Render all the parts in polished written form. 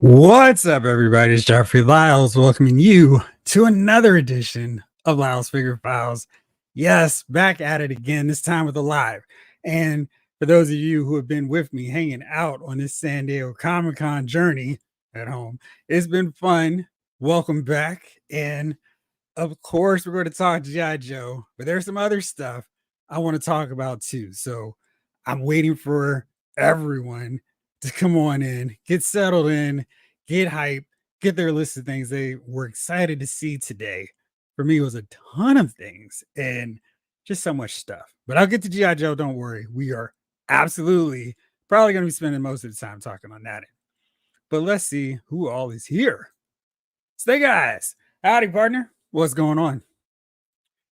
What's up, everybody? It's Jeffrey Lyles welcoming you to another edition of Lyles Figure Files. Yes, back at it again, this time with a live. And for those of you who have been with me hanging out on this San Diego Comic-Con journey at home, it's been fun. Welcome back. And of course, we're going to talk G.I. Joe, but there's some other stuff I want to talk about too. So I'm waiting for everyone to come on in, get settled in, get hype, get their list of things they were excited to see today. For me, it was a ton of things and just so much stuff. But I'll get to G.I. Joe. Don't worry. We are absolutely probably going to be spending most of the time talking on that end. But let's see who all is here. Stay guys. Howdy, partner. What's going on?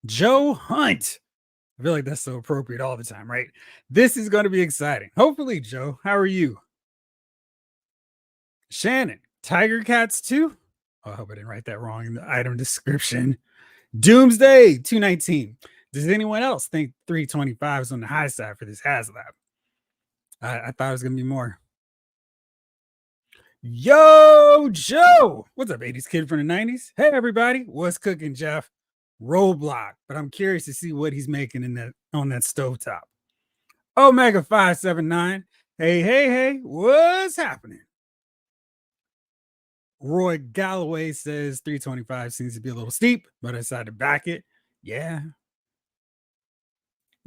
Joe Hunt. I feel like that's so appropriate all the time, right? This is going to be exciting. Hopefully, Joe, how are you? Shannon, Tiger Cats 2? Oh, I hope I didn't write that wrong in the item description. Doomsday 219. Does anyone else think 325 is on the high side for this HasLab? I thought it was going to be more. Yo, Joe. What's up, 80s kid from the 90s? Hey, everybody. What's cooking, Jeff? Roadblock, but I'm curious to see what he's making in that on that stovetop. Omega 579. Hey, what's happening? Roy Galloway says 325 seems to be a little steep, but I decided to back it. Yeah.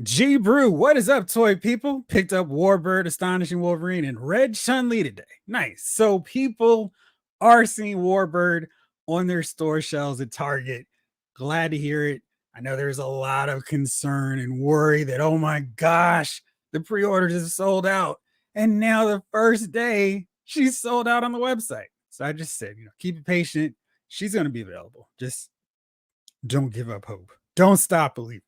G Brew, what is up, toy people? Picked up Warbird, Astonishing Wolverine, and Red Chun-Li today. Nice. So people are seeing Warbird on their store shelves at Target. Glad to hear it. I know there's a lot of concern and worry that, oh my gosh, the pre-orders have sold out. And now the first day, she's sold out on the website. So I just said, keep it patient. She's going to be available. Just don't give up hope. Don't stop believing.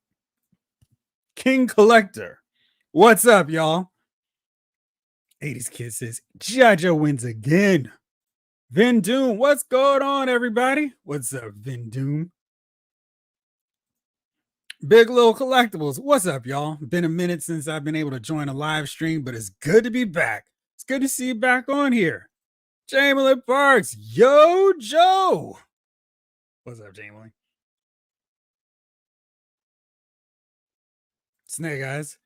King Collector. What's up, y'all? 80s kid says, G.I. Joe wins again. Vin Doom. What's going on, everybody? What's up, Vin Doom? Big Little Collectibles. What's up, y'all? Been a minute since I've been able to join a live stream, but it's good to be back. It's good to see you back on here. Jamie Parks. Yo, Joe. What's up, Jamie? Snake guys.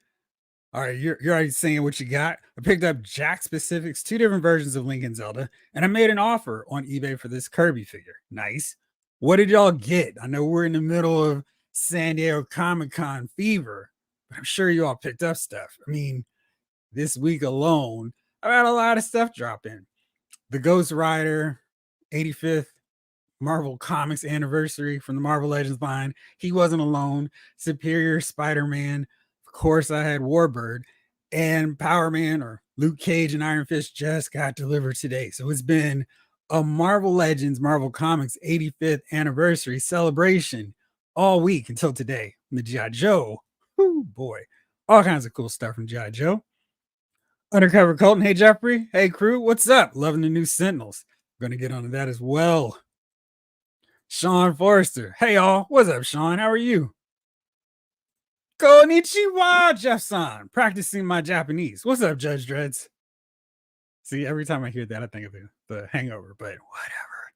All right, you're already saying what you got. I picked up Jack Specifics, 2 different versions of Link and Zelda, and I made an offer on eBay for this Kirby figure. Nice. What did y'all get? I know we're in the middle of San Diego Comic-Con fever, but I'm sure you all picked up stuff. I mean, this week alone, I've had a lot of stuff drop in. The Ghost Rider 85th Marvel Comics anniversary from the Marvel Legends line. He wasn't alone. Superior Spider-Man. Of course, I had Warbird, and Power Man or Luke Cage and Iron Fist just got delivered today. So it's been a Marvel Legends, Marvel Comics 85th anniversary celebration all week until today. And the G.I. Joe, oh boy, all kinds of cool stuff from G.I. Joe. Undercover Colton, hey Jeffrey, hey crew, what's up? Loving the new Sentinels. Going to get onto that as well. Sean Forrester, hey y'all, what's up, Sean? How are you? Konnichiwa, Jeff-san. Practicing my Japanese. What's up, Judge Dreads? See, every time I hear that, I think of the Hangover, but whatever.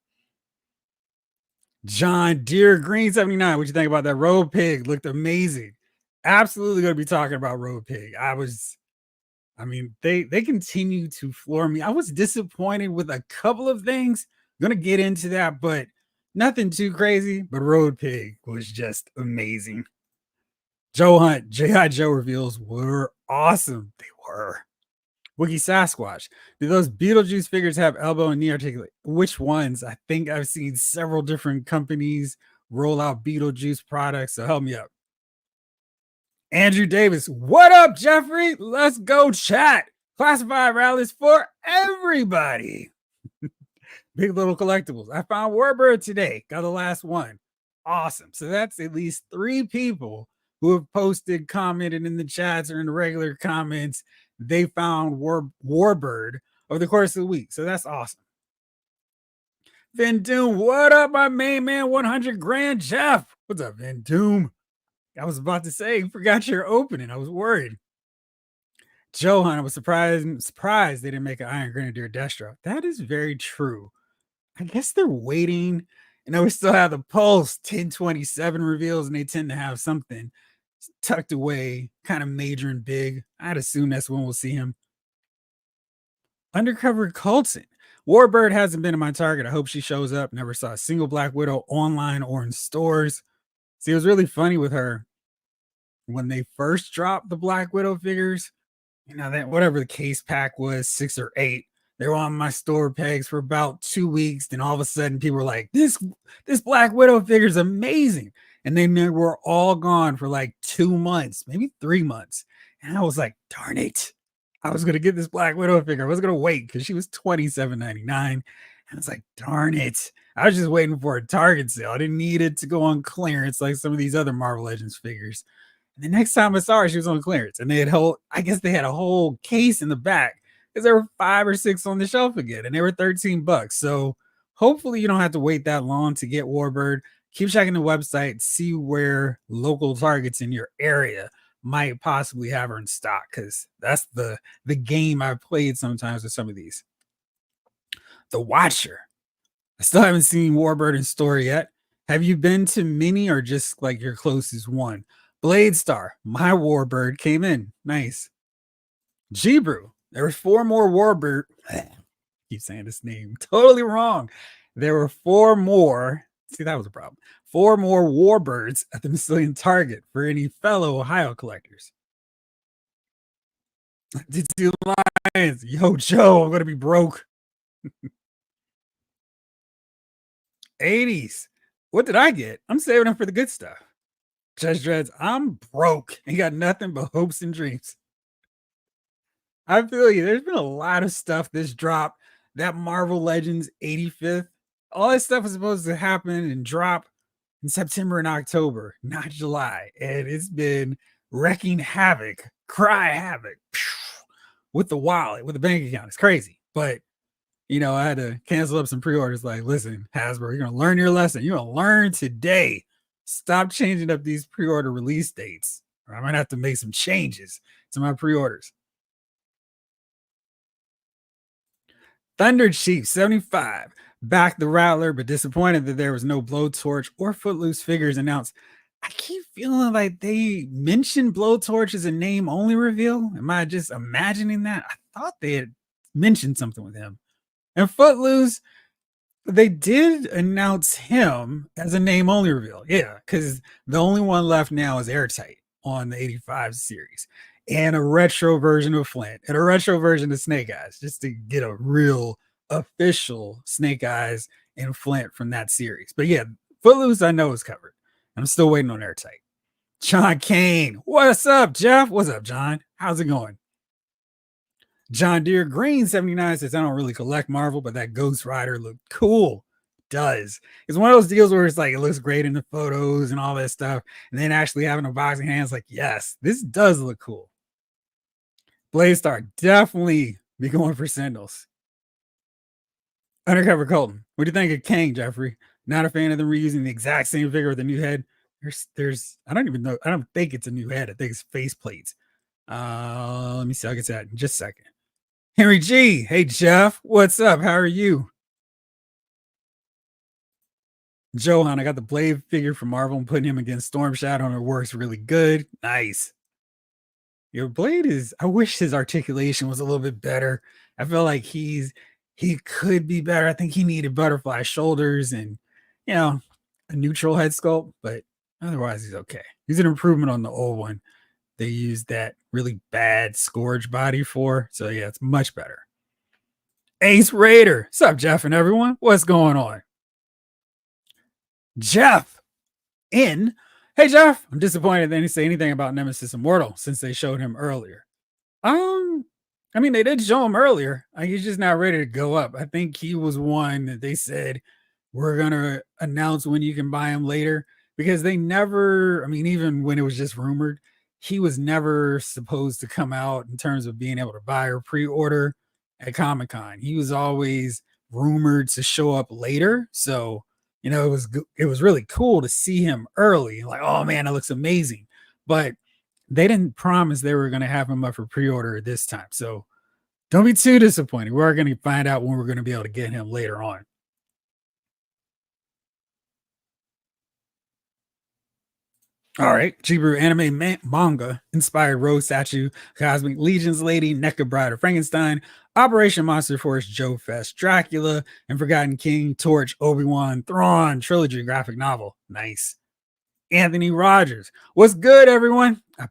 John Deere Green 79. What you think about that? Road Pig looked amazing. Absolutely going to be talking about Road Pig. They continue to floor me. I was disappointed with a couple of things. I'm going to get into that, but nothing too crazy. But Road Pig was just amazing. Joe Hunt, G.I. Joe reveals were awesome. They were. Wookie Sasquatch. Do those Beetlejuice figures have elbow and knee articulate? Which ones? I think I've seen several different companies roll out Beetlejuice products, so help me up. Andrew Davis. What up, Jeffrey? Let's go chat. Classified rallies for everybody. Big Little Collectibles. I found Warbird today. Got the last one. Awesome. So that's at least 3 people who have posted, commented in the chats or in the regular comments. They found Warbird over the course of the week. So that's awesome. Vin Doom, what up, my main man? 100 grand, Jeff. What's up, Vin Doom? I was about to say, forgot your opening. I was worried. Johan, I was surprised they didn't make an Iron Grenadier Destro. That is very true. I guess they're waiting. And we still have the Pulse 1027 reveals, and they tend to have something tucked away, kind of major and big. I'd assume that's when we'll see him. Undercover Colton. Warbird hasn't been in my target. I hope she shows up. Never saw a single Black Widow online or in stores. See, it was really funny with her when they first dropped the Black Widow figures. You know, that whatever the case pack was, 6 or 8, they were on my store pegs for about 2 weeks. Then all of a sudden, people were like, this Black Widow figure is amazing. And then they were all gone for like 2 months, maybe 3 months. And I was like, darn it. I was going to get this Black Widow figure. I was going to wait because she was $27.99. And I was like, darn it. I was just waiting for a Target sale. I didn't need it to go on clearance like some of these other Marvel Legends figures. And the next time I saw her, she was on clearance. And I guess they had a whole case in the back because there were 5 or 6 on the shelf again. And they were $13. So hopefully you don't have to wait that long to get Warbird. Keep checking the website, see where local Targets in your area might possibly have her in stock, because that's the game I played sometimes with some of these. The Watcher. I still haven't seen Warbird in store yet. Have you been to many or just like your closest one? Blade Star, my Warbird came in. Nice. G-Brew. There were 4 more Warbird. Keep saying this name totally wrong. There were 4 more. See, that was a problem. 4 more Warbirds at the Massilian Target for any fellow Ohio collectors. Did you Lions? Yo, Joe, I'm going to be broke. 80s. What did I get? I'm saving them for the good stuff. Judge Dreads, I'm broke and got nothing but hopes and dreams. I feel you. There's been a lot of stuff this drop. That Marvel Legends 85th, all that stuff was supposed to happen and drop in September and October, not July. And it's been wrecking havoc, cry havoc with the wallet, with the bank account. It's crazy. But, you know, I had to cancel up some pre-orders. Like, listen, Hasbro, you're going to learn your lesson. You're going to learn today. Stop changing up these pre-order release dates, or I might have to make some changes to my pre-orders. Thunder Chief 75 backed the Rattler, but disappointed that there was no Blowtorch or Footloose figures announced. I keep feeling like they mentioned Blowtorch as a name only reveal. Am I just imagining that? I thought they had mentioned something with him. And Footloose, they did announce him as a name only reveal. Yeah, because the only one left now is Airtight on the 85 series, and a retro version of Flint and a retro version of Snake Eyes, just to get a real official Snake Eyes and Flint from that series. But yeah, Footloose I know is covered. I'm still waiting on Airtight. John Kane. What's up, Jeff? What's up, John? How's it going? John Deere Green 79 says, I don't really collect Marvel, but that Ghost Rider looked cool. Does. It's one of those deals where it's like, it looks great in the photos and all that stuff. And then actually having a box in hands, like, yes, this does look cool. Blade Star, definitely be going for Sentinels. Undercover Colton, what do you think of Kang, Jeffrey? Not a fan of them reusing the exact same figure with a new head. There's I don't even know. I don't think it's a new head. I think it's face plates. Let me see. I'll get to that in just a second. Henry G. Hey, Jeff. What's up? How are you? Johan, I got the Blade figure from Marvel and putting him against Storm Shadow, and it works really good. Nice. Your Blade is, I wish his articulation was a little bit better. I feel like he could be better. I think he needed butterfly shoulders and, you know, a neutral head sculpt, but otherwise he's okay. He's an improvement on the old one. They used that really bad Scourge body for. So yeah, it's much better. Ace Raider. What's up, Jeff and everyone? What's going on? Jeff in. Hey, Jeff. I'm disappointed they didn't say anything about Nemesis Immortal since they showed him earlier. I mean, they did show him earlier. He's just not ready to go up. I think he was one that they said, we're going to announce when you can buy him later, because they never, I mean, even when it was just rumored, he was never supposed to come out in terms of being able to buy or pre-order at Comic-Con. He was always rumored to show up later. So, you know, it was really cool to see him early. Like, oh man, that looks amazing. But they didn't promise they were going to have him up for pre-order this time. So don't be too disappointed. We're going to find out when we're going to be able to get him later on. All right, Hebrew anime manga inspired Rose Statue, Cosmic Legion's Lady, NECA Bride of Frankenstein, Operation Monster Force, Joe Fest, Dracula, and Forgotten King, Torch, Obi-Wan, Thrawn trilogy graphic novel. Nice. Anthony Rogers. What's good, everyone? I'm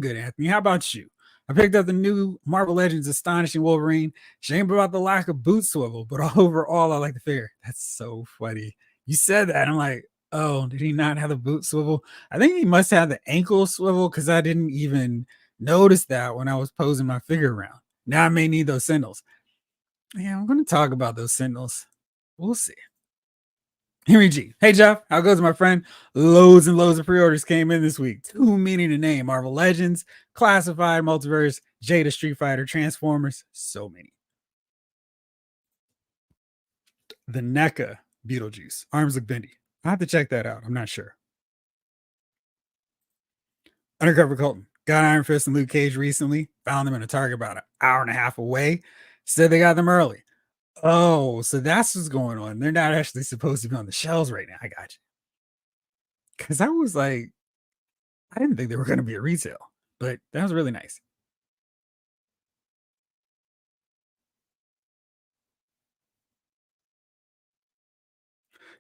good, Anthony. How about you? I picked up the new Marvel Legends Astonishing Wolverine. Shame about the lack of boot swivel, but overall, I like the figure. That's so funny. You said that. I'm like, oh, did he not have the boot swivel? I think he must have the ankle swivel because I didn't even notice that when I was posing my figure around. Now I may need those Sentinels. Yeah, I'm going to talk about those Sentinels. We'll see. Henry G. Hey, Jeff. How goes, my friend? Loads and loads of pre-orders came in this week. Too many to name. Marvel Legends, Classified, Multiverse, Jada, Street Fighter, Transformers. So many. The NECA Beetlejuice. Arms look bendy. I have to check that out. I'm not sure. Undercover Colton. Got Iron Fist and Luke Cage recently. Found them in a Target about an hour and a half away. Said they got them early. Oh, so that's what's going on. They're not actually supposed to be on the shelves right now. I got you. Because I was like, I didn't think they were going to be at retail, but that was really nice.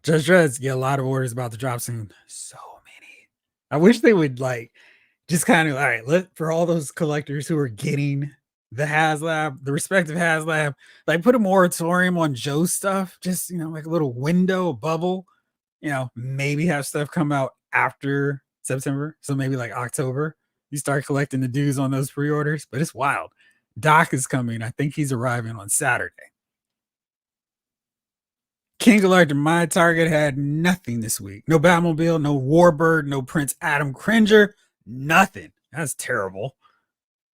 Judge Dredd's get a lot of orders about to drop soon. So many. I wish they would like just kind of all right. For all those collectors who are getting the HasLab, the respective HasLab, like put a moratorium on Joe's stuff. Just like a little window, a bubble. Maybe have stuff come out after September. So maybe like October, you start collecting the dues on those pre-orders. But it's wild. Doc is coming. I think he's arriving on Saturday. King Alert, my Target had nothing this week. No Batmobile, no Warbird, no Prince Adam Cringer, nothing. That's terrible.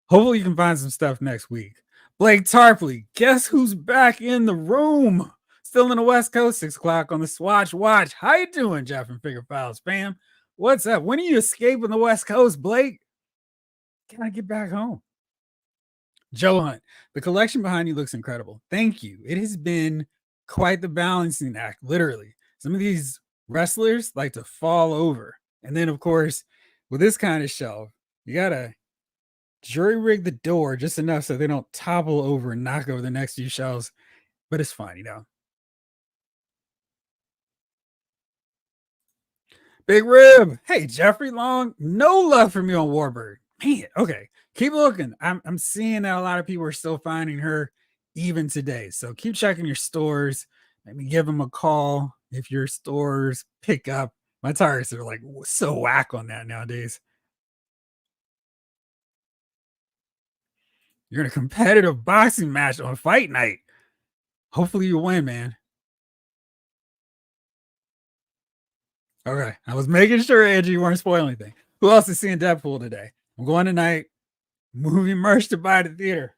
Hopefully you can find some stuff next week. Blake Tarpley, guess who's back in the room? Still in the West Coast, 6 o'clock on the Swatch Watch. How you doing, Jeff and Figure Files fam? What's up? When are you escaping the West Coast, Blake? Can I get back home? Joe Hunt, the collection behind you looks incredible. Thank you. It has been quite the balancing act, literally. Some of these wrestlers like to fall over. And then, of course, with this kind of shelf, you got to jury rig the door just enough so they don't topple over and knock over the next few shelves. But it's fine. Big Rib. Hey, Jeffrey Long. No love for me on Warbird. Man, okay. Keep looking. I'm seeing that a lot of people are still finding her even today. So keep checking your stores. Maybe give them a call if your stores pick up. My targets are like so whack on that nowadays. You're in a competitive boxing match on fight night. Hopefully you win, man. Okay. I was making sure, Andrew, you weren't spoiling anything. Who else is seeing Deadpool today? I'm going tonight. Movie merch to buy at the theater.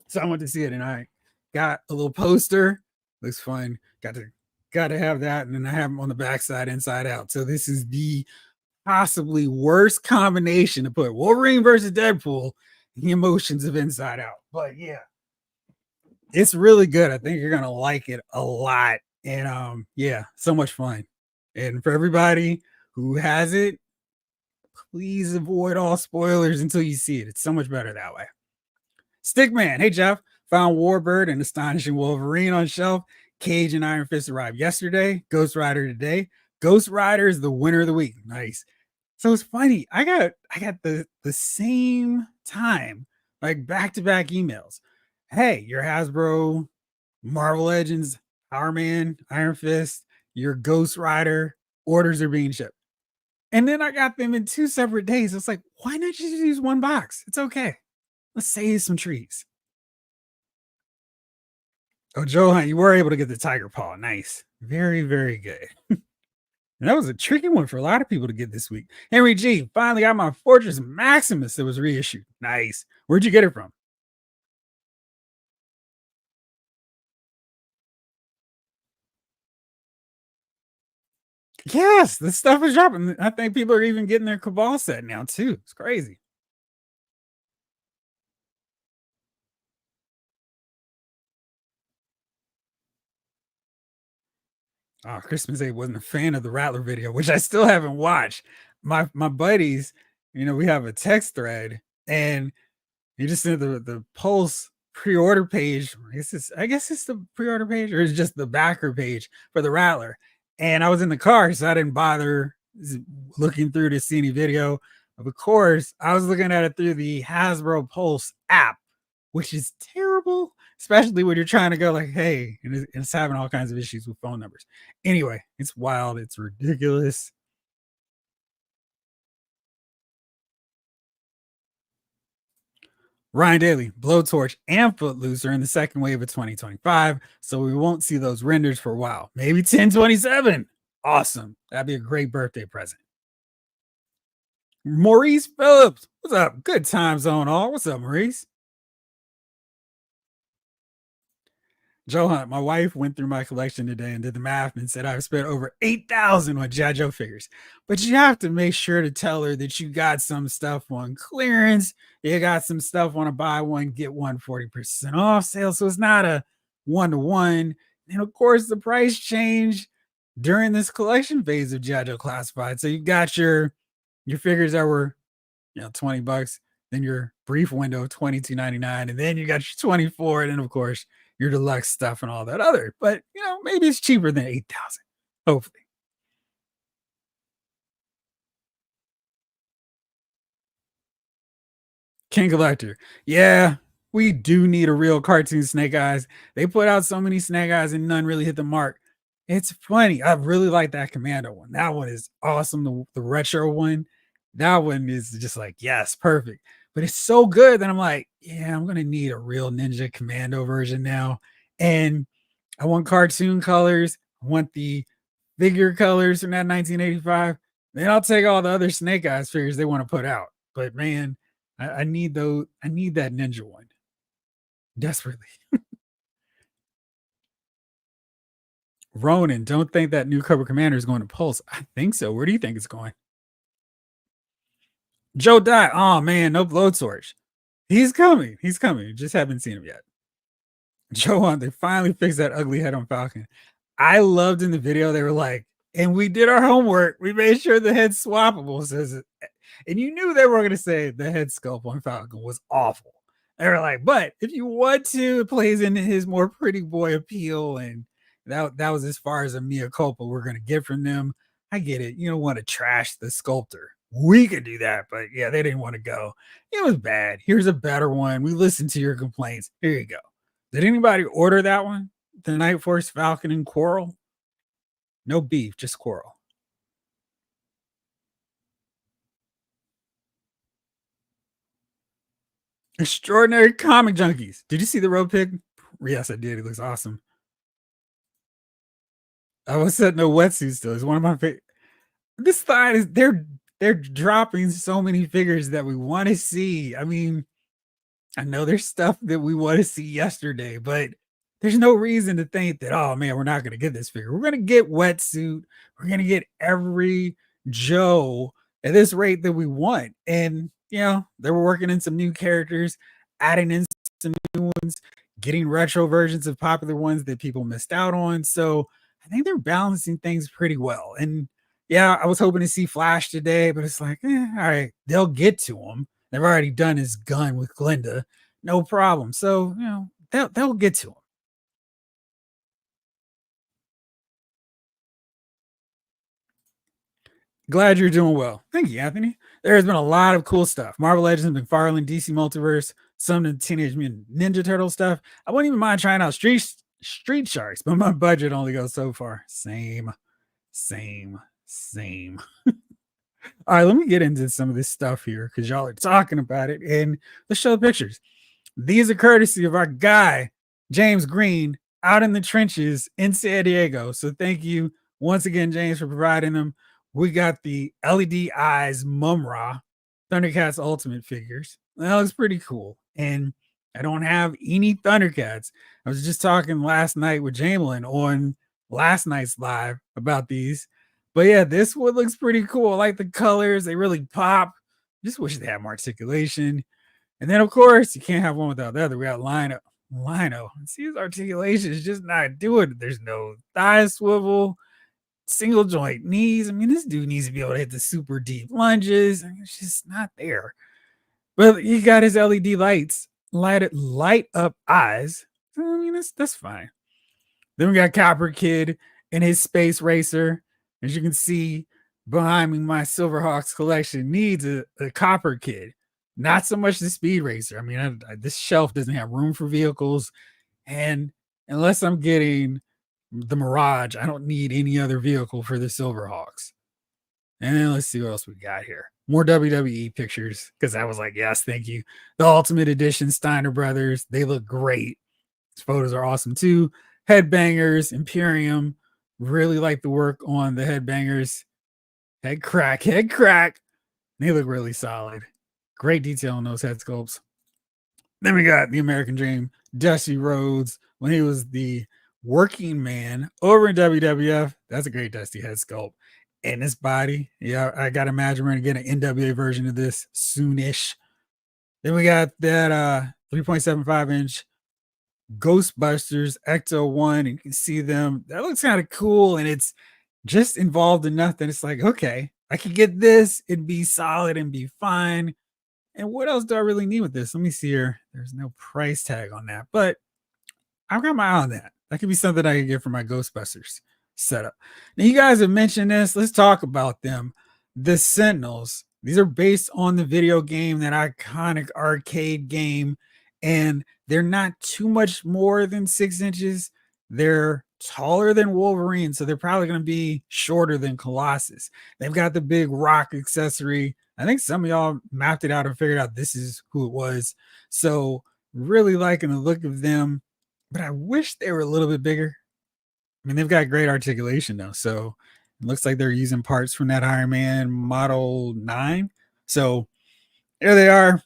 So I went to see it and I got a little poster. Looks fun. Got to have that. And then I have them on the backside, inside out. So this is the possibly worst combination to put Wolverine versus Deadpool, the emotions of Inside Out. But yeah, it's really good. I think you're gonna like it a lot. And yeah, so much fun. And for everybody who has it, please avoid all spoilers until you see it. It's so much better that way. Stickman, hey Jeff, found Warbird and Astonishing Wolverine on shelf. Cage and Iron Fist arrived yesterday. Ghost Rider today. Ghost Rider is the winner of the week. Nice. So it's funny. I got the same time, like back-to-back emails. Hey, your Hasbro, Marvel Legends, Power Man, Iron Fist, your Ghost Rider orders are being shipped. And then I got them in 2 separate days. It's like, why not just use one box? It's okay. Let's save some trees. Oh, Johan, you were able to get the tiger paw. Nice. Very, very good. And that was a tricky one for a lot of people to get this week. Henry G, finally got my Fortress Maximus that was reissued. Nice. Where'd you get it from? Yes, this stuff is dropping. I think people are even getting their Cabal set now too. It's crazy. Oh, Christmas Eve wasn't a fan of the Rattler video, which I still haven't watched. My buddies, we have a text thread, and you just sent the Pulse pre-order page. I guess it's the pre-order page, or it's just the backer page for the Rattler. And I was in the car, so I didn't bother looking through to see any video. Of course, I was looking at it through the Hasbro Pulse app, which is terrible, especially when you're trying to go like, hey, and it's having all kinds of issues with phone numbers. Anyway, it's wild. It's ridiculous. Ryan Daly, Blowtorch, and Footloose are in the second wave of 2025, so we won't see those renders for a while. Maybe 1027. Awesome. That'd be a great birthday present. Maurice Phillips, what's up? Good time zone all. What's up, Maurice? Joe Hunt, my wife went through my collection today and did the math and said I've spent over 8,000 on G.I. Joe figures. But you have to make sure to tell her that you got some stuff on clearance. You got some stuff on a buy one, get one 40% off sale. So it's not a one-to-one. And of course, the price changed during this collection phase of G.I. Joe Classified. So you got your figures that were 20 bucks, then your brief window of 22.99, and then you got your 24, and then of course your deluxe stuff and all that other. But maybe it's cheaper than 8,000. Hopefully. King Collector. Yeah, we do need a real cartoon Snake Eyes. They put out so many Snake Eyes and none really hit the mark. It's funny. I really like that Commando one. That one is awesome. The retro one. That one is just like, yes, perfect. But it's so good that I'm like, yeah, I'm gonna need a real Ninja Commando version now. And I want cartoon colors. I want the figure colors from that 1985. Then I'll take all the other Snake Eyes figures they want to put out. But man, I need those. I need that Ninja one desperately. Ronan, don't think that new Cobra Commander is going to Pulse. I think so. Where do you think it's going? Joe Dot. Oh man, no blowtorch. He's coming. He's coming. Just haven't seen him yet. Joe on, they finally fixed that ugly head on Falcon. I loved in the video, they were like, and we did our homework. We made sure the head swappable says it. And you knew they were going to say the head sculpt on Falcon was awful. They were like, but if you want to, it plays into his more pretty boy appeal. And that was as far as a mea culpa we're going to get from them. I get it. You don't want to trash the sculptor. We could do that, but yeah, they didn't want to go. It was bad. Here's a better one. We listened to your complaints. Here you go. Did anybody order that one? The Night Force Falcon and Coral? No beef, just Coral. Extraordinary Comic Junkies. Did you see the road pig? Yes, I did. It looks awesome. I was setting a wetsuit still. It's one of my favorite. This thigh is they're dropping so many figures that we want to see. I mean, I know there's stuff that we want to see yesterday, but there's no reason to think that, oh man, we're not going to get this figure. We're going to get wetsuit. We're going to get every Joe at this rate that we want. And, they were working in some new characters, adding in some new ones, getting retro versions of popular ones that people missed out on. So I think they're balancing things pretty well. And yeah, I was hoping to see Flash today, but it's like, all right, they'll get to him. They've already done his gun with Glinda, no problem. So they'll get to him. Glad you're doing well. Thank you, Anthony. There has been a lot of cool stuff. Marvel Legends, McFarlane, DC Multiverse, some of the Teenage Mutant Ninja Turtle stuff. I wouldn't even mind trying out Street Sharks, but my budget only goes so far. Same. All right, let me get into some of this stuff here because y'all are talking about it, and let's show the pictures. These are courtesy of our guy, James Green, out in the trenches in San Diego. So thank you once again, James, for providing them. We got the LED Eyes Mumra Thundercats Ultimate figures. That looks pretty cool. And I don't have any Thundercats. I was just talking last night with Jamelin on last night's live about these. But yeah, this one looks pretty cool. I like the colors, they really pop. Just wish they had more articulation. And then, of course, you can't have one without the other. We got Lino. Lino. See, his articulation is just not doing it. There's no thigh swivel, single joint knees. I mean, this dude needs to be able to hit the super deep lunges. I mean, it's just not there. But he got his LED lights, light up eyes. So, I mean, that's fine. Then we got Copper Kid and his space racer. As you can see behind me, my Silverhawks collection needs a Copper Kid. Not so much the Speed Racer. I mean, this shelf doesn't have room for vehicles. And unless I'm getting the Mirage, I don't need any other vehicle for the Silverhawks. And then let's see what else we got here. More WWE pictures, because I was like, yes, thank you. The Ultimate Edition Steiner Brothers, they look great. These photos are awesome too. Headbangers, Imperium. Really like the work on the headbangers. Head crack. They look really solid. Great detail on those head sculpts. Then we got the American Dream, Dusty Rhodes, when he was the working man over in WWF. That's a great Dusty head sculpt. And this body, yeah, I got to imagine we're going to get an NWA version of this soonish. Then we got that 3.75 inch Ghostbusters Ecto 1, and you can see them. That looks kind of cool, and it's just involved enough that it's like, okay, I could get this, it'd be solid and be fine. And what else do I really need with this? Let me see here. There's no price tag on that, but I've got my eye on that. That could be something I could get for my Ghostbusters setup. Now, you guys have mentioned this. Let's talk about them. The Sentinels. These are based on the video game, that iconic arcade game, and they're not too much more than 6 inches. They're taller than Wolverine, so they're probably going to be shorter than Colossus. They've got the big rock accessory. I think some of y'all mapped it out and figured out this is who it was. So really liking the look of them, but I wish they were a little bit bigger. I mean, they've got great articulation though. So it looks like they're using parts from that Iron Man Model 9. So there they are.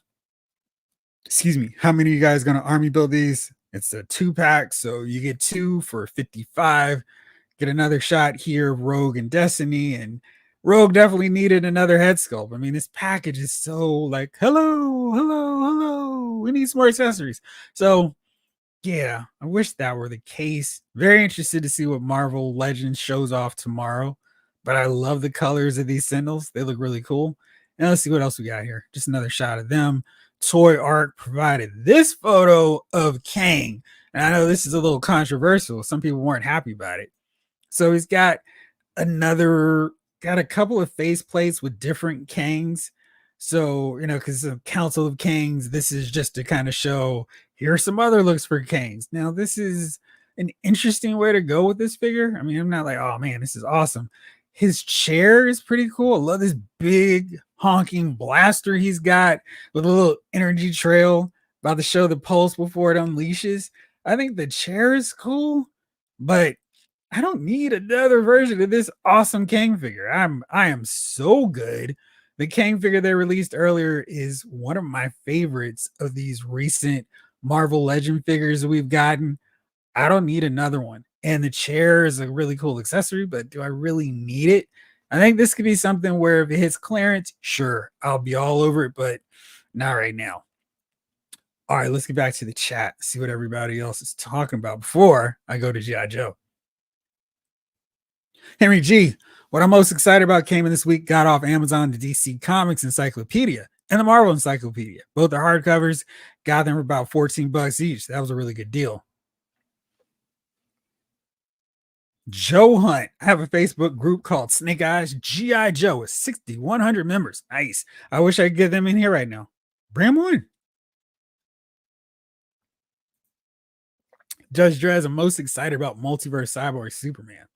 Excuse me. How many of you guys going to army build these? It's a 2-pack. So you get 2 for 55. Get another shot here, Rogue and Destiny. And Rogue definitely needed another head sculpt. I mean, this package is so like, hello. We need some more accessories. So yeah, I wish that were the case. Very interested to see what Marvel Legends shows off tomorrow. But I love the colors of these Sentinels. They look really cool. And let's see what else we got here. Just another shot of them. Toy Art provided this photo of Kang. And I know this is a little controversial. Some people weren't happy about it. So he's got a couple of face plates with different Kangs. So, because the Council of Kangs, this is just to kind of show, here are some other looks for Kangs. Now, this is an interesting way to go with this figure. I mean, I'm not like, oh man, this is awesome. His chair is pretty cool. I love this big honking blaster he's got with a little energy trail about to show the pulse before it unleashes. I think the chair is cool, but I don't need another version of this awesome Kang figure. I am so good. The Kang figure they released earlier is one of my favorites of these recent Marvel Legend figures that we've gotten. I don't need another one. And the chair is a really cool accessory, but do I really need it? I think this could be something where if it hits clearance, sure, I'll be all over it, but not right now. All right, let's get back to the chat, see what everybody else is talking about before I go to G.I. Joe. Henry G, what I'm most excited about came in this week, got off Amazon, the DC Comics Encyclopedia and the Marvel Encyclopedia. Both are hardcovers, got them for about $14 each. That was a really good deal. Joe Hunt. I have a Facebook group called Snake Eyes G.I. Joe with 6,100 members. Nice. I wish I could get them in here right now. Bring them on. Judge Drez, I'm most excited about Multiverse Cyborg Superman.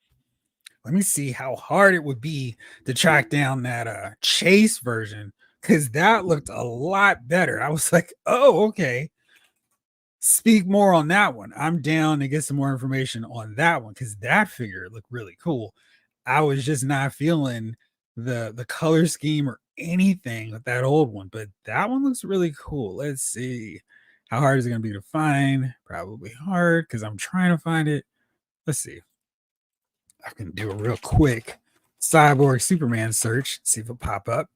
Let me see how hard it would be to track down that Chase version, because that looked a lot better. I was like, oh, okay. Speak more on that one. I'm down to get some more information on that one, because that figure looked really cool. I was just not feeling the color scheme or anything with that old one, but that one looks really cool. Let's see. How hard is it going to be to find? Probably hard, because I'm trying to find it. Let's see. I can do it real quick. Cyborg Superman search, see if it'll pop up.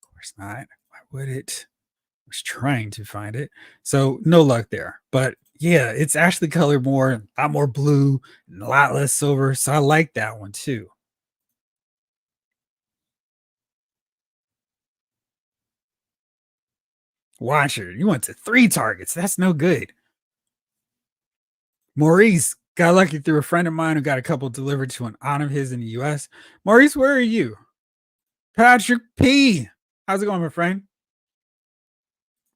Of course not. Why would it? I was trying to find it. So no luck there. But yeah, it's actually colored more, a lot more blue, and a lot less silver. So I like that one too. Watcher, you went to 3 targets. That's no good. Maurice got lucky through a friend of mine who got a couple delivered to an aunt of his in the US. Maurice, where are you? Patrick P. How's it going, my friend?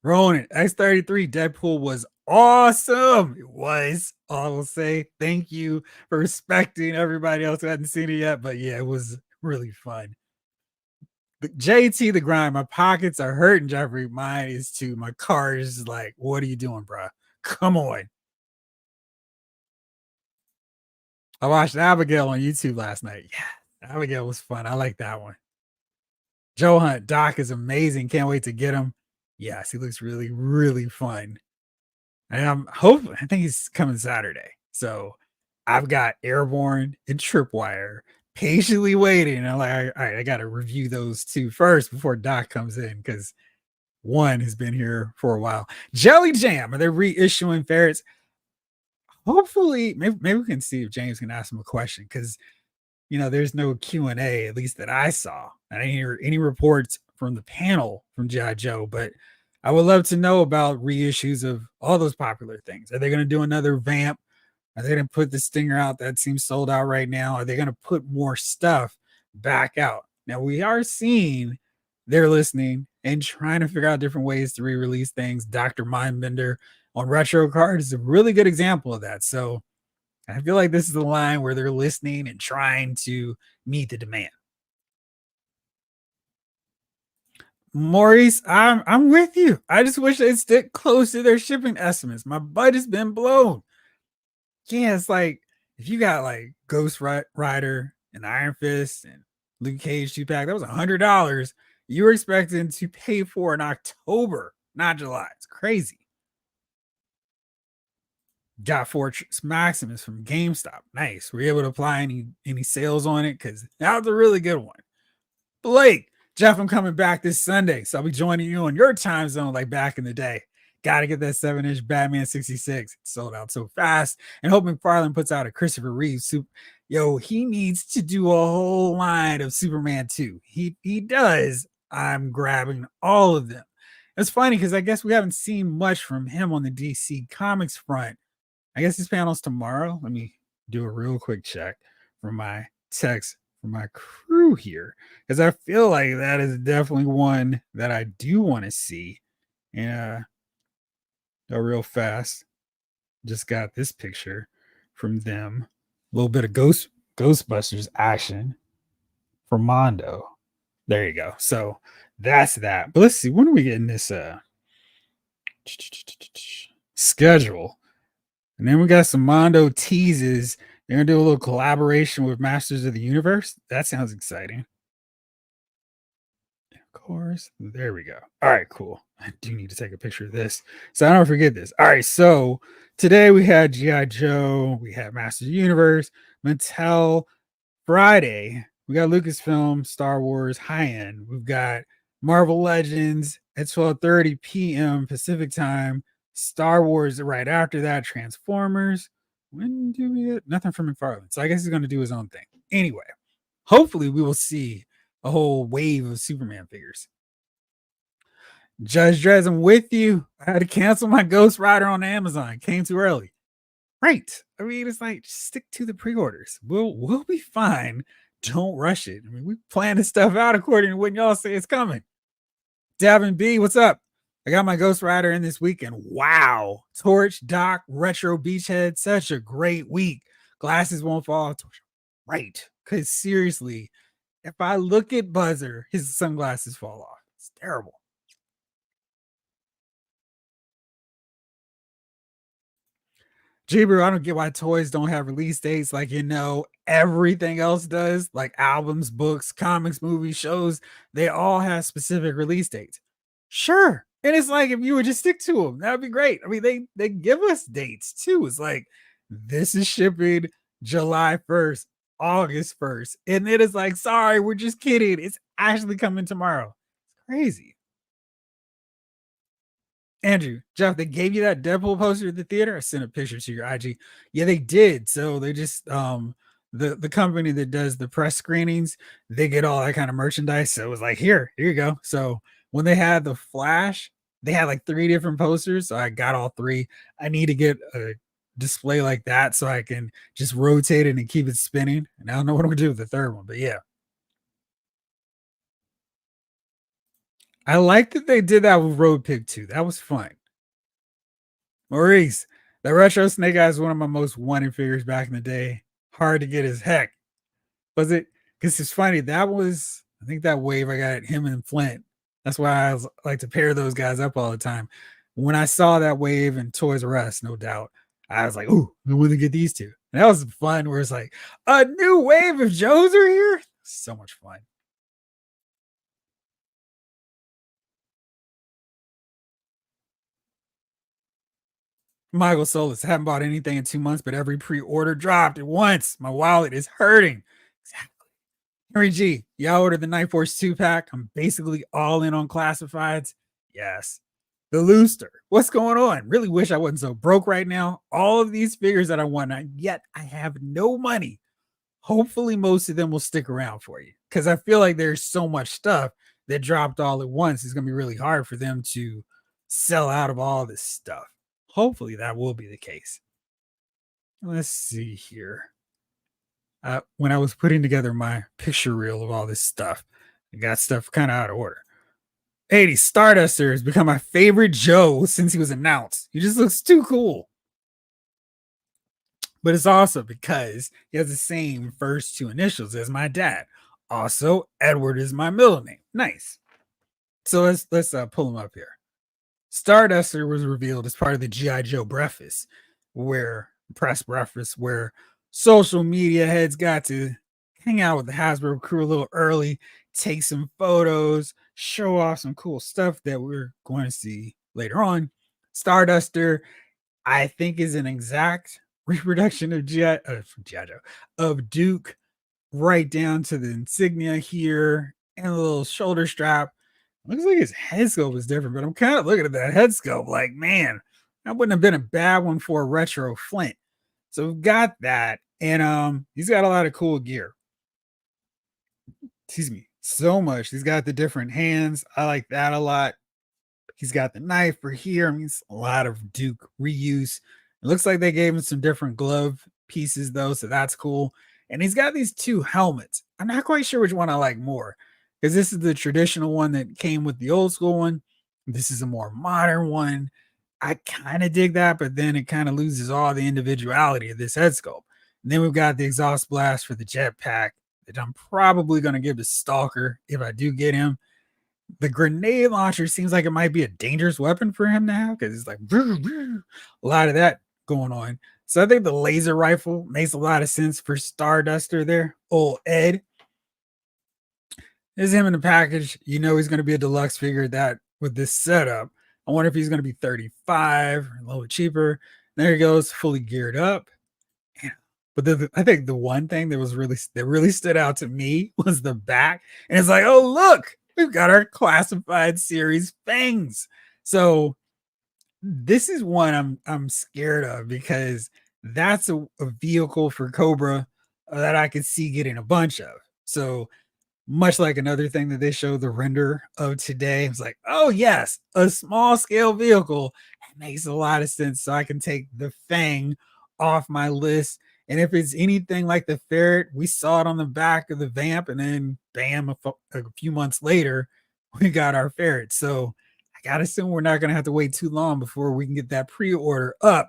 Ronan, X33 Deadpool was awesome. It was. I will say thank you for respecting everybody else who hadn't seen it yet. But yeah, it was really fun. JT the grind, my pockets are hurting, Jeffrey. Mine is too. My car is like, what are you doing, bro? Come on. I watched Abigail on YouTube last night. Yeah, Abigail was fun. I like that one. Joe Hunt, Doc is amazing. Can't wait to get him. Yes, he looks really, really fun. And I'm hoping, I think he's coming Saturday. So I've got Airborne and Tripwire patiently waiting. And I'm like, all right, I got to review those two first before Doc comes in because one has been here for a while. Jelly Jam, are they reissuing ferrets? Hopefully, maybe we can see if James can ask him a question because there's no Q&A, at least that I saw. I didn't hear any reports from the panel from G.I. Joe, but I would love to know about reissues of all those popular things. Are they going to do another Vamp? Are they going to put the Stinger out that seems sold out right now? Are they going to put more stuff back out? Now, we are seeing they're listening and trying to figure out different ways to re-release things. Dr. Mindbender on Retro Card is a really good example of that. So I feel like this is the line where they're listening and trying to meet the demand. Maurice, I'm with you. I just wish they'd stick close to their shipping estimates. My budget's been blown. Yeah, it's like if you got like Ghost Rider and Iron Fist and Luke Cage 2-pack, that was $100. You were expecting to pay for in October, not July. It's crazy. Got Fortress Maximus from GameStop. Nice. Were you able to apply any sales on it? Because that was a really good one. Blake, Jeff, I'm coming back this Sunday, so I'll be joining you on your time zone like back in the day. Got to get that 7-inch Batman 66. It sold out so fast. And Hope McFarlane puts out a Christopher Reeve soup. Yo, he needs to do a whole line of Superman 2. He does. I'm grabbing all of them. It's funny because I guess we haven't seen much from him on the DC Comics front. I guess his panel's tomorrow. Let me do a real quick check from my text from my crew here because I feel like that is definitely one that I do want to see. Yeah, go real fast. Just got this picture from them. A little bit of Ghostbusters action from Mondo. There you go. So that's that. But let's see. When are we getting this schedule? And then we got some Mondo teases. They're going to do a little collaboration with Masters of the Universe. That sounds exciting. Of course. There we go. All right, cool. I do need to take a picture of this so I don't forget this. All right, so today we had G.I. Joe. We had Masters of the Universe. Mattel. Friday, we got Lucasfilm, Star Wars, high-end. We've got Marvel Legends at 12:30 p.m. Pacific time. Star Wars right after that. Transformers. When do we get nothing from McFarlane? So I guess he's going to do his own thing. Anyway, hopefully we will see a whole wave of Superman figures. Judge Drez, I'm with you. I had to cancel my Ghost Rider on Amazon. Came too early. Right. I mean, it's like stick to the pre-orders. We'll be fine. Don't rush it. I mean, we plan this stuff out according to when y'all say it's coming. Davin B, what's up? I got my Ghost Rider in this weekend. Wow. Torch, Doc, Retro Beachhead. Such a great week. Glasses won't fall. Right. Because seriously, if I look at Buzzer, his sunglasses fall off. It's terrible. Bro, I don't get why toys don't have release dates like everything else does, like albums, books, comics, movies, shows. They all have specific release dates. Sure. And it's like if you would just stick to them, that'd be great. I mean, they give us dates too. It's like this is shipping July 1st. August 1st. And it is like, sorry, we're just kidding. It's actually coming tomorrow. It's crazy. Andrew, Jeff, they gave you that Deadpool poster at the theater. I sent a picture to your IG. Yeah, they did. So they just the company that does the press screenings, they get all that kind of merchandise. So it was like, here you go. So when they had the Flash, they had like 3 different posters. So I got all 3. I need to get a display like that so I can just rotate it and keep it spinning. And I don't know what I'm gonna do with the third one, but yeah. I like that they did that with Road Pig too. That was fun. Maurice, the retro Snake Eyes is one of my most wanted figures back in the day. Hard to get as heck. Was it? Because it's funny. That was, I think that wave I got him and Flint. That's why like to pair those guys up all the time. When I saw that wave in Toys R Us, no doubt, I was like, ooh, we want to get these two. And that was fun where it's like, a new wave of Joes are here. So much fun. Michael Solis, haven't bought anything in 2 months, but every pre-order dropped at once. My wallet is hurting. Exactly. Henry G, y'all ordered the Night Force 2-pack. I'm basically all in on classifieds. Yes. The Looster. What's going on? Really wish I wasn't so broke right now. All of these figures that I want, yet I have no money. Hopefully, most of them will stick around for you because I feel like there's so much stuff that dropped all at once. It's going to be really hard for them to sell out of all this stuff. Hopefully, that will be the case. Let's see here. When I was putting together my picture reel of all this stuff, I got stuff kind of out of order. 80 Starduster has become my favorite Joe since he was announced. He just looks too cool. But it's also because he has the same first 2 initials as my dad. Also, Edward is my middle name. Nice. So let's pull him up here. Starduster was revealed as part of the G.I. Joe breakfast, where press breakfast, where social media heads got to hang out with the Hasbro crew a little early, take some photos, show off some cool stuff that we're going to see later on. Starduster, I think, is an exact reproduction of G.I. Joe, of Duke, right down to the insignia here and a little shoulder strap. Looks like his head sculpt is different, but I'm kind of looking at that head sculpt like, man, that wouldn't have been a bad one for a retro Flint. So we've got that, and he's got a lot of cool gear. Excuse me, so much. He's got the different hands. I like that a lot. He's got the knife for here. I mean, it's a lot of Duke reuse. It looks like they gave him some different glove pieces though, so that's cool. And he's got these 2 helmets. I'm not quite sure which one I like more because this is the traditional one that came with the old school one. This is a more modern one. I kind of dig that, but then it kind of loses all the individuality of this head sculpt. And then we've got the exhaust blast for the jetpack that I'm probably going to give to Stalker if I do get him. The grenade launcher seems like it might be a dangerous weapon for him to have because it's like a lot of that going on. So I think the laser rifle makes a lot of sense for Starduster there. Old Ed. There's him in the package. You know he's going to be a deluxe figure that with this setup. I wonder if he's going to be 35 or a little cheaper. There he goes, fully geared up. But I think the one thing that really stood out to me was the back. And it's like, oh, look, we've got our classified series Fangs. So this is one I'm scared of because that's a vehicle for Cobra that I could see getting a bunch of. So much like another thing that they showed the render of today, it's like, oh yes, a small scale vehicle. It makes a lot of sense. So I can take the Fang off my list. And if it's anything like the ferret, we saw it on the back of the Vamp, and then bam, a few months later, we got our ferret. So I gotta assume we're not gonna have to wait too long before we can get that pre-order up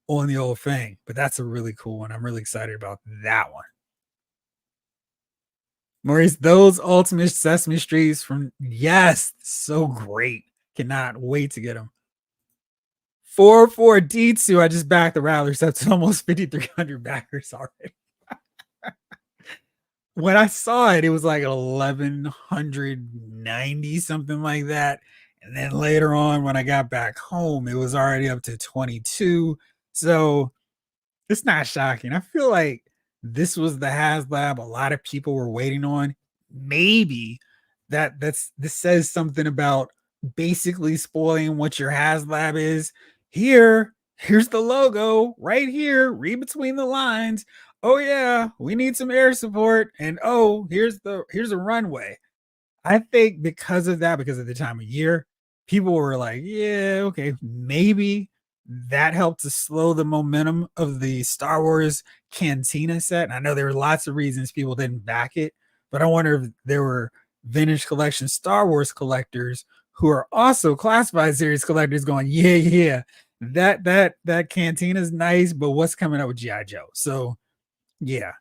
on the old Fang. But that's a really cool one. I'm really excited about that one. Maurice, those Ultimate Sesame Streets from, yes, so great. Cannot wait to get them. 44D2. I just backed the Rattler, so it's almost 5,300 backers already. When I saw it, it was like 1,190, something like that. And then later on, when I got back home, it was already up to 22. So it's not shocking. I feel like this was the HasLab a lot of people were waiting on. Maybe this says something about basically spoiling what your HasLab is. Here's the logo right here. Read between the lines. Oh yeah, we need some air support. And oh, here's a runway. I think because of that, because of the time of year, people were like, yeah, okay, maybe that helped to slow the momentum of the Star Wars Cantina set. And I know there were lots of reasons people didn't back it, but I wonder if there were vintage collection Star Wars collectors who are also classified series collectors going, yeah, that Cantina is nice, but what's coming up with G.I. Joe? So yeah,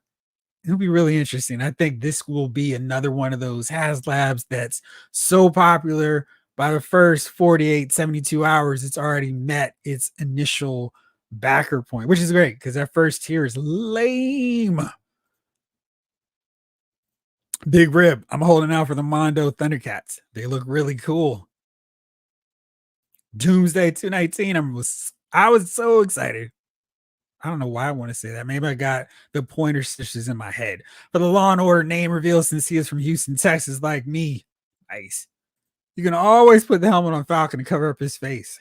it'll be really interesting. I think this will be another one of those HasLabs that's so popular by the first 48, 72 hours, it's already met its initial backer point, which is great because that first tier is lame. Big Rib, I'm holding out for the Mondo Thundercats. They look really cool. Doomsday 219, I was so excited. I don't know why I want to say that. Maybe I got the pointer stitches in my head. But the Law and Order name reveal, since he is from Houston, Texas, like me. Nice. You can always put the helmet on Falcon to cover up his face.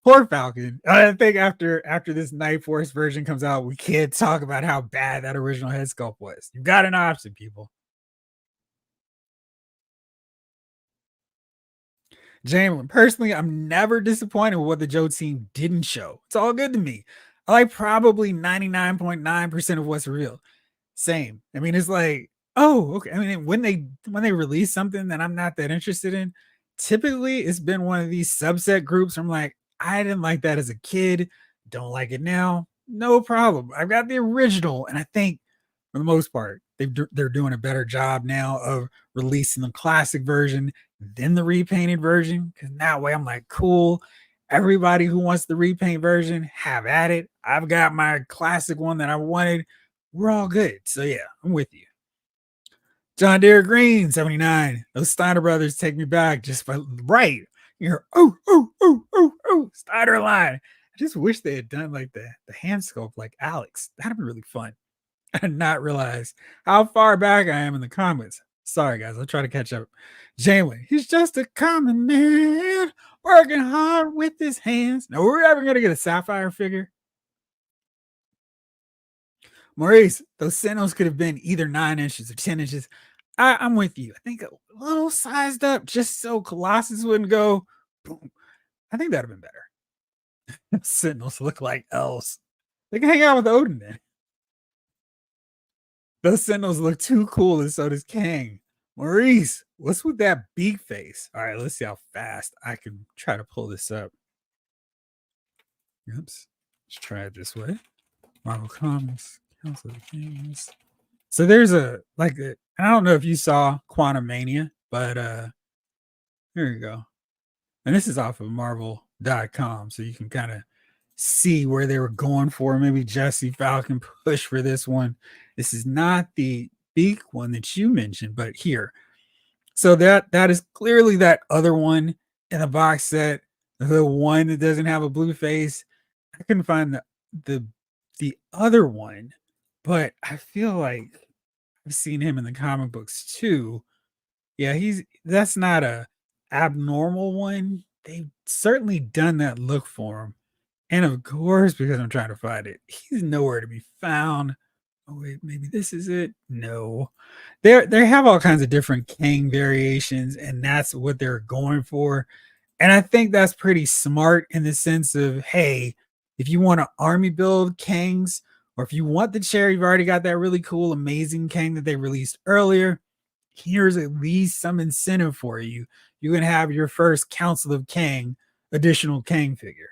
Poor Falcon. I think after this Night Force version comes out, we can't talk about how bad that original head sculpt was. You've got an option, people. Jamelin, personally, I'm never disappointed with what the Joe team didn't show. It's all good to me. I like probably 99.9% of what's real. Same. I mean, it's like, oh, okay. I mean, when they release something that I'm not that interested in, typically it's been one of these subset groups. I'm like, I didn't like that as a kid, don't like it now. No problem. I've got the original, and I think for the most part, they're doing a better job now of releasing the classic version then the repainted version. Because that way I'm like, cool. Everybody who wants the repaint version, have at it. I've got my classic one that I wanted. We're all good. So yeah, I'm with you. John Deere Green, 79. Those Steiner brothers take me back just by right. You're Steiner line. I just wish they had done like the hand sculpt like Alex. That'd be really fun. I did not realize how far back I am in the comments. Sorry, guys. I'll try to catch up. Jalen, he's just a common man working hard with his hands. Now, we're ever going to get a Sapphire figure. Maurice, those Sentinels could have been either 9 inches or 10 inches. I'm with you. I think a little sized up just so Colossus wouldn't go boom. I think that'd have been better. Sentinels look like elves. They can hang out with Odin then. Those Sentinels look too cool, and so does Kang. Maurice, what's with that beak face? All right, let's see how fast I can try to pull this up. Oops. Let's try it this way. Marvel Comics, Council of Kings. So there's I don't know if you saw Quantum Mania, but here you go. And this is off of Marvel.com, so you can kind of see where they were going for. Maybe Jesse Falcon push for this one. This is not the beak one that you mentioned, but here. So that is clearly that other one in the box set, the one that doesn't have a blue face. I couldn't find the other one, but I feel like I've seen him in the comic books too. Yeah, that's not a abnormal one. They've certainly done that look for him. And of course, because I'm trying to find it, he's nowhere to be found. Oh wait, maybe this is it. No, they have all kinds of different Kang variations, and that's what they're going for. And I think that's pretty smart in the sense of, hey, if you want to army build Kangs, or if you want the cherry, you've already got that really cool, amazing Kang that they released earlier. Here's at least some incentive for you. You can have your first Council of Kang additional Kang figure.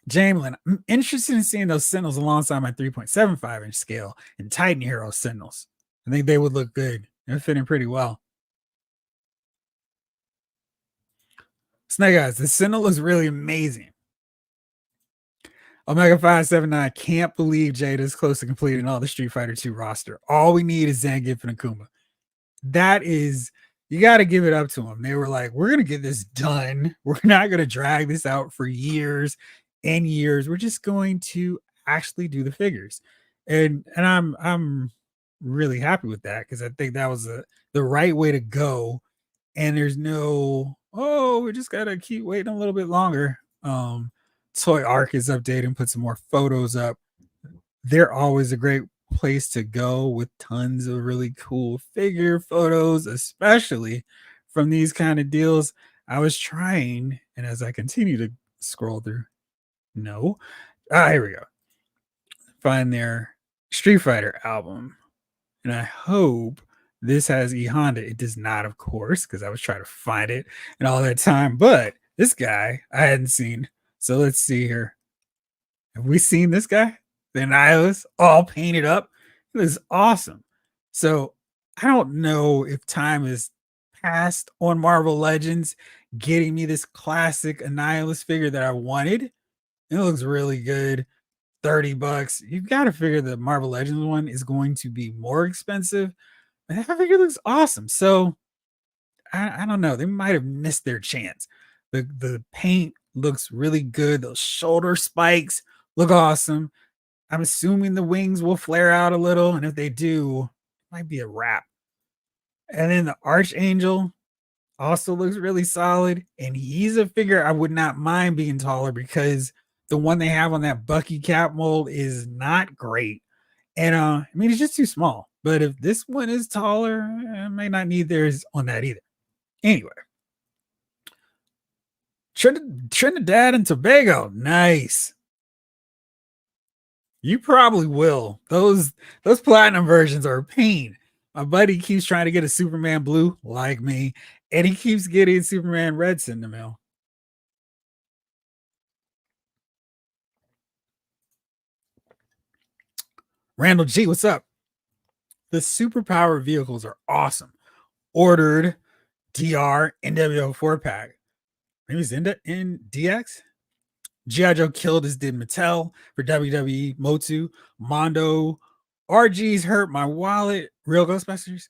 Jamelin, I'm interested in seeing those Sentinels alongside my 3.75 inch scale and Titan Hero Sentinels. I think they would look good. They're fitting pretty well. Snake Eyes, the Sentinel is really amazing. Omega 579, can't believe Jada is close to completing all the Street Fighter 2 roster. All we need is Zangief and Akuma. That is, you got to give it up to them. They were like, we're going to get this done. We're not going to drag this out for years and years. We're just going to actually do the figures. And I'm really happy with that because I think that was the right way to go. And there's no, oh, we just gotta keep waiting a little bit longer. Toy Arc is updating, put some more photos up. They're always a great place to go with tons of really cool figure photos, especially from these kind of deals. I was trying, and as I continue to scroll through, no, here we go. Find their Street Fighter album, and I hope this has E Honda. It does not, of course, because I was trying to find it and all that time. But this guy I hadn't seen. So let's see here. Have we seen this guy? The Nihilus all painted up. It was awesome. So I don't know if time is past on Marvel Legends getting me this classic Annihilus figure that I wanted. It looks really good. $30. You've got to figure the Marvel Legends one is going to be more expensive. But that figure looks awesome. So I don't know. They might have missed their chance. The paint looks really good. Those shoulder spikes look awesome. I'm assuming the wings will flare out a little, and if they do, it might be a wrap. And then the Archangel also looks really solid, and he's a figure I would not mind being taller because the one they have on that Bucky cap mold is not great. And I mean, it's just too small. But if this one is taller, I may not need theirs on that either. Anyway, Trinidad and Tobago, nice. You probably will. Those platinum versions are a pain. My buddy keeps trying to get a Superman blue, like me, and he keeps getting Superman reds in the mail. Randall G, what's up? The superpower vehicles are awesome. Ordered DR NWO 4-pack. Maybe it's in DX. G.I. Joe killed as did Mattel for WWE. Motu, Mondo, RG's hurt my wallet. Real Ghostbusters.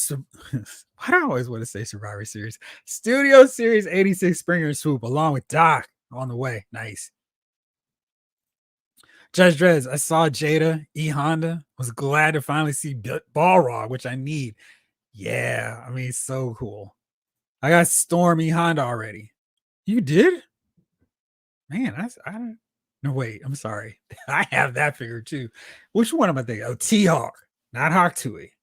Why do I always want to say Survivor Series? Studio Series 86 Springer and Swoop, along with Doc on the way. Nice. Judge Drez, I saw Jada, E Honda. Was glad to finally see Balrog, which I need. Yeah, I mean, so cool. I got Storm E Honda already. You did? Man, I don't. No, wait. I'm sorry. I have that figure too. Which one am I thinking? Oh, T Hawk, not Hawk Tui.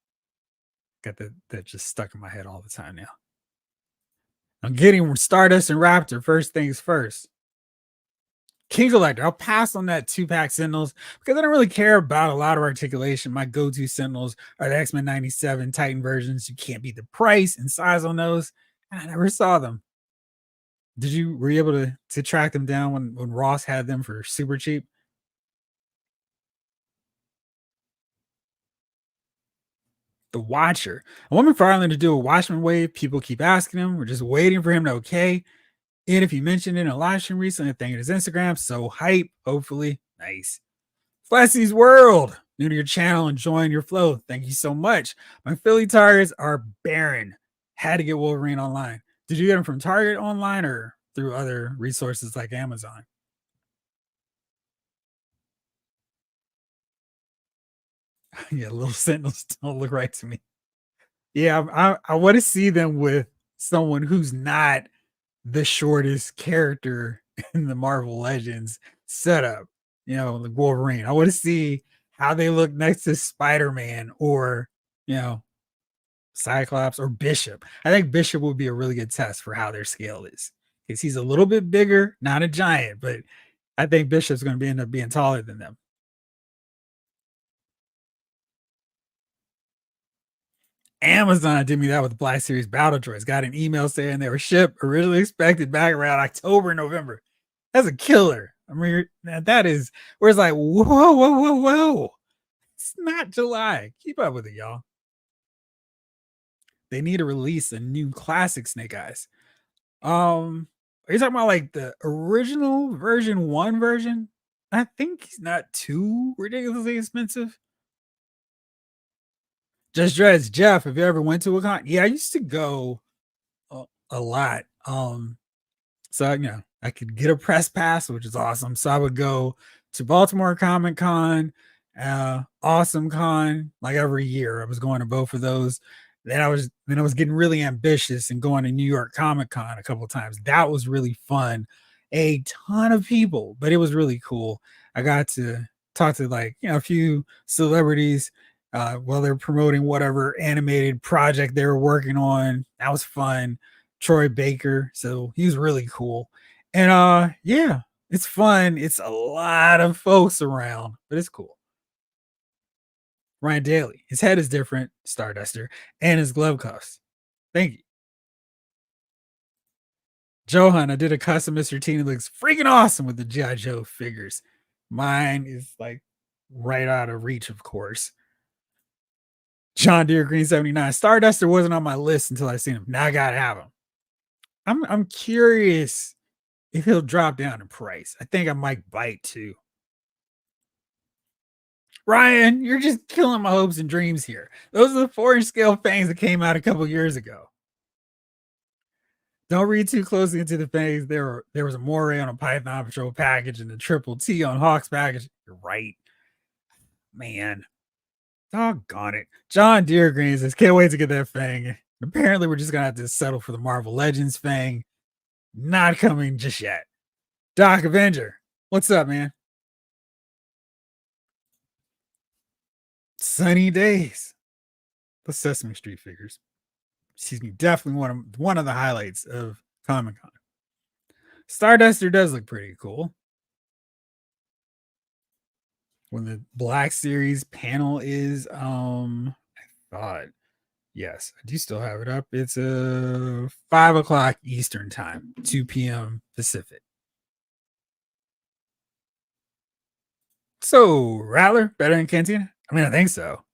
Got that just stuck in my head all the time now. I'm getting Stardust and Raptor. First things first. King Collector. I'll pass on that 2-pack Sentinels because I don't really care about a lot of articulation. My go-to Sentinels are the X-Men 97 Titan versions. You can't beat the price and size on those. And I never saw them. Were you able to track them down when Ross had them for super cheap? The Watcher. I want McFarlane to do a Watchman wave. People keep asking him. We're just waiting for him to okay. And if he mentioned it in a live stream recently, I think his Instagram. So hype, hopefully. Nice. Flessy's World. New to your channel, enjoying your flow. Thank you so much. My Philly Tigers are barren. Had to get Wolverine online. Did you get them from Target online or through other resources like Amazon? Yeah, little Sentinels don't look right to me. Yeah, I want to see them with someone who's not the shortest character in the Marvel Legends setup. You know, like Wolverine. I want to see how they look next to Spider-Man or, Cyclops or Bishop. I think Bishop would be a really good test for how their scale is because he's a little bit bigger, not a giant, but I think Bishop's going to end up being taller than them. Amazon did me that with the Black Series Battle Droids. Got an email saying they were shipped originally expected back around October, November. That's a killer. I mean, that is where it's like, whoa. It's not July. Keep up with it, y'all. They need to release a new classic Snake Eyes. Are you talking about like the original version 1 version? I think he's not too ridiculously expensive. Just Dreads, Jeff, have you ever went to a con? Yeah, I used to go a lot. So I could get a press pass, which is awesome. So I would go to Baltimore Comic Con, Awesome Con, like every year. I was going to both of those. Then I was getting really ambitious and going to New York Comic Con a couple of times. That was really fun. A ton of people, but it was really cool. I got to talk to a few celebrities while they're promoting whatever animated project they were working on. That was fun. Troy Baker, so he was really cool. And yeah, it's fun. It's a lot of folks around, but it's cool. Ryan Daly, his head is different, Starduster, and his glove cuffs. Thank you. Johan, I did a custom Mr. Teen. It looks freaking awesome with the G.I. Joe figures. Mine is like right out of reach, of course. John Deere Green 79. Starduster wasn't on my list until I seen him. Now I gotta have him. I'm curious if he'll drop down in price. I think I might bite too. Ryan, you're just killing my hopes and dreams here. Those are the 4-inch scale fangs that came out a couple years ago. Don't read too closely into the fangs. There was a moray on a Python Patrol package and a triple T on Hawk's package. You're right. Man. Doggone it. John Deere Green says, can't wait to get that fang. Apparently, we're just gonna have to settle for the Marvel Legends fang. Not coming just yet. Doc Avenger, what's up, man? Sunny days. The Sesame Street figures. Excuse me, definitely one of the highlights of Comic Con. Starduster does look pretty cool. When the Black Series panel is, I thought, yes, I do still have it up. It's 5 o'clock Eastern time, 2 p.m. Pacific. So, Rattler, better than Cantina? I mean, I think so.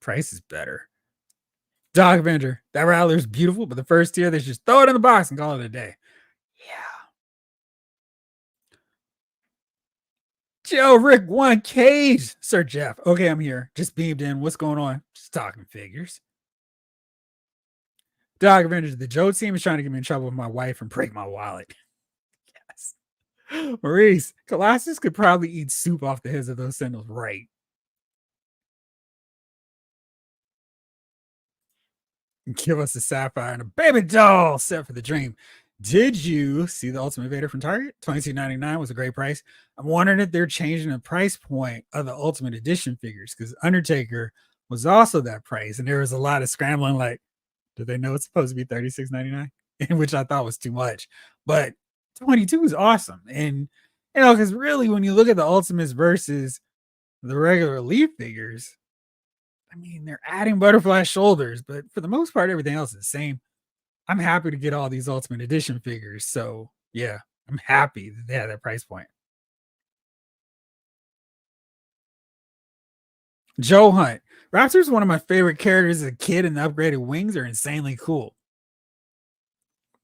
Price is better. Dog Avenger, that Rattler's beautiful, but the first tier, they should just throw it in the box and call it a day. Yeah. Joe Rick 1 Cage, Sir Jeff. Okay, I'm here. Just beamed in. What's going on? Just talking figures. Dog Avenger, the Joe team is trying to get me in trouble with my wife and break my wallet. Yes. Maurice, Colossus could probably eat soup off the heads of those Sentinels, right? Give us a sapphire and a baby doll set for the dream. Did you see the Ultimate Vader from Target? $22.99 was a great price. I'm wondering if they're changing the price point of the Ultimate Edition figures because Undertaker was also that price, and there was a lot of scrambling. Like, do they know it's supposed to be $36.99? Which I thought was too much, but 22 is awesome. And because really, when you look at the Ultimates versus the regular Elite figures, I mean, they're adding butterfly shoulders, but for the most part, everything else is the same. I'm happy to get all these Ultimate Edition figures. So, yeah, I'm happy that they have that price point. Joe Hunt. Raptor's one of my favorite characters as a kid, and the upgraded wings are insanely cool.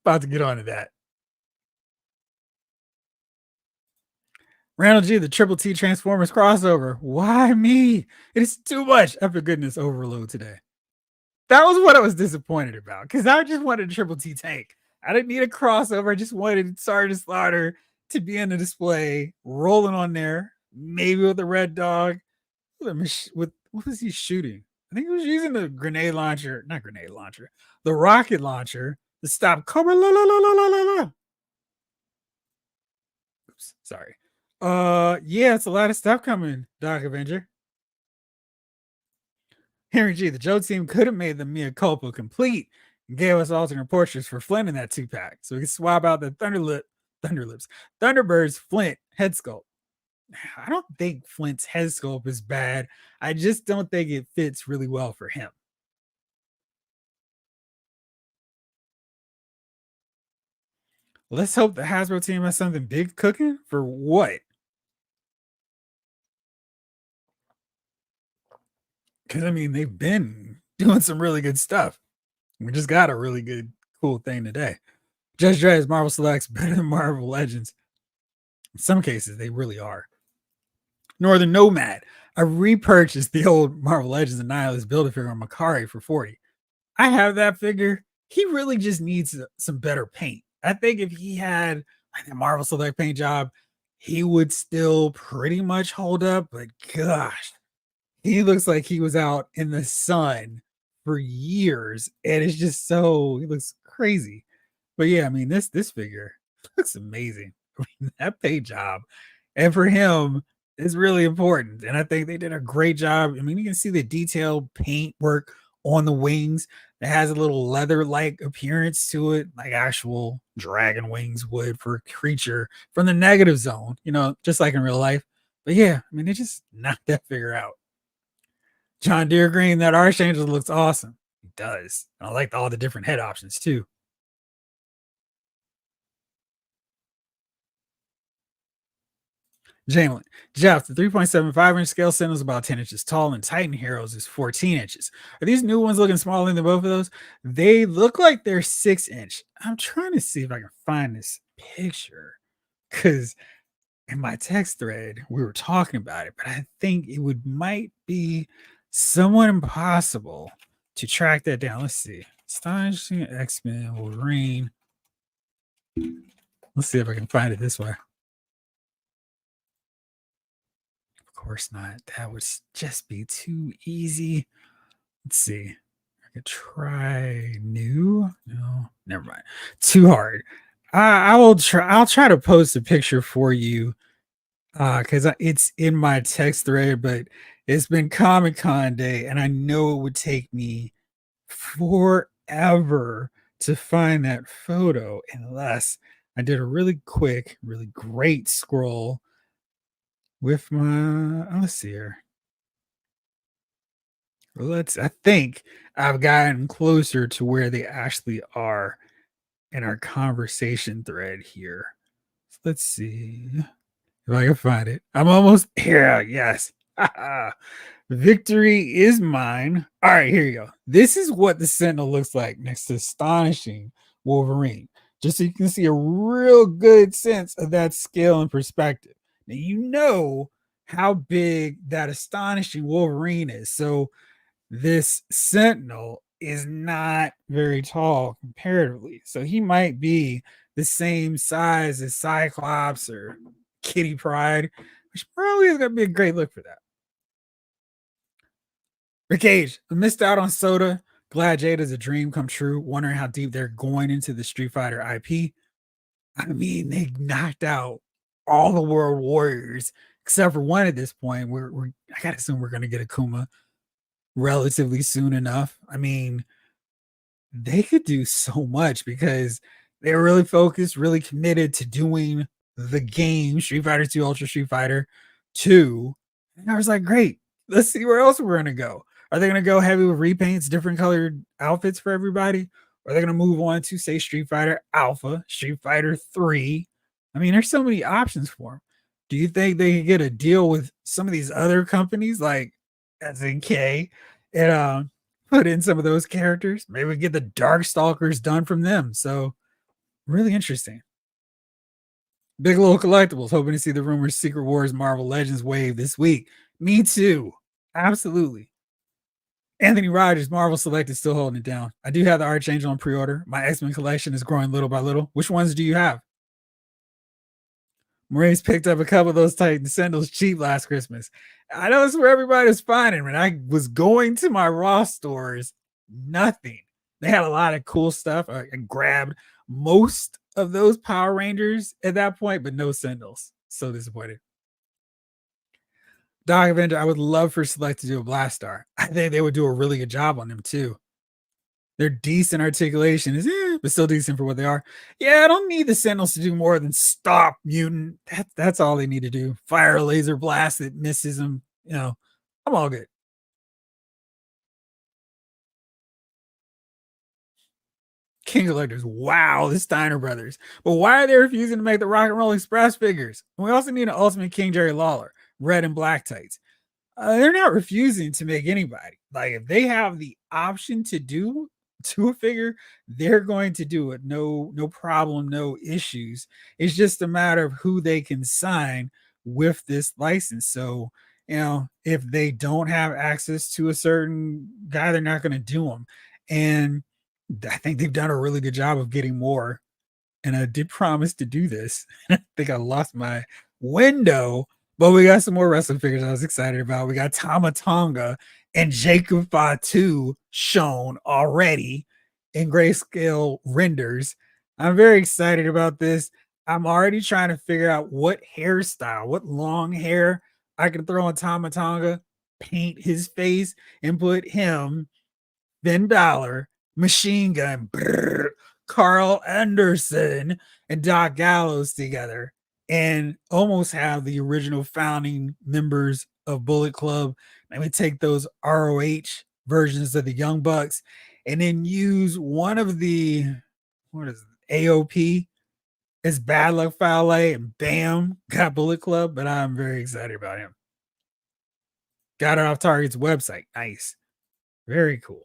About to get onto that. Randall G, the Triple T Transformers crossover. Why me? It is too much epic goodness overload today. That was what I was disappointed about because I just wanted a Triple T tank. I didn't need a crossover. I just wanted Sergeant Slaughter to be in the display, rolling on there, maybe with a red dog. With what was he shooting? I think he was using the grenade launcher, not grenade launcher, the rocket launcher to stop Cobra. Oops, sorry. Yeah, it's a lot of stuff coming, Doc Avenger. Henry G, the Joe team could have made the Mea Culpa complete and gave us alternate portraits for Flint in that 2-pack. So we can swap out the Thunderbird's Flint head sculpt. I don't think Flint's head sculpt is bad. I just don't think it fits really well for him. Let's hope the Hasbro team has something big cooking for what? Because I mean, they've been doing some really good stuff. We just got a really good, cool thing today. Judge Dredd's Marvel Selects better than Marvel Legends. In some cases, they really are. Northern Nomad. I repurchased the old Marvel Legends and Nihilus Build-A-Figure on Makari for 40. I have that figure. He really just needs some better paint. I think if he had like a Marvel Select paint job, he would still pretty much hold up, but gosh, he looks like he was out in the sun for years, and it's just so he looks crazy. But yeah, I mean, this figure looks amazing. I mean, that paint job, and for him, is really important. And I think they did a great job. I mean, you can see the detailed paint work on the wings. It has a little leather-like appearance to it, like actual dragon wings would for a creature from the negative zone, just like in real life. But yeah, I mean, they just knocked that figure out. John Deere Green, that Archangel looks awesome. He does. I like all the different head options too. Jalen, Jeff, the 3.75-inch scale Sentinel is about 10 inches tall, and Titan Heroes is 14 inches. Are these new ones looking smaller than both of those? They look like they're 6-inch. I'm trying to see if I can find this picture because in my text thread we were talking about it, but I think it might be somewhat impossible to track that down. Let's see. Astonishing X-Men Wolverine. Let's see if I can find it this way. Of course not. That would just be too easy. Let's see. I could try new. No, never mind. Too hard. I will try. I'll try to post a picture for you because it's in my text thread, but it's been Comic-Con day, and I know it would take me forever to find that photo unless I did a really quick, really great scroll with my let's see here. I think I've gotten closer to where they actually are in our conversation thread here. Let's see if I can find it. I'm almost here. Yes. Victory is mine. All right, here you go. This is what the Sentinel looks like next to Astonishing Wolverine. Just so you can see a real good sense of that scale and perspective. Now, you know how big that Astonishing Wolverine is. So, this Sentinel is not very tall comparatively. So, he might be the same size as Cyclops or Kitty Pryde, which probably is going to be a great look for that. Rick Cage, I missed out on Soda. Glad Jada's a dream come true. Wondering how deep they're going into the Street Fighter IP. I mean, they knocked out all the World Warriors except for one at this point. I gotta assume we're gonna get Akuma relatively soon enough. I mean, they could do so much because they were really focused, really committed to doing the game Street Fighter 2 Ultra Street Fighter 2. And I was like, great, let's see where else we're gonna go. Are they gonna go heavy with repaints, different colored outfits for everybody? Or are they gonna move on to say Street Fighter Alpha, Street Fighter 3? I mean, there's so many options for them. Do you think they could get a deal with some of these other companies like SNK and put in some of those characters? Maybe we get the Darkstalkers done from them. So really interesting. Big Little Collectibles, hoping to see the rumored Secret Wars Marvel Legends wave this week. Me too. Absolutely. Anthony Rogers, Marvel Select is still holding it down. I do have the Archangel on pre-order. My X-Men collection is growing little by little. Which ones do you have? Marie's picked up a couple of those Titan Sentinels cheap last Christmas. I know it's where everybody was finding. When I was going to my Raw stores, nothing. They had a lot of cool stuff. I grabbed most of those Power Rangers at that point, but no Sentinels. So disappointed. Doc Avenger, I would love for Select to do a Blast Star. I think they would do a really good job on them too. Their decent articulation is, but still decent for what they are. Yeah, I don't need the Sentinels to do more than stop mutant. That's all they need to do. Fire a laser blast that misses them. I'm all good. King Collectors. Wow, the Steiner brothers. But why are they refusing to make the Rock and Roll Express figures? We also need an Ultimate King Jerry Lawler, red and black tights. They're not refusing to make anybody. Like if they have the option to a figure, they're going to do it. No problem, no issues. It's just a matter of who they can sign with this license. So, if they don't have access to a certain guy, they're not going to do them. And I think they've done a really good job of getting more. And I did promise to do this. I think I lost my window. But we got some more wrestling figures I was excited about. We got Tama Tonga and Jacob Fatu shown already in grayscale renders. I'm very excited about this. I'm already trying to figure out what hairstyle, what long hair I can throw on Tama Tonga, paint his face, and put him, Finn Balor, Machine Gun, brrr, Carl Anderson, and Doc Gallows together and almost have the original founding members of Bullet Club. Let me take those ROH versions of the Young Bucks and then use one of the, what is it, AOP as Bad Luck Fale, and bam, got Bullet Club. But I'm very excited about him. Got it off Target's website. Nice. Very cool.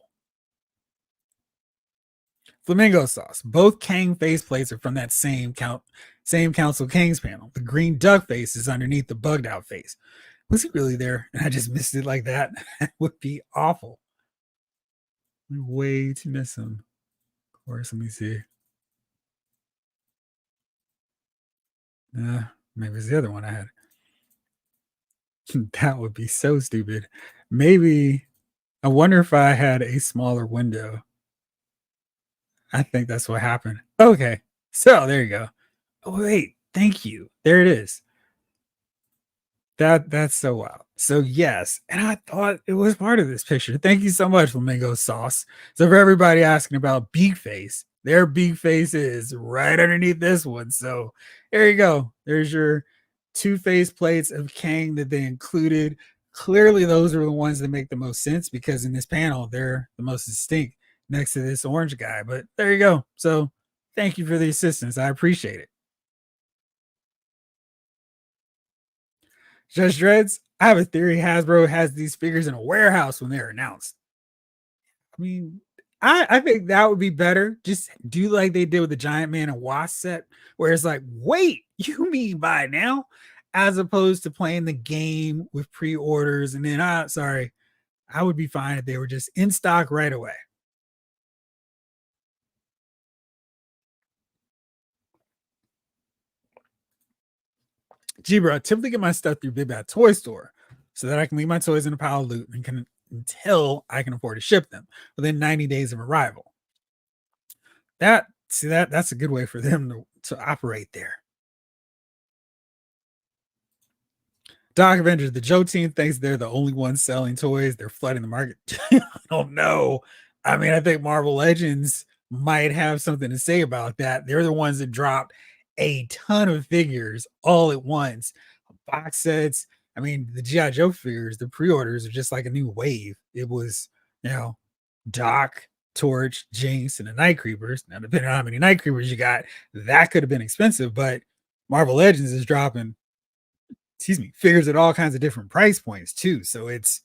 Flamingo sauce. Both Kang faceplates are from that same Council Kang's panel. The green duck face is underneath the bugged out face. Was he really there? And I just missed it like that. That would be awful. Way to miss him. Of course, let me see. Maybe it's the other one I had. That would be so stupid. Maybe I wonder if I had a smaller window. I think that's what happened. Okay. So there you go. Oh, wait. Thank you. There it is. That's so wild. So yes, and I thought it was part of this picture. Thank you so much, Flamingo Sauce. So for everybody asking about Beak Face, their Beak Face is right underneath this one. So there you go. There's your two face plates of Kang that they included. Clearly, those are the ones that make the most sense because in this panel, they're the most distinct next to this orange guy. But there you go. So thank you for the assistance. I appreciate it. Judge Dreads, I have a theory Hasbro has these figures in a warehouse when they're announced. I mean, I think that would be better. Just do like they did with the Giant Man and Wasp set, where it's like, wait, you mean buy now? As opposed to playing the game with pre-orders and then sorry, I would be fine if they were just in stock right away. Gee, bro, I typically get my stuff through Big Bad Toy Store so that I can leave my toys in a pile of loot and can until I can afford to ship them within 90 days of arrival. That's a good way for them to operate there. Doc Avengers, the Joe team thinks they're the only ones selling toys. They're flooding the market. I don't know. I mean, I think Marvel Legends might have something to say about that. They're the ones that dropped a ton of figures all at once, box sets. I mean, the G.I. Joe figures, the pre-orders are just like a new wave. It was, Doc, Torch, Jinx, and the Night Creepers. Now, depending on how many Night Creepers you got, that could have been expensive, but Marvel Legends is dropping, figures at all kinds of different price points too. So it's,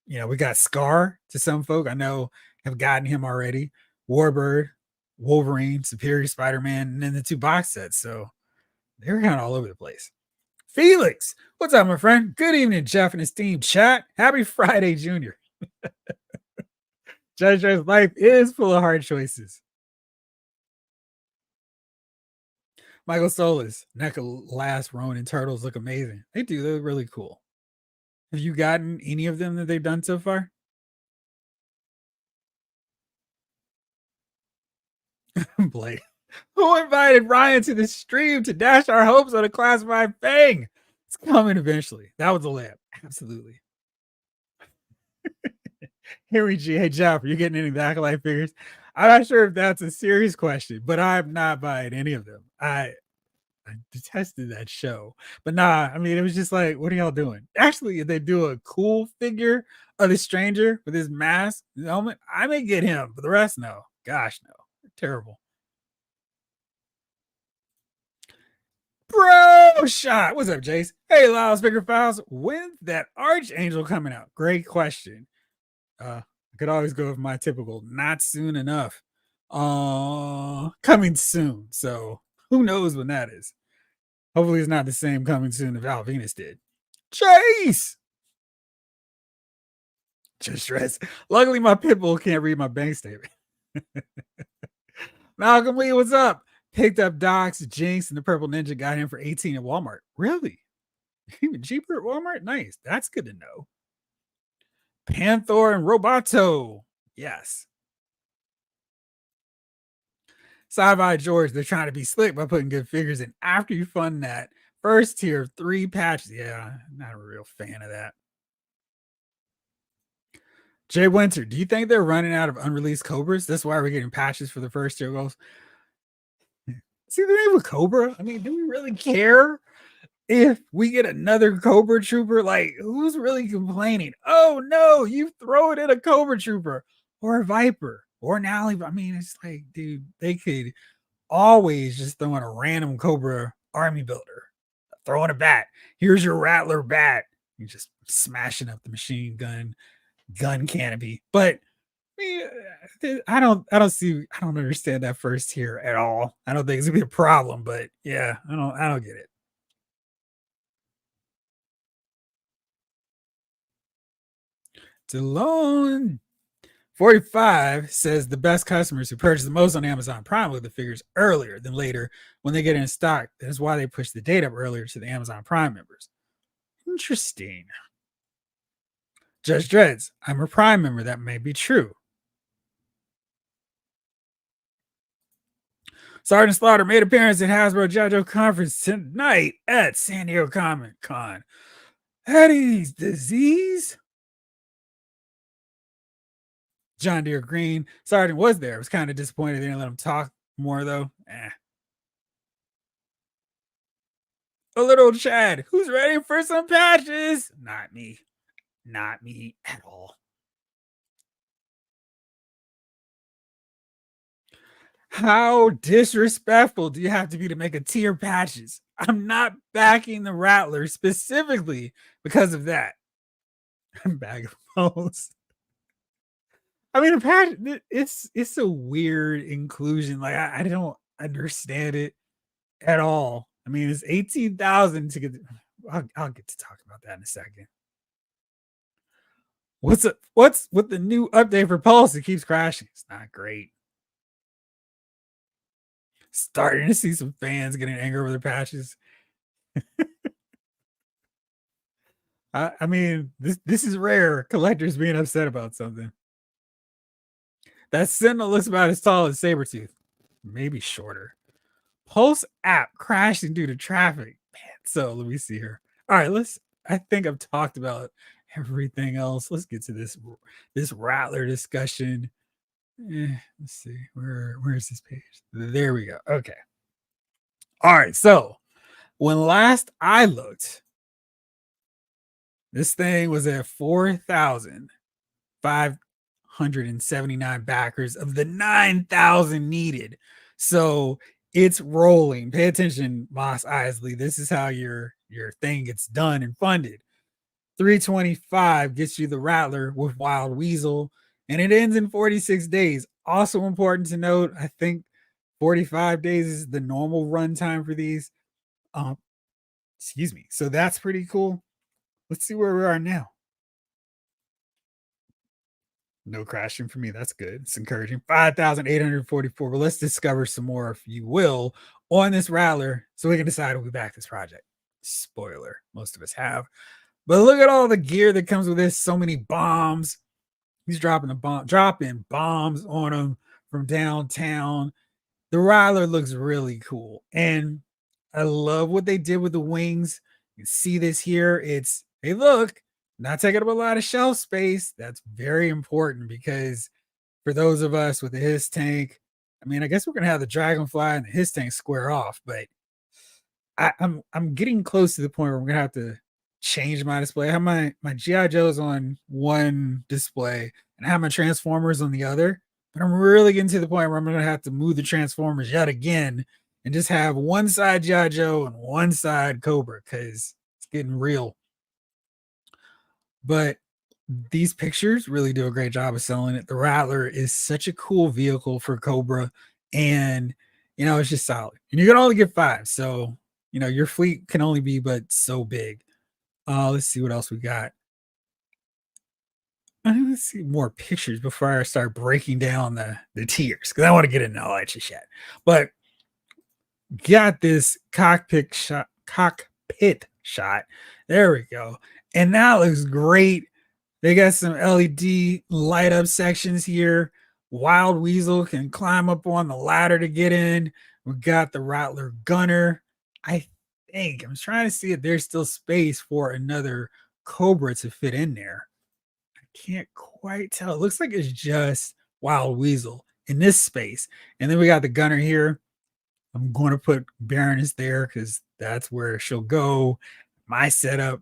we got Scar to some folk I know have gotten him already, Warbird, Wolverine, Superior Spider-Man, and then the two box sets. So they're kind of all over the place. Felix, what's up, my friend? Good evening, Jeff and his team chat. Happy Friday, Junior. Judge Dredd life is full of hard choices. Michael Solis, NECA last Ronin Turtles look amazing. They do. They look really cool. Have you gotten any of them that they've done so far? Blake, who invited Ryan to the stream to dash our hopes on a classified Fang? It's coming eventually. That was a layup. Absolutely. Henry G. Hey, Jeff, are you getting any of the Acolyte figures? I'm not sure if that's a serious question, but I'm not buying any of them. I detested that show. But nah, I mean, it was just like, what are y'all doing? Actually, if they do a cool figure of the stranger with his mask, helmet, I may get him, but the rest, no. Gosh, no. Terrible. Bro shot. What's up, Jace? Hey, Loudspeaker Files. When's that Archangel coming out? Great question. I could always go with my typical not soon enough. Coming soon. So who knows when that is? Hopefully it's not the same coming soon that Val Venus did. Chase! Just stress. Luckily, my pitbull can't read my bank statement. Malcolm Lee, what's up? Picked up Doc's, Jinx, and the Purple Ninja. Got him for 18 at Walmart. Really? Even cheaper at Walmart. Nice. That's good to know. Panther and Roboto. Yes. Sci-Fi George, they're trying to be slick by putting good figures in after you fund that first tier 3 patches. Yeah, not a real fan of that. Jay Winter, do you think they're running out of unreleased Cobras? That's why we're getting patches for the first tier goals. See the name of Cobra? I mean, do we really care if we get another Cobra Trooper? Like, who's really complaining? Oh no, you throw it in a Cobra Trooper or a Viper or an Alley. I mean, it's like, dude, they could always just throw in a random Cobra army builder, throwing a bat. Here's your Rattler bat. You're just smashing up the machine gun canopy. But I don't understand that first tier at all. I don't think it's gonna be a problem, but yeah, I don't get it. Delone 45 says the best customers who purchase the most on Amazon Prime look at the figures earlier than later when they get in stock. That's why they push the date up earlier to the Amazon Prime members. Interesting. Judge Dreads, I'm a Prime member. That may be true. Sergeant Slaughter made appearance at Hasbro JoJo conference tonight at San Diego Comic Con. Eddie's disease. John Deere Green. Sergeant was there. I was kind of disappointed they didn't let him talk more though. A little Chad. Who's ready for some patches? Not me. Not me at all. How disrespectful do you have to be to make a tier patches? I'm not backing the Rattler specifically because of that. Bag of bones. I mean, a patch. It's a weird inclusion. Like I don't understand it at all. I mean, it's 18,000 to get. I'll get to talk about that in a second. What's with the new update for Pulse? It keeps crashing. It's not great. Starting to see some fans getting angry over their patches. I mean, this is rare. Collectors being upset about something. That Sentinel looks about as tall as Sabretooth, maybe shorter. Pulse app crashing due to traffic. Man, so let me see here. All right, I think I've talked about everything else. Let's get to this Rattler discussion. Let's see. Where's this page? There we go. Okay. All right. So when last I looked, this thing was at 4,579 backers of the 9,000 needed. So it's rolling. Pay attention, Moss Isley. This is how your thing gets done and funded. 325 gets you the Rattler with Wild Weasel, and it ends in 46 days. Also important to note, I think 45 days is the normal runtime for these. Excuse me. So that's pretty cool. Let's see where we are now. No crashing for me. That's good. It's encouraging. 5,844. But let's discover some more, if you will, on this Rattler so we can decide if we back this project. Spoiler, most of us have. But look at all the gear that comes with this. So many bombs. He's dropping bombs on them from downtown. The Rattler looks really cool. And I love what they did with the wings. You see this here. It's, hey, look, not taking up a lot of shelf space. That's very important because for those of us with the His tank, I mean, I guess we're gonna have the Dragonfly and the His tank square off, but I'm getting close to the point where I'm gonna have to change my display. I have my GI Joes on one display and I have my Transformers on the other. But I'm really getting to the point where I'm gonna have to move the Transformers yet again and just have one side GI Joe and one side Cobra because it's getting real. But these pictures really do a great job of selling it. The Rattler is such a cool vehicle for Cobra, and it's just solid. And you can only get 5, so your fleet can only be but so big. Let's see what else we got. Let's see more pictures before I start breaking down the tiers because I want to get into all that shit. But got this cockpit shot There we go. And that looks great. They got some LED light up sections here. Wild Weasel can climb up on the ladder to get in. We got the Rattler Gunner. I think I'm trying to see if there's still space for another Cobra to fit in there. I can't quite tell. It looks like it's just Wild Weasel in this space. And then we got the Gunner here. I'm going to put Baroness there because that's where she'll go. My setup.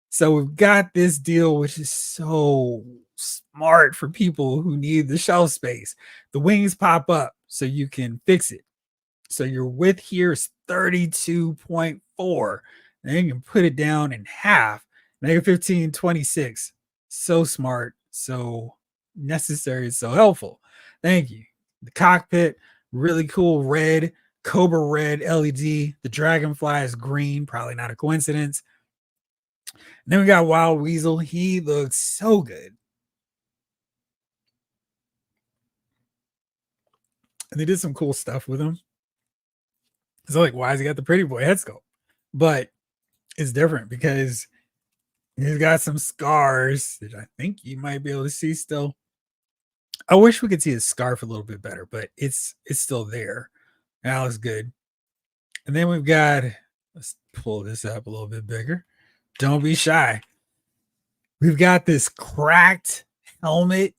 So we've got this deal, which is so smart for people who need the shelf space. The wings pop up so you can fix it. So your width here is 32.4. And then you can put it down in half, make it 1526. So smart, so necessary, so helpful. Thank you. The cockpit, really cool red, cobra red LED. The dragonfly is green, probably not a coincidence. And then we got Wild Weasel. He looks so good. And they did some cool stuff with him. So like, why has he got the pretty boy head sculpt? But it's different because he's got some scars that I think you might be able to see still. I wish we could see his scarf a little bit better, but it's still there. That looks good. And then we've got, let's pull this up a little bit bigger. Don't be shy. We've got this cracked helmet,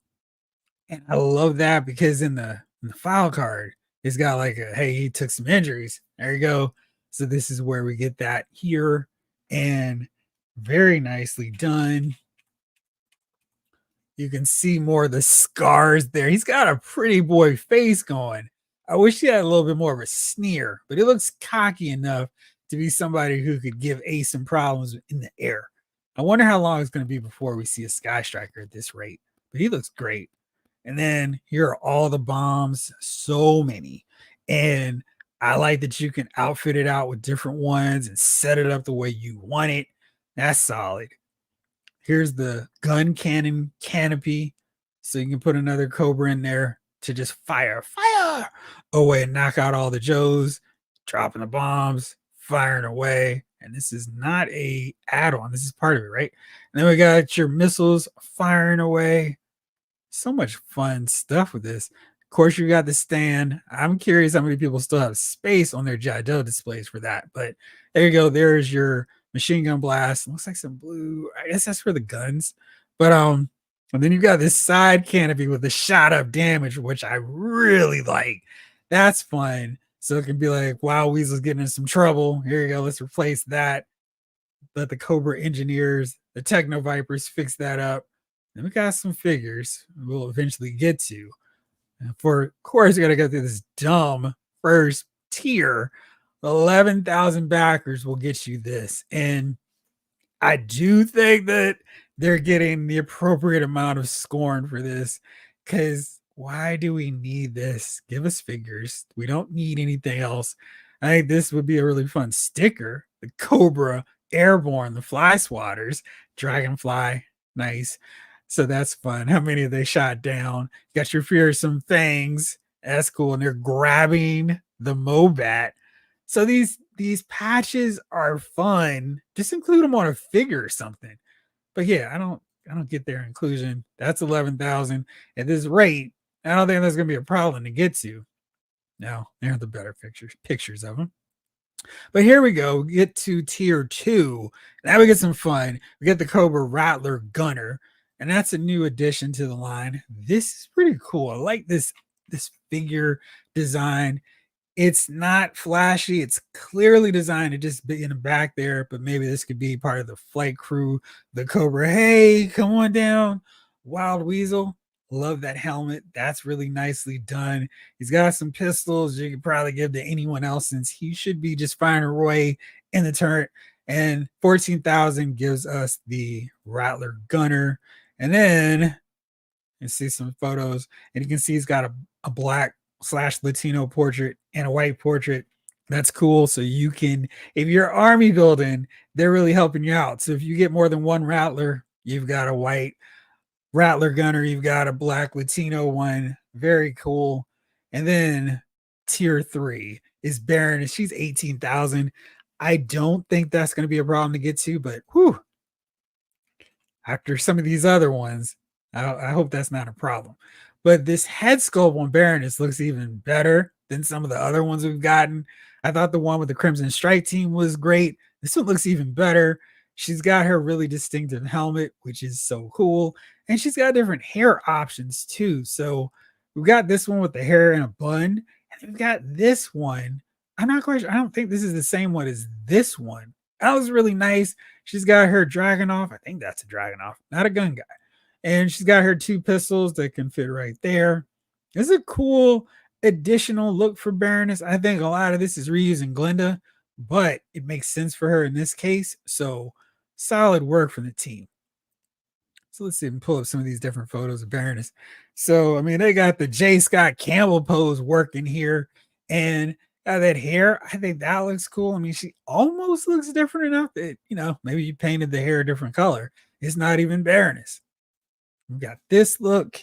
and I love that because in the file card, it's got like a hey, he took some injuries. There you go. So this is where we get that here, and very nicely done. You can see more of the scars there. He's got a pretty boy face going. I wish he had a little bit more of a sneer, but he looks cocky enough to be somebody who could give Ace some problems in the air. I wonder how long it's going to be before we see a Sky Striker at this rate, but he looks great. And then here are all the bombs, so many. And I like that you can outfit it out with different ones and set it up the way you want it. That's solid. Here's the gun cannon canopy. So you can put another Cobra in there to just fire away and knock out all the Joes, dropping the bombs, firing away. And this is not a add-on. This is part of it, right? And then we got your missiles firing away. So much fun stuff with this. Of course, you got the stand. I'm curious how many people still have space on their G.I. Joe displays for that. But there you go. There's your machine gun blast. Looks like some blue. I guess that's for the guns. But and then you got this side canopy with the shot up damage, which I really like. That's fun. So it can be like, wow, Weasel's getting in some trouble. Here you go. Let's replace that. Let the Cobra engineers, the Techno Vipers fix that up. Then we got some figures we'll eventually get to. And for of course, you got to go through this dumb first tier. 11,000 backers will get you this. And I do think that they're getting the appropriate amount of scorn for this because why do we need this? Give us figures. We don't need anything else. I think this would be a really fun sticker. The Cobra, Airborne, the Fly Swatters, Dragonfly, nice. So that's fun. How many have they shot down? Got your fearsome fangs. That's cool. And they're grabbing the Mobat. So these patches are fun. Just include them on a figure or something. But yeah, I don't get their inclusion. That's 11,000 at this rate. I don't think that's gonna be a problem to get to. No, they're the better pictures of them. But here we go. We get to tier 2. Now we get some fun. We get the Cobra Rattler Gunner, and that's a new addition to the line. This is pretty cool. I like this figure design. It's not flashy. It's clearly designed to just be in the back there, but maybe this could be part of the flight crew. The Cobra, hey, come on down. Wild Weasel, love that helmet. That's really nicely done. He's got some pistols you could probably give to anyone else since he should be just firing away in the turret. And 14,000 gives us the Rattler Gunner. And then you see some photos, and you can see he's got a black / Latino portrait and a white portrait. That's cool. So you can, if you're army building, they're really helping you out. So if you get more than one Rattler, you've got a white Rattler Gunner, you've got a black Latino one. Very cool. And then tier 3 is Baroness. She's 18,000. I don't think that's going to be a problem to get to, but whew, after some of these other ones, I hope that's not a problem. But this head sculpt on Baroness looks even better than some of the other ones we've gotten. I thought the one with the Crimson Strike team was great. This one looks even better. She's got her really distinctive helmet, which is so cool. And she's got different hair options too. So we've got this one with the hair in a bun, and we've got this one. I'm not quite sure. I don't think this is the same one as this one. That was really nice. She's got her dragon off. I think that's a dragon off, not a gun guy. And she's got her two pistols that can fit right there. It's a cool additional look for Baroness. I think a lot of this is reusing Glinda, but it makes sense for her in this case. So solid work from the team. So let's see if we can pull up some of these different photos of Baroness. So, I mean, they got the J. Scott Campbell pose working here. And that hair, I think that looks cool. I mean, she almost looks different enough that, maybe you painted the hair a different color. It's not even Baroness. We got this look.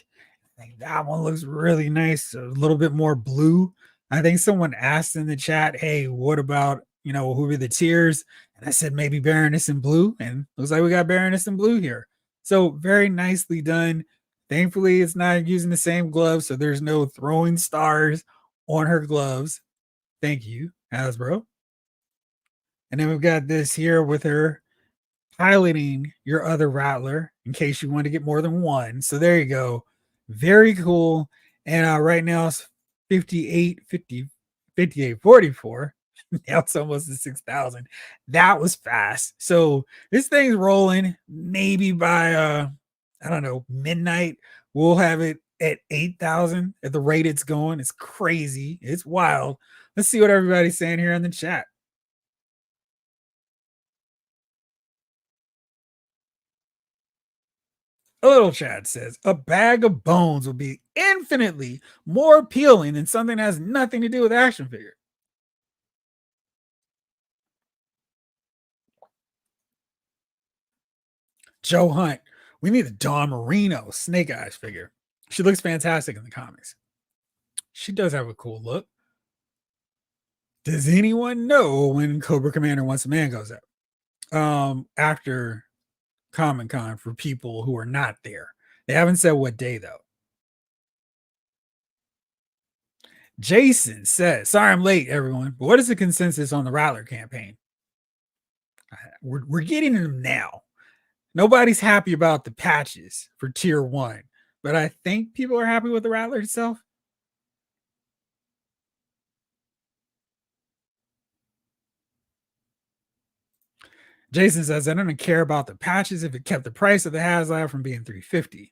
I think that one looks really nice. A little bit more blue. I think someone asked in the chat, hey, what about, who are the tiers? And I said maybe Baroness in blue. And looks like we got Baroness in blue here. So very nicely done. Thankfully, it's not using the same gloves, so there's no throwing stars on her gloves. Thank you, Hasbro. And then we've got this here with her piloting your other Rattler in case you want to get more than one. So there you go. Very cool. And right now it's 5844. Now it's almost to 6,000. That was fast. So this thing's rolling. Maybe by I don't know, midnight, we'll have it at 8,000 at the rate it's going. It's crazy. It's wild. Let's see what everybody's saying here in the chat. A little chat says a bag of bones will be infinitely more appealing than something that has nothing to do with action figure. Joe Hunt, we need a Dawn Marino Snake Eyes figure. She looks fantastic in the comics. She does have a cool look. Does anyone know when Cobra Commander Once a Man goes out? After Comic Con for people who are not there. They haven't said what day though. Jason says, sorry I'm late, everyone, but what is the consensus on the Rattler campaign? We're getting them now. Nobody's happy about the patches for tier 1, but I think people are happy with the Rattler itself. Jason says, I don't care about the patches if it kept the price of the HasLab from being $350.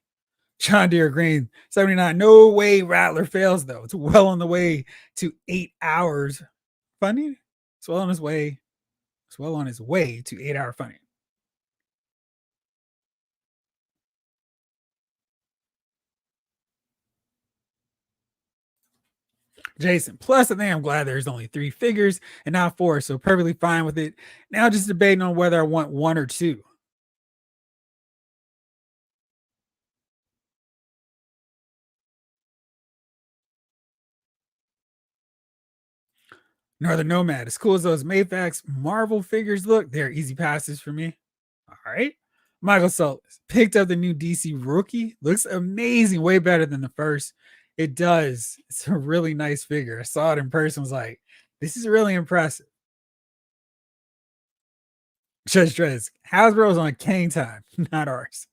John Deere Green 79. No way Rattler fails though. It's well on the way to 8 hours funding. It's well on his way. It's well on his way to 8-hour funding. Jason, plus I think I'm glad there's only 3 figures and not 4, so perfectly fine with it. Now just debating on whether I want 1 or 2. Northern Nomad, as cool as those Mayfax Marvel figures look, they're easy passes for me. All right. Michael Solis picked up the new DC rookie. Looks amazing, way better than the first. It does. It's a really nice figure. I saw it in person. Was like, this is really impressive. Judge Drez, Hasbro's on Kang time, not ours.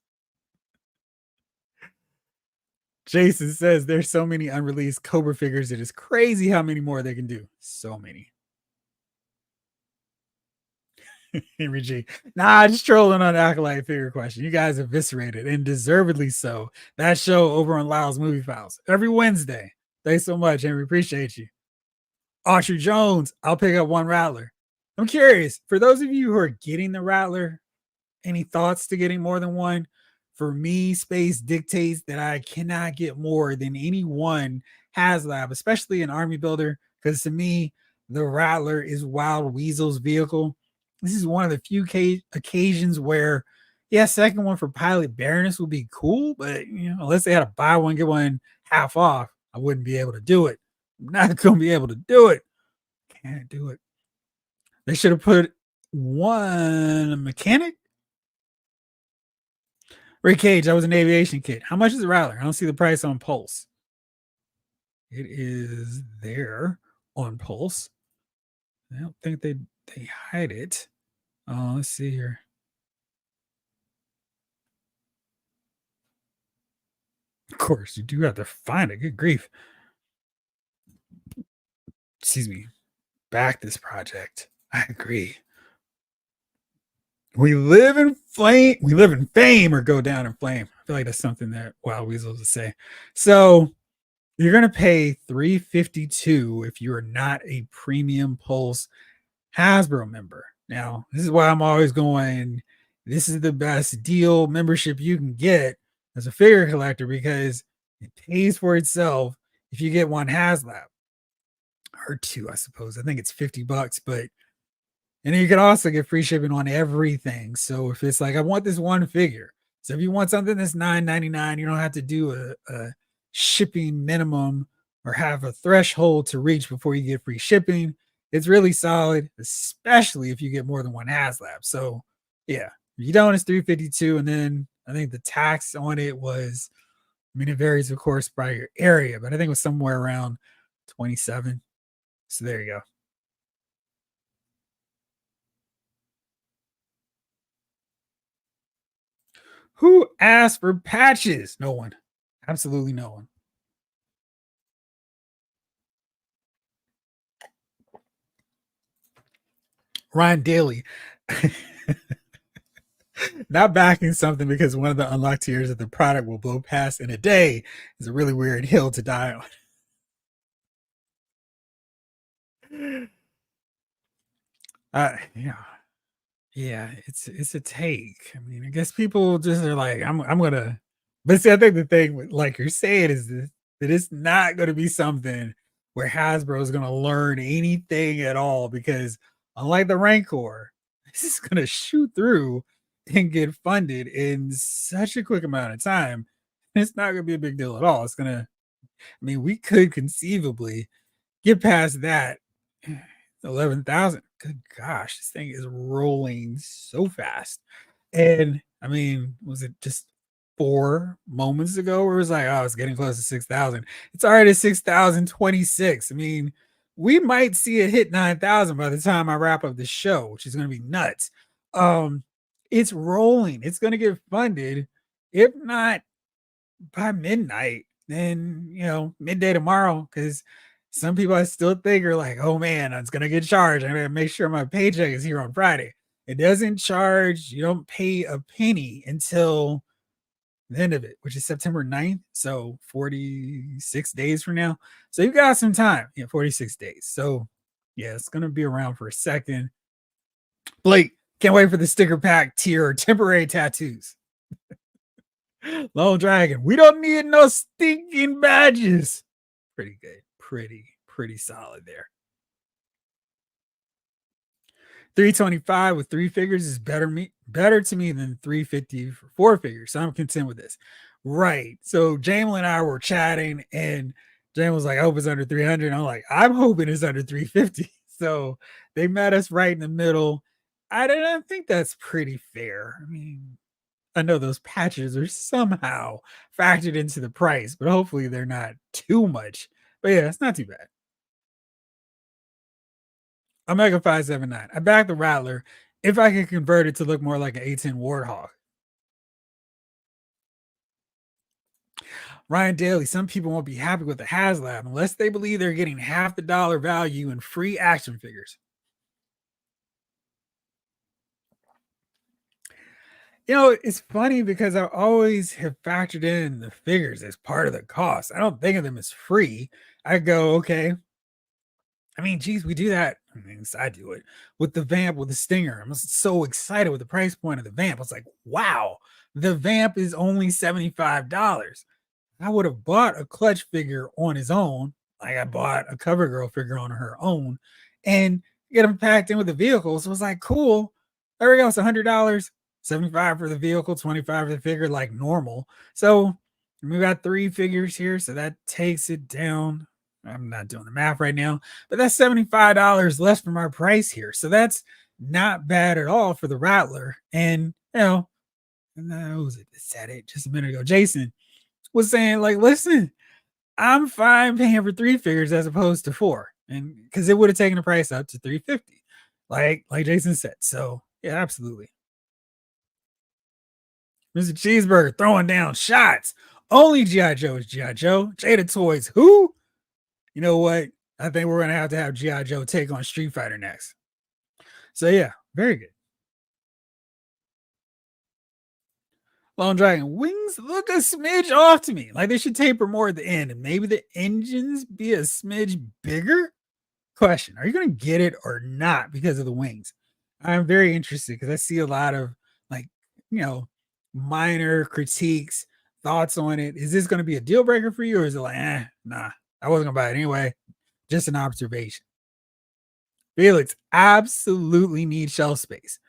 Jason says there's so many unreleased Cobra figures. It is crazy how many more they can do. So many. Henry G. Nah, just trolling on the Acolyte figure question. You guys eviscerated and deservedly so. That show over on Lyle's Movie Files every Wednesday. Thanks so much, Henry. Appreciate you. Audrey Jones, I'll pick up 1 Rattler. I'm curious, for those of you who are getting the Rattler, any thoughts to getting more than 1? For me, space dictates that I cannot get more than any one HasLab, especially an army builder, because to me, the Rattler is Wild Weasel's vehicle. This is one of the few occasions where, yeah, second one for Pilot Baroness would be cool, but unless they had to buy one, get one half off, I wouldn't be able to do it. I'm not going to be able to do it. Can't do it. They should have put one mechanic. Ray Cage, that was an aviation kit. How much is the Rattler? I don't see the price on Pulse. It is there on Pulse. I don't think they hide it. Let's see here. Of course, you do have to find it. Good grief. Excuse me. Back this project. I agree. We live in flame. We live in fame or go down in flame. I feel like that's something that Wild Weasel would say. So you're gonna pay $352 if you are not a premium Pulse Hasbro member. Now, this is why I'm always going. This is the best deal membership you can get as a figure collector because it pays for itself if you get one HasLab or two, I suppose. I think it's $50, but and then you can also get free shipping on everything. So if it's like I want this one figure, so if you want something that's $9.99, you don't have to do a shipping minimum or have a threshold to reach before you get free shipping. It's really solid, especially if you get more than one HasLab. So yeah, if you don't, it's $352, and then I think the tax on it was, I mean, it varies of course by your area, but I think it was somewhere around 27. So there you go. Who asked for patches? No one. Absolutely no one. Ryan Daly. Not backing something because one of the unlocked tiers that the product will blow past in a day is a really weird hill to die on. Yeah. Yeah, it's a take. I mean, I guess people just are like, I'm gonna. But see, I think the thing, like you're saying, is that it's not gonna be something where Hasbro is gonna learn anything at all because unlike the Rancor, this is gonna shoot through and get funded in such a quick amount of time. It's not gonna be a big deal at all. It's gonna. I mean, we could conceivably get past that 11,000. Good gosh, this thing is rolling so fast. And I mean, was it just 4 moments ago where it was like, oh, it's getting close to 6,000? It's already 6,026. I mean, we might see it hit 9,000 by the time I wrap up the show, which is going to be nuts. Um, it's rolling. It's going to get funded, if not by midnight, then midday tomorrow, because some people I still think are like, oh man, it's gonna get charged. I'm gonna make sure my paycheck is here on Friday. It doesn't charge, you don't pay a penny until the end of it, which is September 9th. So 46 days from now. So you got some time. Yeah, 46 days. So yeah, it's gonna be around for a second. Blake, can't wait for the sticker pack tier or temporary tattoos. Lone Dragon, we don't need no stinking badges. Pretty good. Pretty solid there. 325 with 3 figures is better to me than 350 for 4 figures. So I'm content with this. Right. So Jamel and I were chatting, and Jamel was like, I hope it's under 300. And I'm like, I'm hoping it's under 350. So they met us right in the middle. I don't think that's pretty fair. I mean, I know those patches are somehow factored into the price, but hopefully they're not too much. But yeah, it's not too bad. Omega 579. I back the Rattler if I can convert it to look more like an A10 Warthog. Ryan Daly, some people won't be happy with the HasLab unless they believe they're getting half the dollar value in free action figures. It's funny because I always have factored in the figures as part of the cost. I don't think of them as free. I go, okay. I mean, geez, we do that. I mean, I do it with the Vamp, with the Stinger. I'm so excited with the price point of the Vamp. I was like, wow, the Vamp is only $75. I would have bought a Clutch figure on his own. Like I bought a CoverGirl figure on her own and get them packed in with the vehicle. So it was like, cool. There we go. It's $100, 75 for the vehicle, 25 for the figure, like normal. So we got 3 figures here. So that takes it down I'm not doing the math right now, but that's $75 less from our price here. So that's not bad at all for the Rattler. And, who was it that said it just a minute ago? Jason was saying, like, listen, I'm fine paying for 3 figures as opposed to 4. And because it would have taken the price up to 350, like Jason said. So yeah, absolutely. Mr. Cheeseburger throwing down shots. Only G.I. Joe is G.I. Joe. Jada Toys, who? You know what? I think we're gonna have to have G.I. Joe take on Street Fighter next. So yeah, very good. Lone Dragon wings look a smidge off to me. Like they should taper more at the end, and maybe the engines be a smidge bigger. Question: are you gonna get it or not because of the wings? I'm very interested because I see a lot of like you know minor critiques, thoughts on it. Is this gonna be a deal breaker for you, or is it like, nah, I wasn't gonna buy it anyway? Just an observation. Felix absolutely needs shelf space.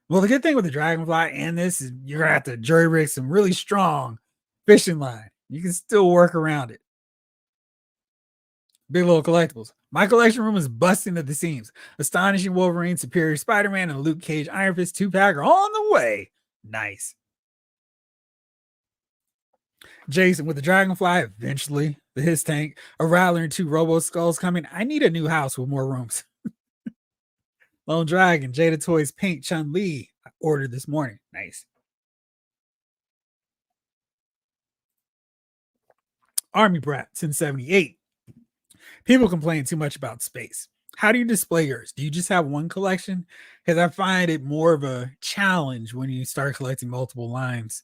Well, the good thing with the Dragonfly and this is you're gonna have to jury rig some really strong fishing line. You can still work around it. Big little collectibles. My collection room is busting at the seams. Astonishing Wolverine, Superior Spider-Man, and Luke Cage Iron Fist 2-pack are on the way. Nice. Jason with the Dragonfly, eventually. The His Tank, a Rattler, and 2 Robo Skulls coming. I need a new house with more rooms. Lone Dragon, Jada Toys, Pink, Chun-Li. I ordered this morning. Nice. Army Brat, 1078. People complain too much about space. How do you display yours? Do you just have one collection? Because I find it more of a challenge when you start collecting multiple lines.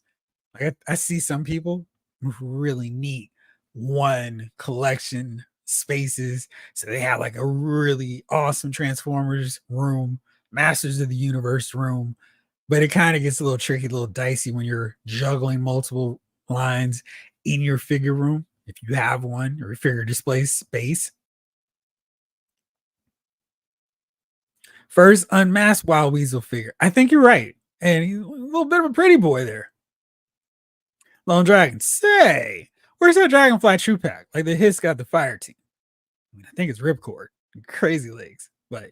Like I see some people who really neat one collection spaces. So they have like a really awesome Transformers room, Masters of the Universe room, but it kind of gets a little tricky, a little dicey when you're juggling multiple lines in your figure room. If you have one or your figure displays space. First unmasked Wild Weasel figure. I think you're right. And he's a little bit of a pretty boy there. Lone Dragon. Say, where's that Dragonfly True Pack? Like the Hiss got the fire team. I think it's Ripcord. Crazy legs. But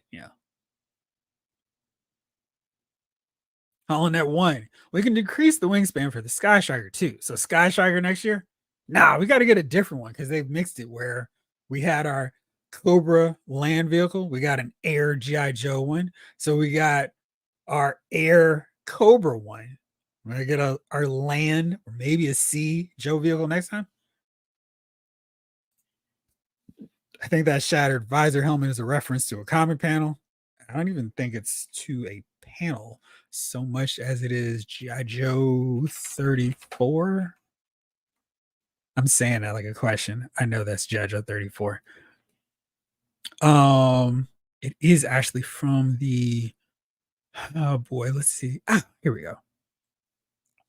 Hollow Net 1. We can decrease the wingspan for the Sky Striker too. So Sky Striker next year? Nah, we got to get a different one because they've mixed it where we had our Cobra land vehicle. We got an Air G.I. Joe one. So we got our Air Cobra one. We're going to get our land or maybe a sea Joe vehicle next time. I think that shattered visor helmet is a reference to a comic panel. I don't even think it's to a panel so much as it is G.I. Joe 34. I'm saying that like a question. I know that's G.I. Joe 34. It is actually from the oh boy, let's see. Here we go.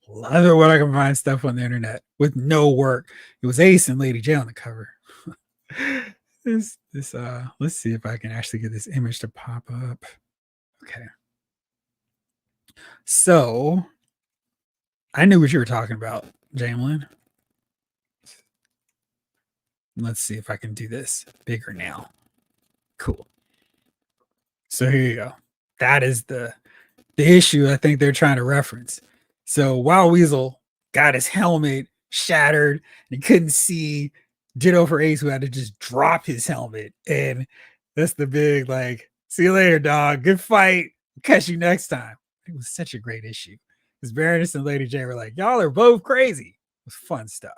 Love it when I can find stuff on the internet with no work. It was Ace and Lady J on the cover. this let's see if I can actually get this image to pop up. Okay. So I knew what you were talking about, Jamelin. Let's see if I can do this bigger now. Cool. So here you go. That is the issue I think they're trying to reference. So Wild Weasel got his helmet shattered and he couldn't see. Ditto for Ace, who had to just drop his helmet. And that's the big, like, see you later, dog. Good fight. Catch you next time. It was such a great issue. Because Baroness and Lady J were like, y'all are both crazy. It was fun stuff.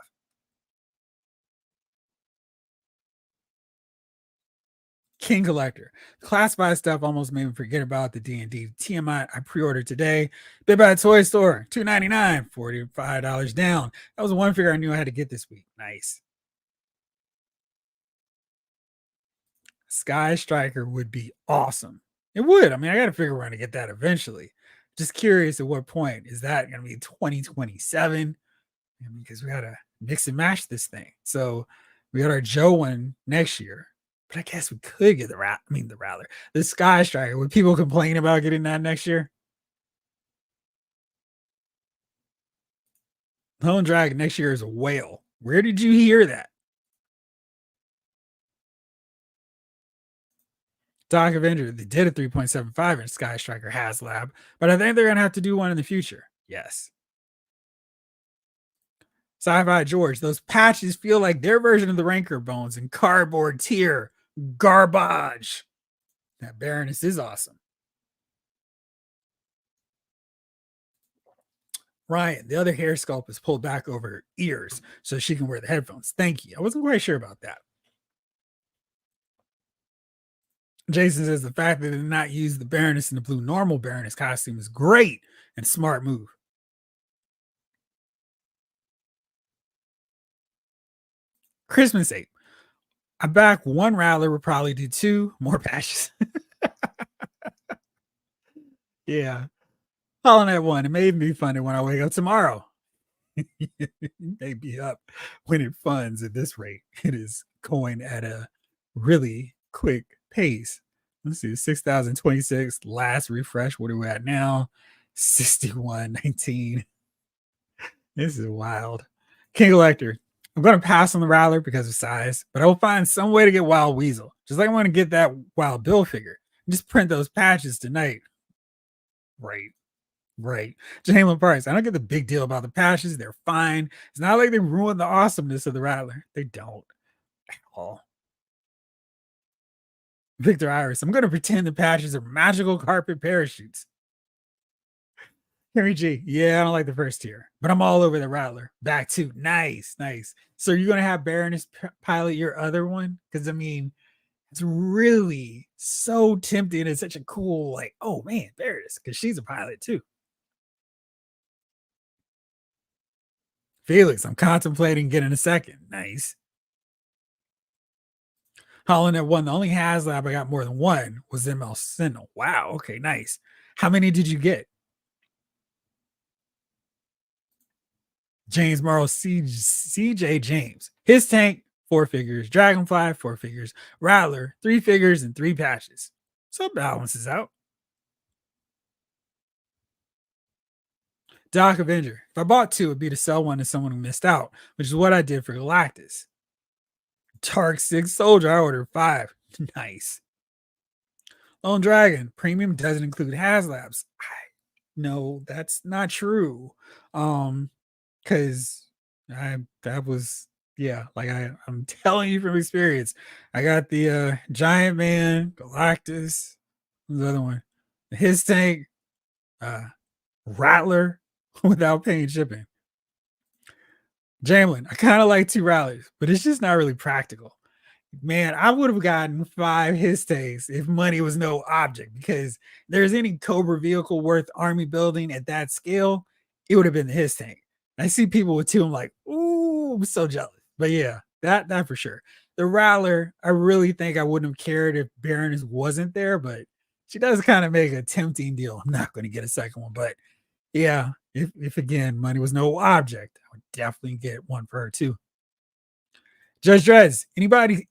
King Collector. Classified stuff almost made me forget about the D&D. TMI I pre-ordered today. Big Bad Toy Store, $2.99, $45 down. That was one figure I knew I had to get this week. Nice. Sky Striker would be awesome. It would. I mean, I got to figure we're going to get that eventually. Just curious at what point is that going to be 2027? Because we got to mix and match this thing. So we got our Joe one next year. But I guess we could get the Rattler, the Sky Striker. Would people complain about getting that next year? Lone Dragon next year is a whale. Where did you hear that? Doc Avenger, they did a 3.75-inch Sky Striker HasLab, but I think they're going to have to do one in the future. Yes. Sci-Fi George, those patches feel like their version of the Ranker bones in cardboard tier. Garbage. That Baroness is awesome. Ryan, the other hair sculpt is pulled back over her ears so she can wear the headphones. Thank you. I wasn't quite sure about that. Jason says the fact that they did not use the Baroness in the blue normal Baroness costume is great and smart move. Christmas ape. I back one Rattler would probably do two more patches. Yeah. Calling that one. It made me funny when I wake up tomorrow. May be up when it funds at this rate. It is going at a really quick pace. Let's see, 6,026 last refresh. What are we at now? 6119. This is wild. King Elector. I'm going to pass on the Rattler because of size, but I will find some way to get Wild Weasel. Just like I want to get that Wild Bill figure. Just print those patches tonight. Right. Right. Jalen Price. I don't get the big deal about the patches. They're fine. It's not like they ruin the awesomeness of the Rattler. They don't at all. Victor Iris. I'm going to pretend the patches are magical carpet parachutes. Harry G. Yeah, I don't like the first tier, but I'm all over the Rattler. Back to nice, nice. So you're going to have Baroness pilot your other one? Because I mean, it's really so tempting. It's such a cool, like, oh man, Baroness, because she's a pilot too. Felix, I'm contemplating getting a second. Nice. Holland at one. The only HasLab I got more than one was ML Sentinel. Wow. Okay, nice. How many did you get? James Morrow, CJ James. His tank, 4 figures. Dragonfly, 4 figures. Rattler, 3 figures and 3 patches. So it balances out. Doc Avenger. If I bought 2, it'd be to sell one to someone who missed out, which is what I did for Galactus. Tark 6 Soldier, I ordered 5. Nice. Lone Dragon. Premium doesn't include HasLabs. No, that's not true. Because that was like I'm telling you from experience. I got the Giant Man, Galactus, the other one, his tank, Rattler without paying shipping. Jamlin, I kind of like 2 Rattlers, but it's just not really practical. Man, I would have gotten 5 his tanks if money was no object, because there's any Cobra vehicle worth army building at that scale, it would have been the his tank. I see people with 2, I'm like, ooh, I'm so jealous. But yeah, that for sure. The Rattler, I really think I wouldn't have cared if Baroness wasn't there, but she does kind of make a tempting deal. I'm not going to get a second one, but yeah, if again money was no object, I would definitely get one for her too. Judge Dreds, anybody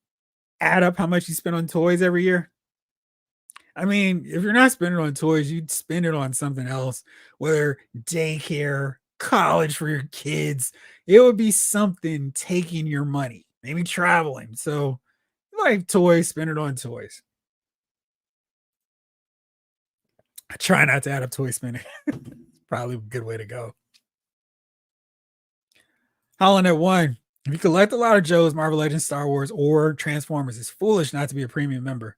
add up how much you spend on toys every year? I mean, if you're not spending on toys, you'd spend it on something else, whether daycare, college for your kids. It would be something taking your money, maybe traveling. So, like toys, spend it on toys. I try not to add up toy spending. Probably a good way to go. Holland at one. If you collect a lot of Joe's, Marvel Legends, Star Wars, or Transformers, it's foolish not to be a premium member.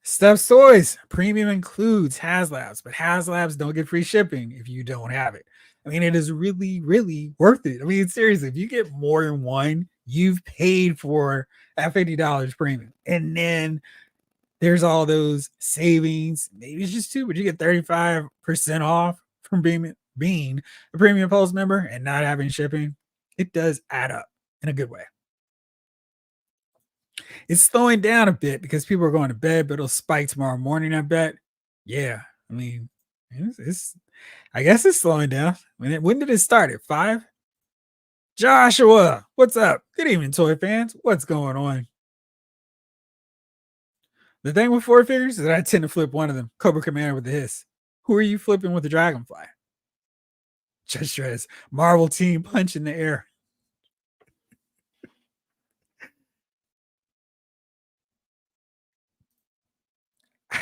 Steph's Toys premium includes HasLabs, but HasLabs don't get free shipping if you don't have it. I mean, it is really, really worth it. I mean, seriously, if you get more than one, you've paid for that $50 premium. And then there's all those savings. Maybe it's just 2, but you get 35% off from being a premium post member and not having shipping. It does add up in a good way. It's slowing down a bit because people are going to bed, but it'll spike tomorrow morning, I bet. Yeah, I mean, I guess it's slowing down. When did it start? At 5? Joshua, what's up? Good evening, toy fans. What's going on? The thing with 4 figures is that I tend to flip one of them, Cobra Commander with the hiss. Who are you flipping with the Dragonfly? Just Dress, Marvel team punch in the air.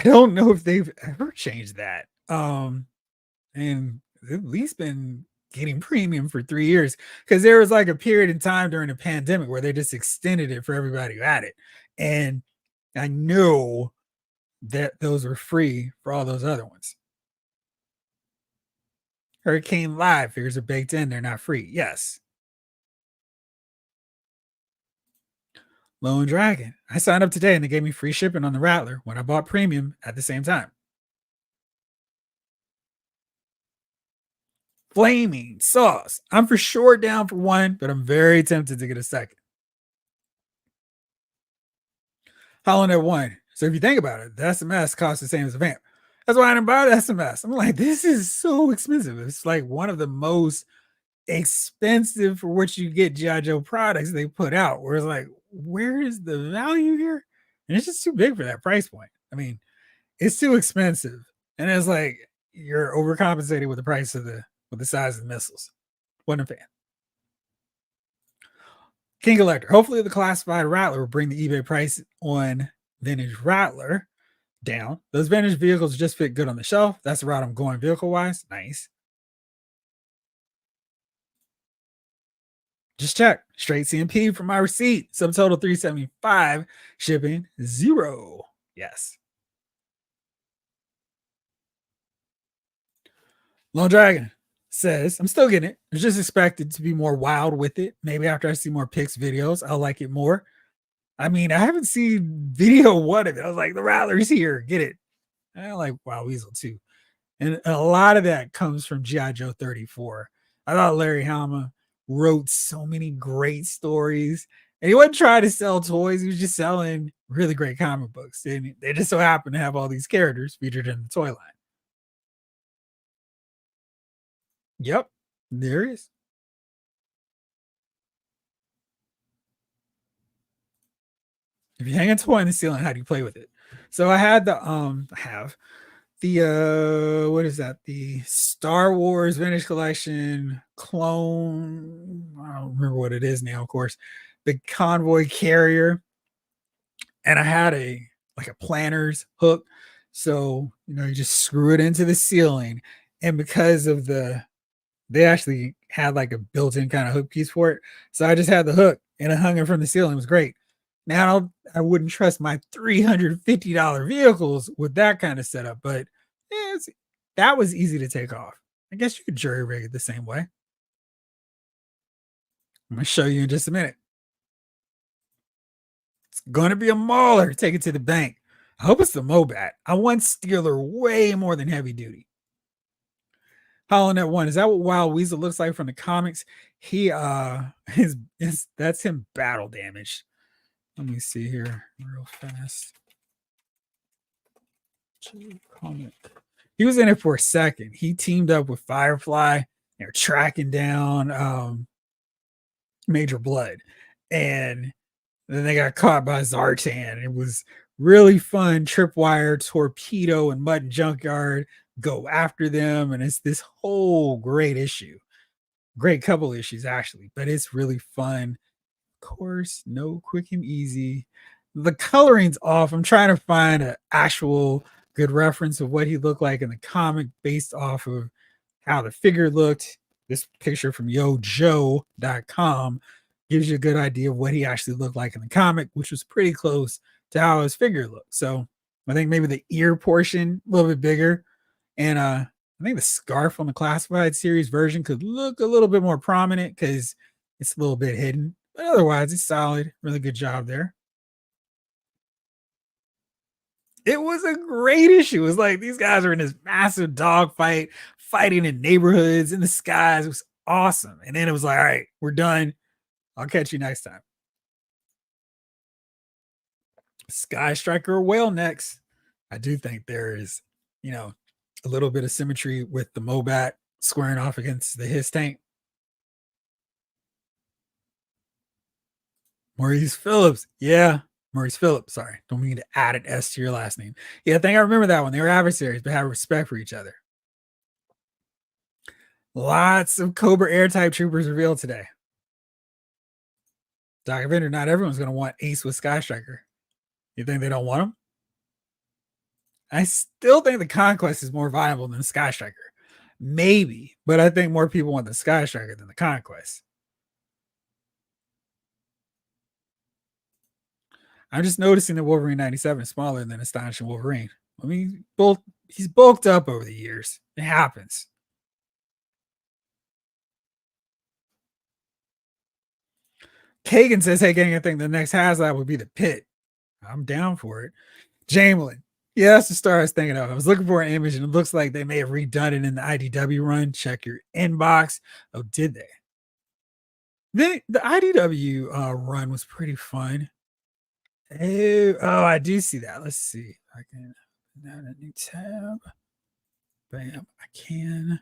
I don't know if they've ever changed that. And at least been getting premium for 3 years because there was like a period in time during the pandemic where they just extended it for everybody who had it. And I know that those were free for all those other ones. Hurricane Live figures are baked in, they're not free. Yes. Lone Dragon. I signed up today and they gave me free shipping on the Rattler when I bought premium at the same time. Flaming sauce. I'm for sure down for one, but I'm very tempted to get a second. Hollow Knight 1. So if you think about it, the SMS costs the same as the vamp. That's why I didn't buy the SMS. I'm like, this is so expensive. It's like one of the most expensive for what you get G.I. Joe products they put out. Where it's like, where is the value here? And it's just too big for that price point. I mean, it's too expensive. And it's like you're overcompensating with the price of the size of the missiles. Wasn't a fan. King Collector. Hopefully the classified Rattler will bring the eBay price on vintage Rattler down. Those vintage vehicles just fit good on the shelf. That's the route I'm going vehicle wise. Nice. Just check. Straight CMP for my receipt. Subtotal 375. Shipping 0. Yes. Lone Dragon says, I'm still getting it. I just expected to be more wild with it. Maybe after I see more pics videos, I'll like it more. I mean, I haven't seen video one of it. I was like, the Rattler's here. Get it. I like Wild Weasel too. And a lot of that comes from G.I. Joe 34. I thought Larry Hama wrote so many great stories. And he wasn't trying to sell toys. He was just selling really great comic books. And they just so happen to have all these characters featured in the toy line. Yep, there is. If you hang a toy in the ceiling, how do you play with it? So I had the what is that? The Star Wars Vintage Collection clone. I don't remember what it is now, of course. The convoy carrier. And I had a planner's hook. So, you just screw it into the ceiling. And because of they actually had like a built-in kind of hook piece for it. So I just had the hook and it hung it from the ceiling. It was great. Now I wouldn't trust my $350 vehicles with that kind of setup, but that was easy to take off. I guess you could jury rig it the same way. I'm gonna show you in just a minute. It's gonna be a mauler. Take it to the bank. I hope it's the Mobat. I want Steeler way more than heavy duty. Hollow Knight 1. Is that what Wild Weasel looks like from the comics? He that's him battle damaged. Let me see here real fast. Comic. He was in it for a second. He teamed up with Firefly. They're tracking down Major Blood. And then they got caught by Zartan. It was really fun. Tripwire, Torpedo, and Mud and Junkyard go after them. And it's this whole great issue. Great couple issues, actually. But it's really fun. Of course, no quick and easy. The coloring's off. I'm trying to find an actual good reference of what he looked like in the comic based off of how the figure looked. This picture from yojoe.com gives you a good idea of what he actually looked like in the comic, which was pretty close to how his figure looked. So I think maybe the ear portion a little bit bigger. And I think the scarf on the classified series version could look a little bit more prominent because it's a little bit hidden. But otherwise, it's solid. Really good job there. It was a great issue. It was like these guys are in this massive dogfight, fighting in neighborhoods, in the skies. It was awesome. And then it was like, all right, we're done. I'll catch you next time. Sky Striker Whale next. I do think there is, a little bit of symmetry with the Mobat squaring off against the His tank. Maurice Phillips. Yeah. Maurice Phillips. Sorry. Don't mean to add an S to your last name. Yeah, I think I remember that one. They were adversaries, but had respect for each other. Lots of Cobra Air type troopers revealed today. Dr. Vendor, not everyone's going to want Ace with Sky Striker. You think they don't want him? I still think the Conquest is more viable than the Sky Striker. Maybe, but I think more people want the Sky Striker than the Conquest. I'm just noticing that Wolverine 97 is smaller than Astonishing Wolverine. I mean, he's bulked up over the years. It happens. Kagan says, hey, gang, I think the next HasLab would be the Pit. I'm down for it. Jamelin. Yeah, that's the star I was thinking of. I was looking for an image and it looks like they may have redone it in the IDW run. Check your inbox. Oh, did they? The IDW run was pretty fun. Oh, I do see that. Let's see if I can put that in a new tab. Bam, I can.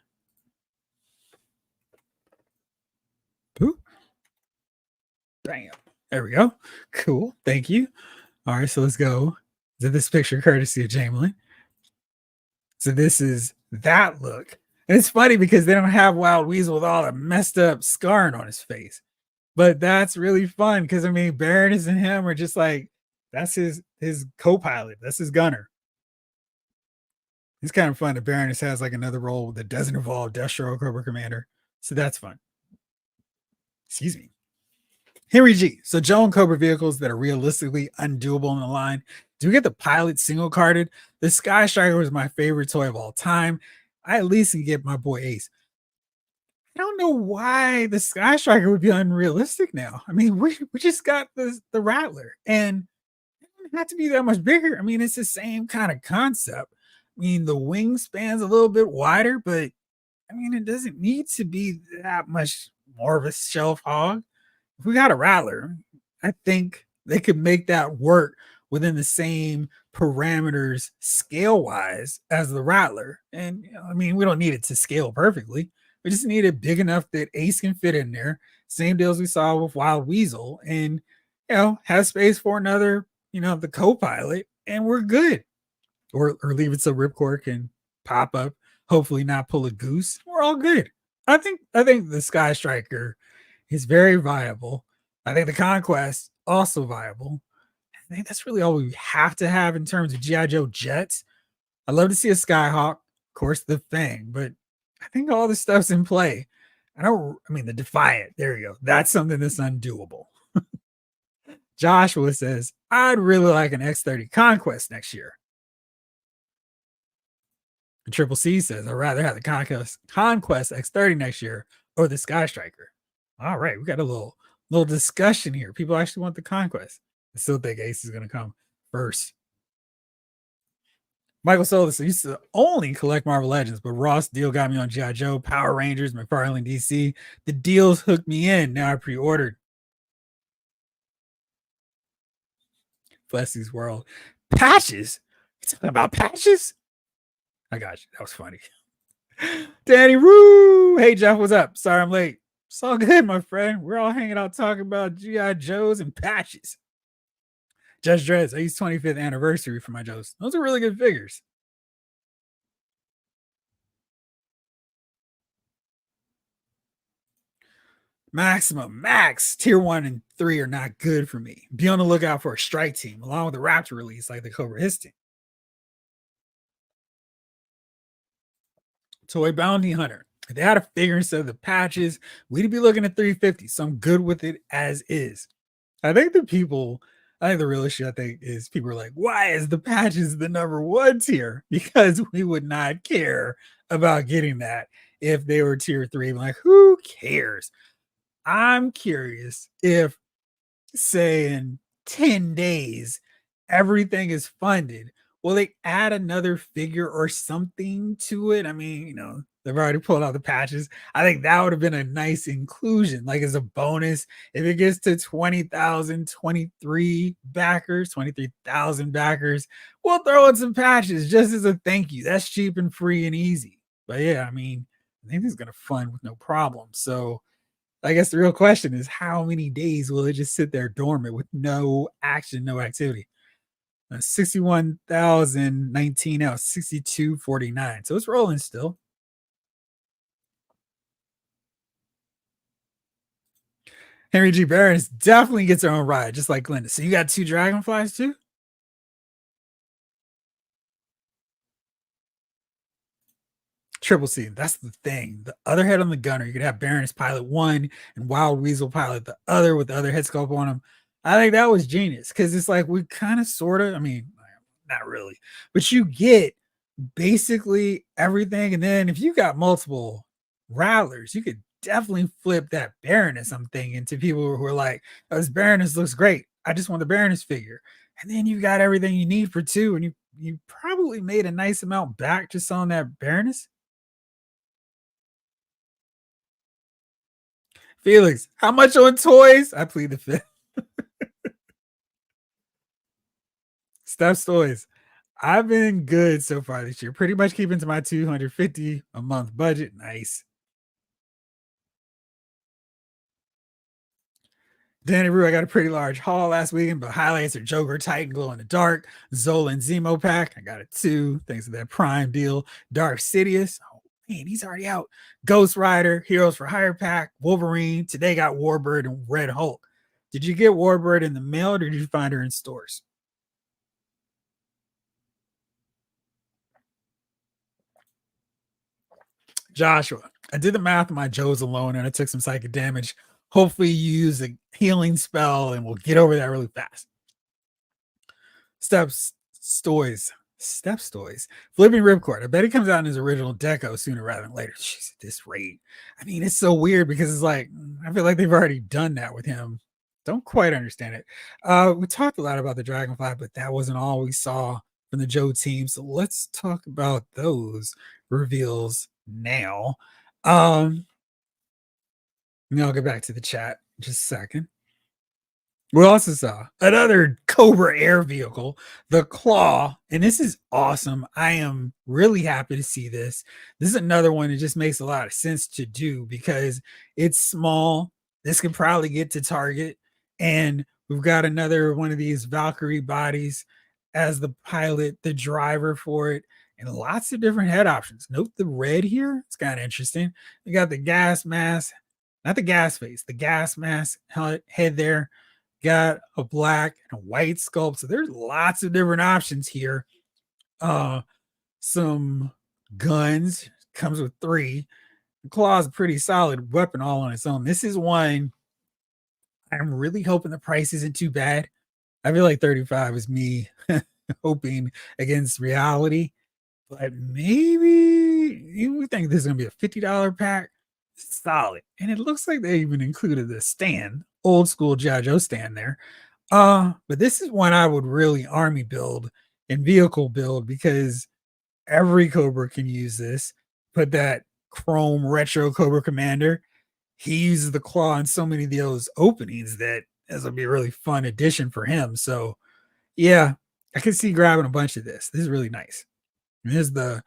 Boop. Bam. There we go. Cool. Thank you. All right, so let's go to this picture courtesy of Jamelin. So this is that look. And it's funny because they don't have Wild Weasel with all the messed up scarring on his face. But that's really fun because I mean, Baroness and him are just like, that's his co-pilot. That's his gunner. It's kind of fun that Baroness has like another role that doesn't involve Destro or Cobra Commander. So that's fun. Excuse me. Henry G. So Joe and Cobra vehicles that are realistically undoable in the line. Do we get the pilot single carded? The Sky Striker was my favorite toy of all time. I at least can get my boy Ace. I don't know why the Sky Striker would be unrealistic now. I mean, we just got the Rattler, and it doesn't have to be that much bigger. I mean, it's the same kind of concept. I mean, the wingspan's a little bit wider, but I mean, it doesn't need to be that much more of a shelf hog. If we got a Rattler, I think they could make that work within the same parameters scale wise as the Rattler. And you know, I mean, we don't need it to scale perfectly. We just need it big enough that Ace can fit in there. Same deals we saw with Wild Weasel, and you know, have space for another, you know, the co-pilot, and we're good. Or leave it so Ripcord can pop up, hopefully not pull a goose. We're all good. I think the Sky Striker is very viable. I think the Conquest also viable. I think that's really all we have to have in terms of G.I. Joe jets. I'd love to see a Skyhawk, of course, the Fang, but I think all this stuff's in play. I mean, the Defiant, there you go. That's something that's undoable. Joshua says, I'd really like an X30 Conquest next year. And Triple C says, I'd rather have the Conquest X30 next year or the Sky Striker. All right, we got a little discussion here. People actually want the Conquest. I still think Ace is going to come first. Michael Solis used to only collect Marvel Legends, but Ross deal got me on G.I. Joe, Power Rangers, McFarlane DC. The deals hooked me in. Now I pre-ordered. Flessy's World. Patches? You talking about patches? I got you. That was funny. Danny Roo. Hey, Jeff, what's up? Sorry I'm late. It's all good, my friend. We're all hanging out talking about G.I. Joes and patches. Judge Dredd, I used 25th anniversary for my Joes. Those are really good figures. Maximum Max tier 1 and 3 are not good for me. Be on the lookout for a strike team along with the Raptor release like the Cobra His team. Toy Bounty Hunter. If they had a figure instead of the patches, we'd be looking at 350. So I'm good with it as is. I think the real issue is people are like, why is the patches the number 1 tier? Because we would not care about getting that if they were tier 3. I'm like, who cares? I'm curious if, say, in 10 days, everything is funded. Will they add another figure or something to it? I mean, you know, they've already pulled out the patches. I think that would have been a nice inclusion, like as a bonus. If it gets to 20,000, 23,000 backers, we'll throw in some patches just as a thank you. That's cheap and free and easy. But yeah, I mean, I think it's going to fund with no problem. So I guess the real question is how many days will it just sit there dormant with no action, no activity? 61,019 now, 6249. So it's rolling still. Henry G. Barroness definitely gets her own ride, just like Glenda. So you got 2 dragonflies too? Triple C. That's the thing. The other head on the gunner, you could have Baroness pilot one and Wild Weasel pilot the other with the other head sculpt on him. I think that was genius because it's like we kind of sort of, I mean, not really, but you get basically everything. And then if you got multiple Rattlers, you could definitely flip that Baroness, I'm thinking, to people who are like, oh, this Baroness looks great. I just want the Baroness figure. And then you got everything you need for two, and you probably made a nice amount back just on that Baroness. Felix, how much on toys? I plead the fifth. Stuff's toys. I've been good so far this year. Pretty much keeping to my 250 a month budget. Nice. Danny Rue, I got a pretty large haul last weekend, but highlights are Joker, Titan, Glow in the Dark, Zola and Zemo pack. I got it too, thanks to that Prime deal. Dark Sidious. Oh man, he's already out. Ghost Rider, Heroes for Hire pack, Wolverine. Today got Warbird and Red Hulk. Did you get Warbird in the mail or did you find her in stores? Joshua, I did the math on my Joes alone and I took some psychic damage. Hopefully, you use a healing spell and we'll get over that really fast. Steps, Stoys, Steps, Stoys. Flipping Ripcord. I bet it comes out in his original deco sooner rather than later. Jeez, at this rate. I mean, it's so weird because it's like, I feel like they've already done that with him. Don't quite understand it. We talked a lot about the Dragonfly, but that wasn't all we saw from the Joe team. So let's talk about those reveals now. I'll get back to the chat in just a second. We also saw another Cobra air vehicle, the Claw, and this is awesome. I am really happy to see this. This is another one that just makes a lot of sense to do because it's small. This can probably get to target, and we've got another one of these Valkyrie bodies as the pilot, the driver for it, and lots of different head options. Note the red here; it's kind of interesting. We got the gas mask, not the gas face, the gas mask head there. Got a black and a white sculpt. So there's lots of different options here. Some guns comes with 3. The claw is a pretty solid weapon all on its own. This is one I'm really hoping the price isn't too bad. I feel like 35 is me hoping against reality, but maybe you think this is gonna be a $50 pack. Solid, and it looks like they even included the stand, old school G.I. Joe stand there. But this is one I would really army build and vehicle build because every Cobra can use this. Put that chrome retro Cobra Commander. He uses the claw in so many of those openings that this will be a really fun addition for him. So yeah, I can see grabbing a bunch of this. This is really nice. And here's the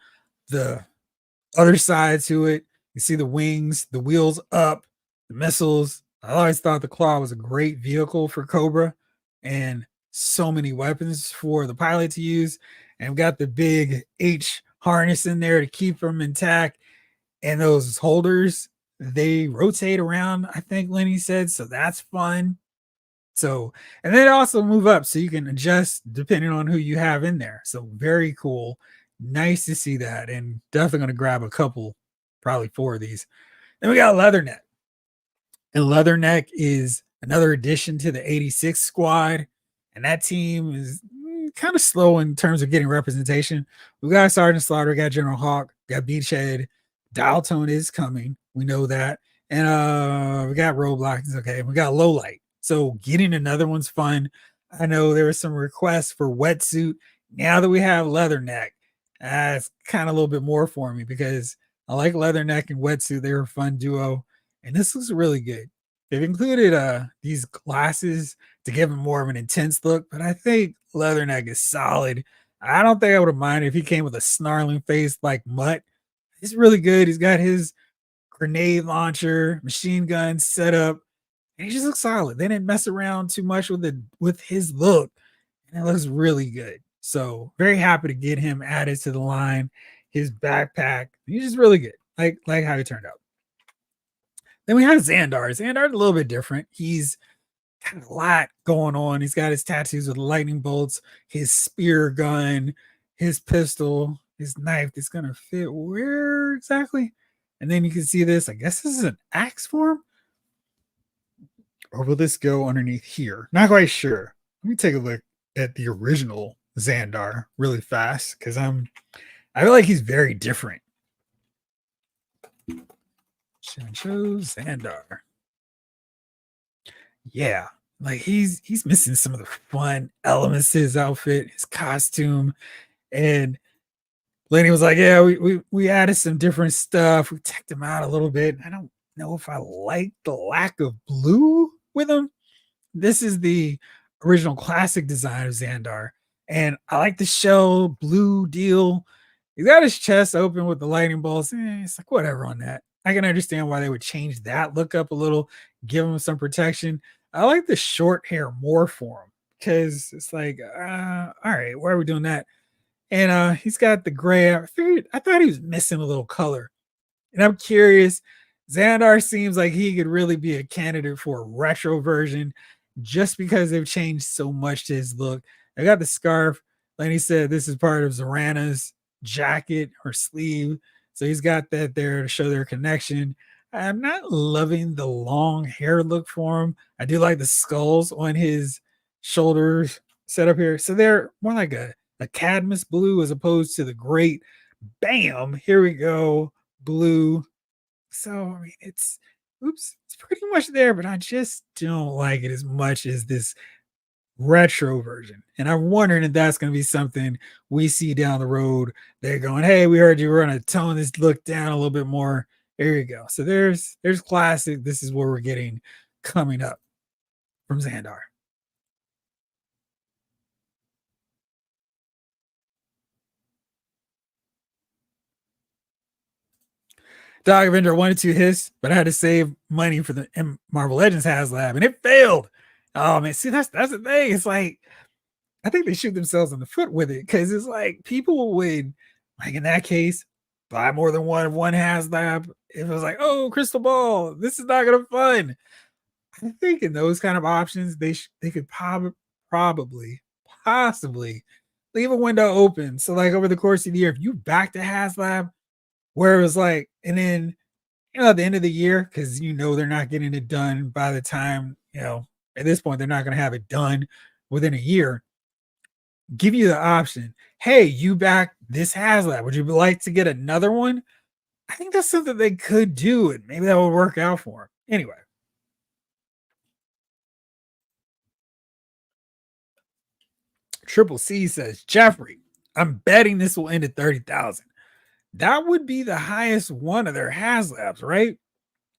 other side to it. You see the wings, the wheels up, the missiles. I always thought the claw was a great vehicle for Cobra and so many weapons for the pilot to use. And we've got the big H harness in there to keep them intact. And those holders, they rotate around, I think Lenny said. So that's fun. So, and then also move up so you can adjust depending on who you have in there. So very cool. Nice to see that. And definitely going to grab a couple, probably 4 of these. Then we got Leatherneck. And Leatherneck is another addition to the 86 squad. And that team is kind of slow in terms of getting representation. We got Sergeant Slaughter, we got General Hawk, got Beachhead. Dial Tone is coming. We know that. And we got Roadblocks. Okay. We got Lowlight. So getting another one's fun. I know there was some requests for Wetsuit. Now that we have Leatherneck, it's kind of a little bit more for me because I like Leatherneck and Wetsuit. They were a fun duo. And this looks really good. They've included these glasses to give him more of an intense look, but I think Leatherneck is solid. I don't think I would have minded if he came with a snarling face like Mutt. He's really good. He's got his grenade launcher, machine gun set up, and he just looks solid. They didn't mess around too much with his look, and it looks really good. So very happy to get him added to the line. His backpack, he's just really good. Like how he turned out. Then we have Xandar. Xandar's a little bit different. He's got a lot going on. He's got his tattoos with lightning bolts, his spear gun, his pistol. his knife that's gonna fit where exactly? And then you can see this. I guess this is an axe form, or will this go underneath here? Not quite sure. Let me take a look at the original Xandar really fast because I feel like he's very different. Show Xandar. Yeah, like he's missing some of the fun elements to his outfit, his costume, and Lenny was like, "Yeah, we added some different stuff. We teched him out a little bit. I don't know if I like the lack of blue with him. This is the original classic design of Xandar, and I like the shell blue deal. He's got his chest open with the lightning bolts. It's like whatever on that. I can understand why they would change that look up a little, give him some protection. I like the short hair more for him because it's like, all right, why are we doing that? And he's got the gray. I thought he was missing a little color. And I'm curious, Xandar seems like he could really be a candidate for a retro version just because they've changed so much to his look. I got the scarf. Like he said, this is part of Zorana's jacket or sleeve. So he's got that there to show their connection. I'm not loving the long hair look for him. I do like the skulls on his shoulders set up here. So they're more like a Cadmus blue as opposed to the great bam. Here we go. Blue. So I mean it's it's pretty much there, but I just don't like it as much as this retro version. And I'm wondering if that's going to be something we see down the road. They're going, hey, we heard you were going to tone this look down a little bit more. There you go. So there's classic. This is what we're getting coming up from Xandar. Dog Avenger wanted to hiss, but I had to save money for the Marvel Legends HasLab, and it failed. Oh man, see that's the thing. It's like I think they shoot themselves in the foot with it because it's like people would, like in that case, buy more than one HasLab. If it was like, oh, crystal ball, this is not gonna fun. I think in those kind of options, they could probably possibly leave a window open. So like over the course of the year, if you back to HasLab, where it was like, and then at the end of the year, because they're not getting it done by the time, at this point, they're not going to have it done within a year. Give you the option. Hey, you back this HasLab. Would you like to get another one? I think that's something they could do, and maybe that would work out for them. Anyway. Triple C says, Jeffrey, I'm betting this will end at 30,000. That would be the highest one of their HasLabs, right?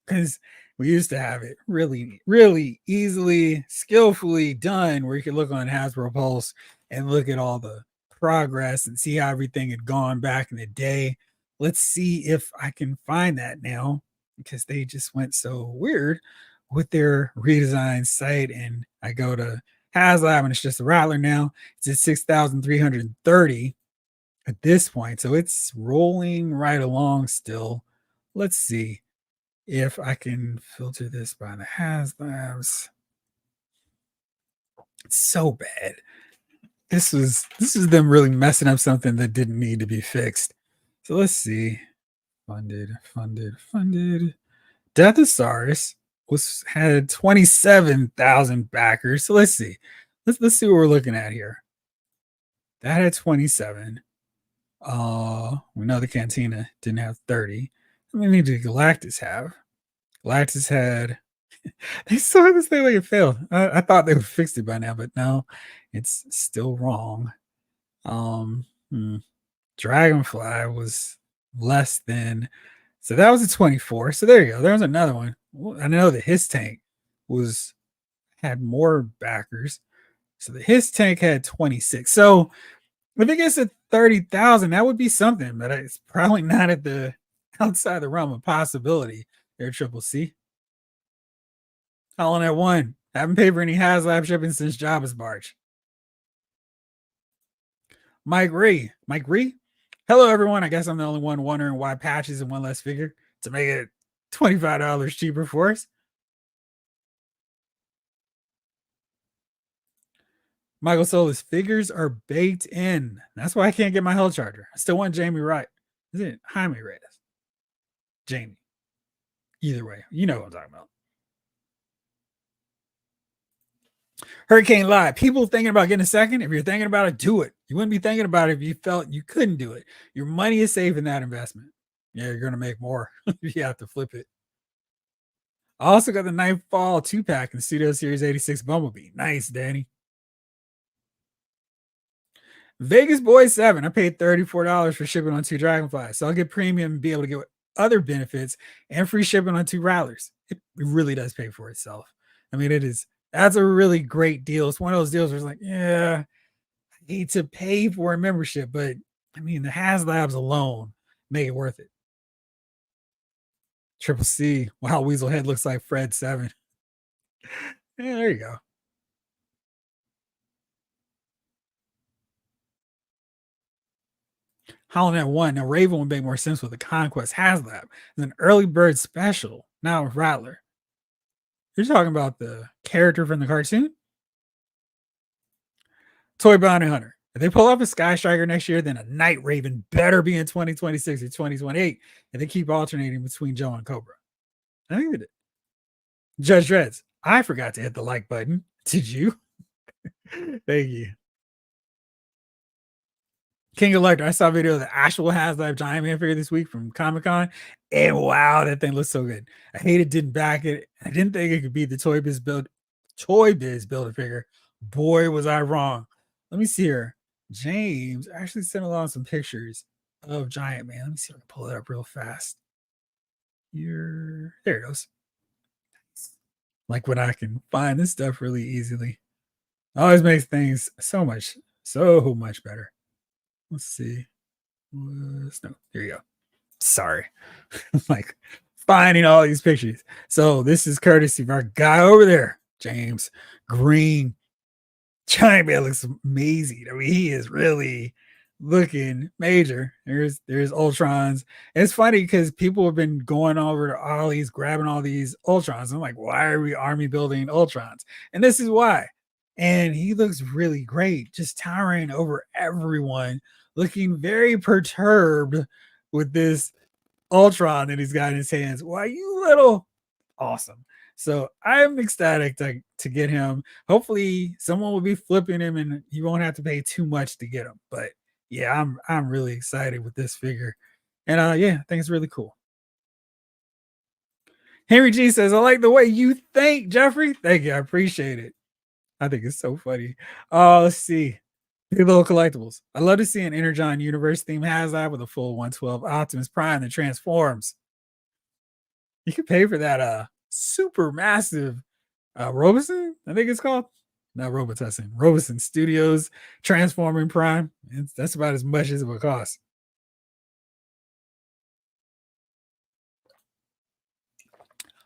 Because we used to have it really, really easily, skillfully done where you could look on Hasbro Pulse and look at all the progress and see how everything had gone back in the day. Let's see if I can find that now because they just went so weird with their redesigned site. And I go to HasLab and it's just a Rattler now. It's at 6,330 at this point. So it's rolling right along still. Let's see if I can filter this by the HasLabs. It's so bad. This is them really messing up something that didn't need to be fixed. So let's see. Funded. Deathosaurus had 27,000 backers. So let's see. Let's see what we're looking at here. That had 27. We know the Cantina didn't have 30. How many did Galactus have? Galactus had they still have this thing like it failed. I thought they would fix it by now, but no, it's still wrong. Um, Dragonfly was less than, so that was a 24. So there you go. There's another one. I know that his tank had more backers. So his tank had 26. So if it gets to 30,000, that would be something, but it's probably not at the outside the realm of possibility. There, Triple C. Calling at one. Haven't paid for any HasLab shipping since Jabba's March. Mike Ree. Hello, everyone. I guess I'm the only one wondering why patches and one less figure to make it $25 cheaper for us. Michael Solis figures are baked in. That's why I can't get my Hell Charger. I still want Jamie Wright. Is it Jaime Reyes? Jamie. Either way, you know what I'm talking about. Hurricane Live. People thinking about getting a second. If you're thinking about it, do it. You wouldn't be thinking about it if you felt you couldn't do it. Your money is safe in that investment. Yeah, you're going to make more if you have to flip it. I also got the Nightfall 2-pack in Studio Series 86 Bumblebee. Nice, Danny. Vegas Boy 7. I paid $34 for shipping on 2 Dragonflies. So I'll get premium and be able to get other benefits and free shipping on 2 Rattlers. It really does pay for itself. I mean, that's a really great deal. It's one of those deals where it's like, yeah, I hate to pay for a membership, but I mean, the HasLabs alone make it worth it. Triple C. Wow, Weasel Head looks like Fred 7. Yeah, there you go. Holland 1. Now, Raven would make more sense with the Conquest HasLab. It's an early bird special. Now with Rattler. You're talking about the character from the cartoon? Toy Bounty Hunter. If they pull off a Sky Striker next year, then a Night Raven better be in 2026 or 2028. And they keep alternating between Joe and Cobra. I think they did. Judge Dreads. I forgot to hit the like button. Did you? Thank you. King Elector. I saw a video of the actual HasLab Giant Man figure this week from Comic-Con. And wow, that thing looks so good. I hate it didn't back it. I didn't think it could be the Toy Biz Builder figure. Boy, was I wrong. Let me see here. James actually sent along some pictures of Giant Man. Let me see if I can pull it up real fast. Here, there it goes. Like when I can find this stuff really easily. Always makes things so much better. Let's see. No, there you go. Sorry. Like finding all these pictures. So this is courtesy of our guy over there, James Green. Giant Man looks amazing. I mean, he is really looking major. There's Ultrons. And it's funny because people have been going over to Ollie's, grabbing all these Ultrons. I'm like, why are we army building Ultrons? And this is why. And he looks really great, just towering over everyone, looking very perturbed with this Ultron that he's got in his hands. Why, you little awesome. So I'm ecstatic to get him. Hopefully someone will be flipping him and you won't have to pay too much to get him. But yeah, I'm really excited with this figure. And yeah, I think it's really cool. Henry G says, I like the way you think, Jeffrey. Thank you. I appreciate it. I think it's so funny. Let's see. Big Little Collectibles. I love to see an Energon universe theme HasLab with a full 112 Optimus Prime that transforms. You can pay for that super massive Robeson, I think it's called. Not Robitussin. Robeson Studios Transforming Prime. That's about as much as it would cost.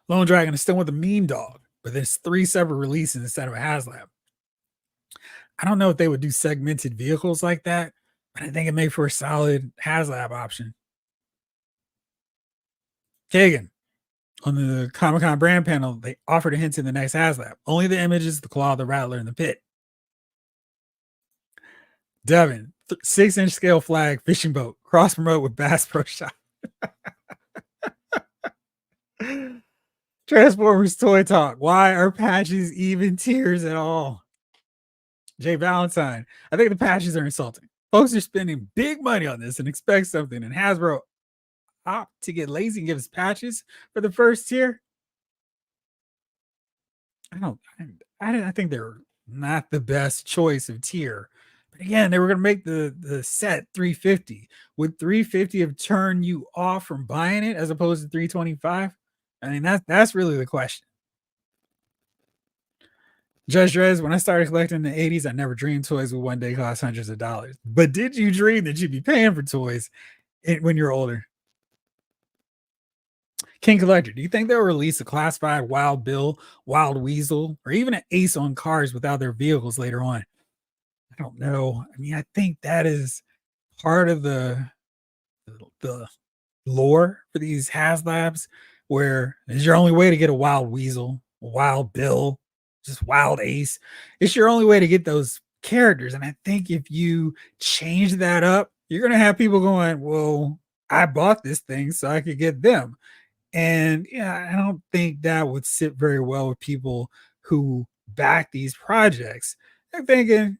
Lone Dragon is still with a Mean Dog, but there's 3 separate releases instead of a HasLab. I don't know if they would do segmented vehicles like that, but I think it made for a solid HasLab option. Kagan. On the Comic-Con brand panel, they offered a hint in the next HasLab. Only the images, the claw, the Rattler, and the pit. Devin, 6-inch scale flag fishing boat. Cross promote with Bass Pro Shop. Transformers Toy Talk. Why are patches even tiers at all? Jay Valentine. I think the patches are insulting. Folks are spending big money on this and expect something, and Hasbro opt to get lazy and give us patches for the first tier. I think they're not the best choice of tier. But again, they were going to make the set 350. Would 350 have turned you off from buying it as opposed to 325? I mean, that's really the question. Judge Drez, when I started collecting in the 80s, I never dreamed toys would one day cost hundreds of dollars. But did you dream that you'd be paying for toys when you're older? King Collector, do you think they'll release a classified Wild Bill, Wild Weasel, or even an Ace on cars without their vehicles later on? I don't know. I mean, I think that is part of the lore for these HasLabs, where it's your only way to get a Wild Weasel, a Wild Bill, just Wild Ace. It's your only way to get those characters. And I think if you change that up, you're going to have people going, well, I bought this thing so I could get them. And yeah, I don't think that would sit very well with people who back these projects. They're thinking,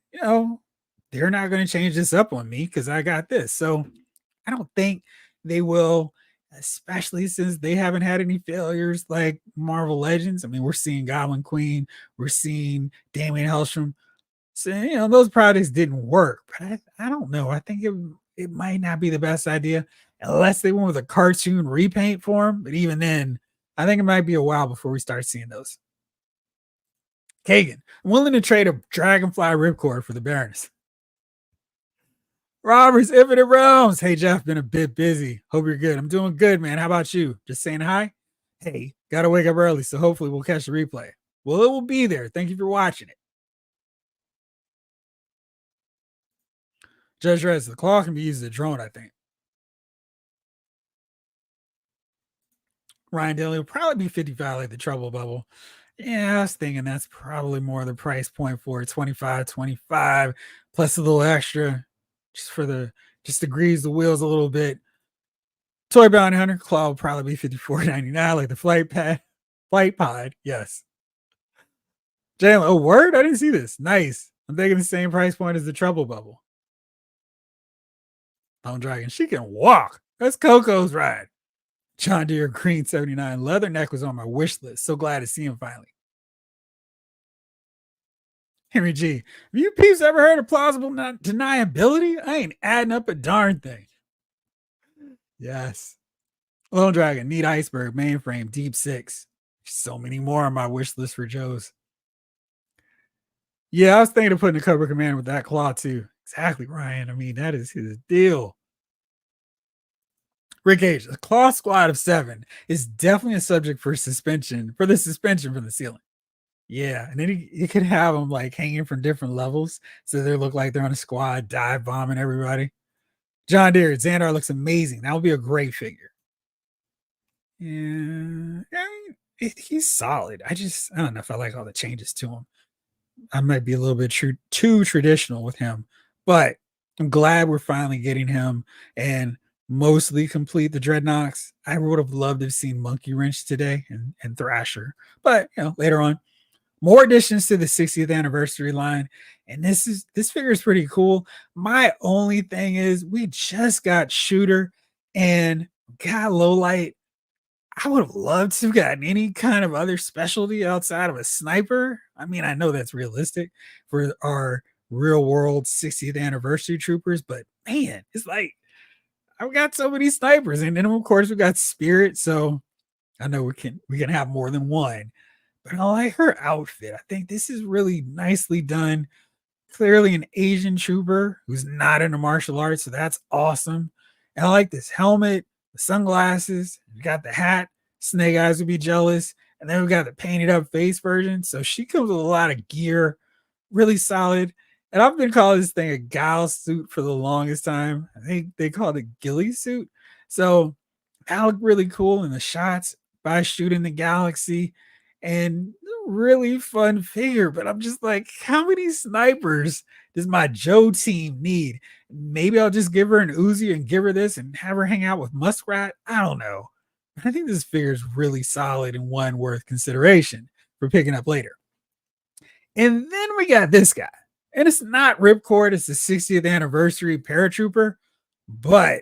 they're not going to change this up on me because I got this. So I don't think they will, especially since they haven't had any failures like Marvel Legends. I mean, we're seeing Goblin Queen, we're seeing Damian Hellstrom. So, those projects didn't work, but I don't know. I think it might not be the best idea unless they went with a cartoon repaint form. But even then, I think it might be a while before we start seeing those. Kagan, I'm willing to trade a Dragonfly Ripcord for the Baroness. Roberts, Infinite Realms. Hey, Jeff, been a bit busy. Hope you're good. I'm doing good, man. How about you? Just saying hi? Hey, got to wake up early, so hopefully we'll catch the replay. Well, it will be there. Thank you for watching it. Judge Rez, the claw can be used as a drone, I think. Ryan Daly will probably be 55 like the Trouble Bubble. Yeah, I was thinking that's probably more the price point for it. 25 plus a little extra just to grease the wheels a little bit. Toy Bounty Hunter claw will probably be $54.99 like the flight pod. Yes. Jalen, oh word? I didn't see this. Nice. I'm thinking the same price point as the Trouble Bubble. Lone Dragon, she can walk. That's Coco's ride. John Deere Green 79 Leatherneck was on my wish list. So glad to see him finally. Henry G, have you peeps ever heard of plausible deniability? I ain't adding up a darn thing. Yes. Lone Dragon, Neat Iceberg, Mainframe, Deep Six. So many more on my wish list for Joe's. Yeah, I was thinking of putting a Cobra Commander with that claw too. Exactly, Ryan. I mean, that is his deal. Rick H, a claw squad of 7 is definitely a subject for the suspension from the ceiling. Yeah, and then you could have them like hanging from different levels, so they look like they're on a squad, dive bombing everybody. John Deere, Xandar looks amazing. That would be a great figure. Yeah, I mean, he's solid. I don't know if I like all the changes to him. I might be a little bit too traditional with him, but I'm glad we're finally getting him and mostly complete the Dreadnoks. I would have loved to have seen Monkey Wrench today and Thrasher, but later on. More additions to the 60th anniversary line, and this figure is pretty cool. My only thing is we just got Shooter and got Low Light. I would have loved to have gotten any kind of other specialty outside of a sniper. I mean, I know that's realistic for our real world 60th anniversary troopers, but man, it's like I've got so many snipers, and then of course we got Spirit, so I know we can have more than one. But I like her outfit. I think this is really nicely done. Clearly an Asian trooper who's not into martial arts, so that's awesome. And I like this helmet, the sunglasses, you got the hat. Snake Eyes would be jealous. And then we got the painted up face version. So she comes with a lot of gear, really solid. And I've been calling this thing a gal suit for the longest time. I think they call it a ghillie suit. So that looked really cool in the shots by Shooting the Galaxy. And really fun figure, but I'm just like, how many snipers does my Joe team need? Maybe I'll just give her an Uzi and give her this and have her hang out with Muskrat. I don't know. I think this figure is really solid and one worth consideration for picking up later. And then we got this guy, and it's not Ripcord, it's the 60th anniversary paratrooper, but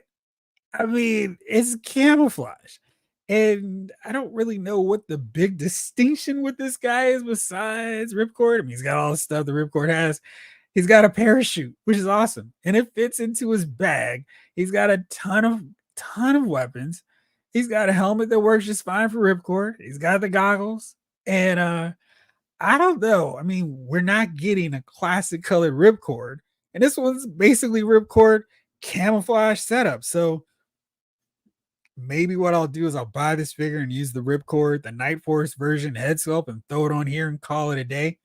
I mean, it's camouflage. And I don't really know what the big distinction with this guy is besides Ripcord. I mean, he's got all the stuff the Ripcord has. He's got a parachute, which is awesome, and it fits into his bag. He's got a ton of weapons. He's got a helmet that works just fine for Ripcord. He's got the goggles, and I don't know. I mean, we're not getting a classic colored Ripcord, and this one's basically Ripcord camouflage setup. So maybe what I'll do is I'll buy this figure and use the Ripcord, the Night Force version head sculpt, and throw it on here and call it a day.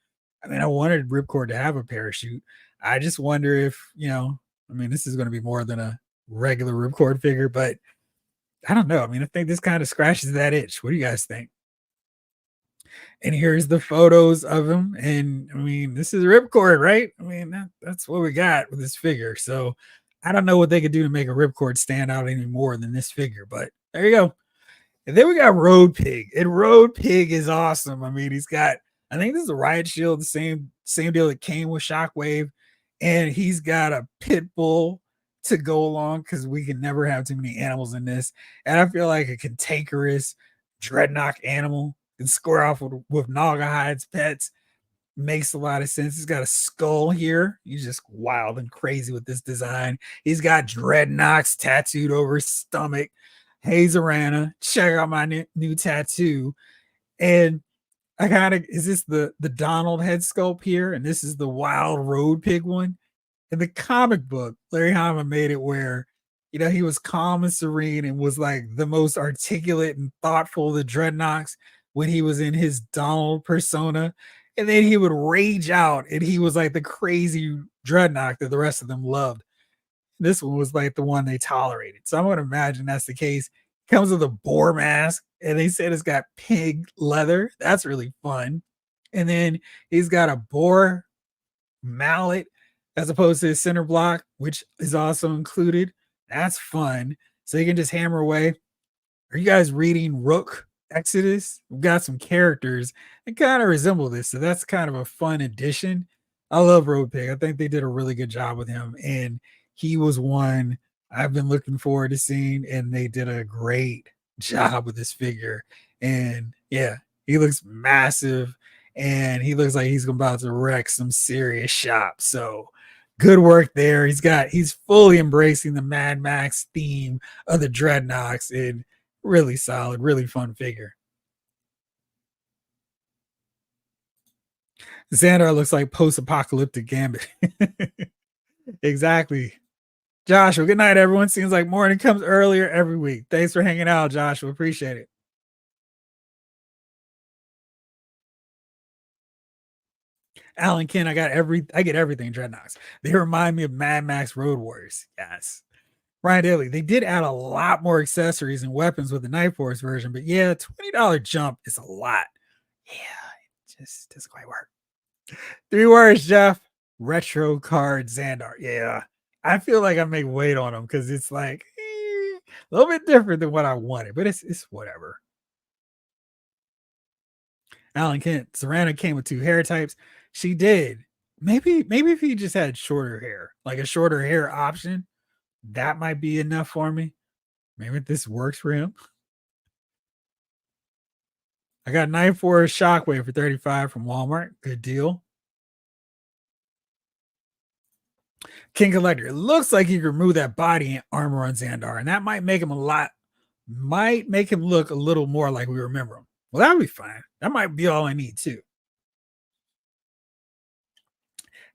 I mean, I wanted Ripcord to have a parachute. I just wonder if, I mean, this is going to be more than a regular Ripcord figure, but I don't know. I mean, I think this kind of scratches that itch. What do you guys think? And here's the photos of him. And I mean, this is ripcord, right? I mean, that's what we got with this figure. So I don't know what they could do to make a ripcord stand out any more than this figure, but there you go. And then we got Road Pig, and Road Pig is awesome. I mean, he's got, I think this is a riot shield, the same deal that came with Shockwave, and he's got a pit bull to go along because we can never have too many animals in this. And I feel like a cantankerous dreadnought animal can square off with Naugahyde's pets. Makes a lot of sense. He's got a skull here. He's just wild and crazy with this design. He's got dreadnoughts tattooed over his stomach. Hey Zarana, check out my new tattoo. And I kind of, is this the Donald head sculpt here? And this is the wild road pig one. In the comic book, Larry Hama made it where, he was calm and serene and was like the most articulate and thoughtful of the dreadnoughts when he was in his Donald persona. And then he would rage out and he was like the crazy dreadnought that the rest of them loved. This one was like the one they tolerated. So I'm going to imagine that's the case. Comes with a boar mask, and they said it's got pig leather. That's really fun. And then he's got a boar mallet as opposed to his center block, which is also included. That's fun. So you can just hammer away. Are you guys reading Rook Exodus? We've got some characters that kind of resemble this. So that's kind of a fun addition. I love Road Pig. I think they did a really good job with him. And he was one I've been looking forward to seeing, and they did a great job with this figure. And yeah, he looks massive, and he looks like he's about to wreck some serious shop. So good work there. He's fully embracing the Mad Max theme of the Dreadnoughts, and really solid, really fun figure. Xandar looks like post-apocalyptic Gambit. Exactly. Joshua, good night, everyone. Seems like morning comes earlier every week. Thanks for hanging out, Joshua. Appreciate it. Alan Ken, I get everything Dreadnoughts. They remind me of Mad Max Road Warriors. Yes. Ryan Daly, they did add a lot more accessories and weapons with the Night Force version, but yeah, $20 jump is a lot. Yeah, it just doesn't quite work. 3 words, Jeff. Retro card Xandar. Yeah. I feel like I make weight on them because it's like a little bit different than what I wanted, but it's whatever. Alan Kent, Serrano came with 2 hair types. She did. Maybe if he just had shorter hair, like a shorter hair option, that might be enough for me. Maybe this works for him. I got 94 Shockwave for 35 from Walmart. Good deal. King Collector. It looks like you can remove that body armor on Xandar, and that might make him look a little more like we remember him. Well, that would be fine. That might be all I need too.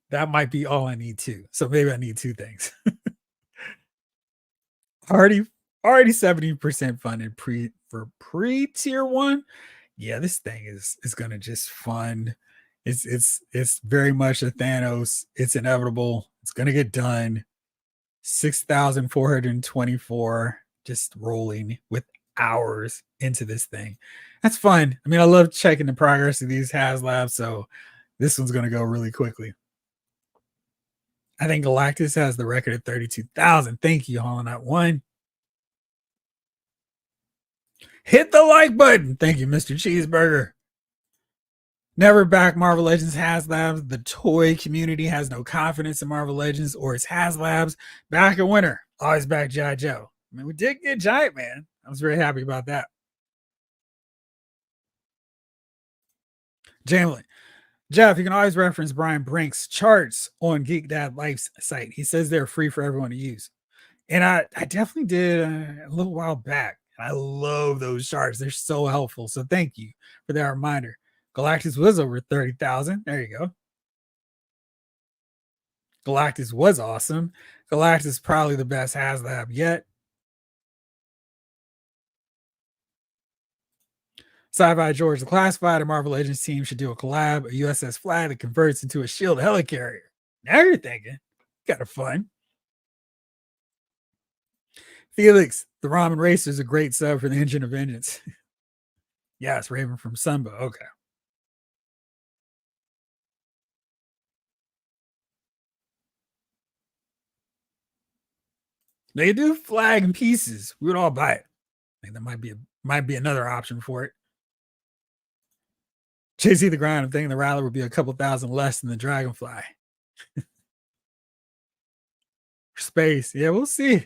That might be all I need too. So maybe I need 2 things. already 70% funded pre-tier 1. Yeah, this thing is gonna just fund. It's very much a Thanos. It's inevitable. It's gonna get done. 6,424 just rolling with hours into this thing. That's fun. I mean, I love checking the progress of these HasLabs, so this one's gonna go really quickly. I think Galactus has the record at 32,000. Thank you, Holland Out One. Hit the like button. Thank you, Mr. Cheeseburger. Never back Marvel Legends HasLabs. The toy community has no confidence in Marvel Legends or its HasLabs. Back a winner. Always back G.I. Joe. I mean, we did get Giant Man. I was very happy about that. Jamlin. Jeff, you can always reference Brian Brink's charts on Geek Dad Life's site. He says they're free for everyone to use. And I definitely did a little while back. I love those charts. They're so helpful. So thank you for that reminder. Galactus was over 30,000. There you go. Galactus was awesome. Galactus is probably the best HasLab yet. Sci-Fi George, the classified and Marvel Legends team should do a collab, a USS flag that converts into a shield helicarrier. Now you're thinking. Kind of fun. Felix, the Ramen Racer is a great sub for the Engine of Vengeance. Yes, Raven from Sunbow. Okay. They do flag in pieces. We would all buy it. I think that might be another option for it. JC the Grind, I'm thinking the Rattler would be a couple thousand less than the Dragonfly. Space. Yeah, we'll see.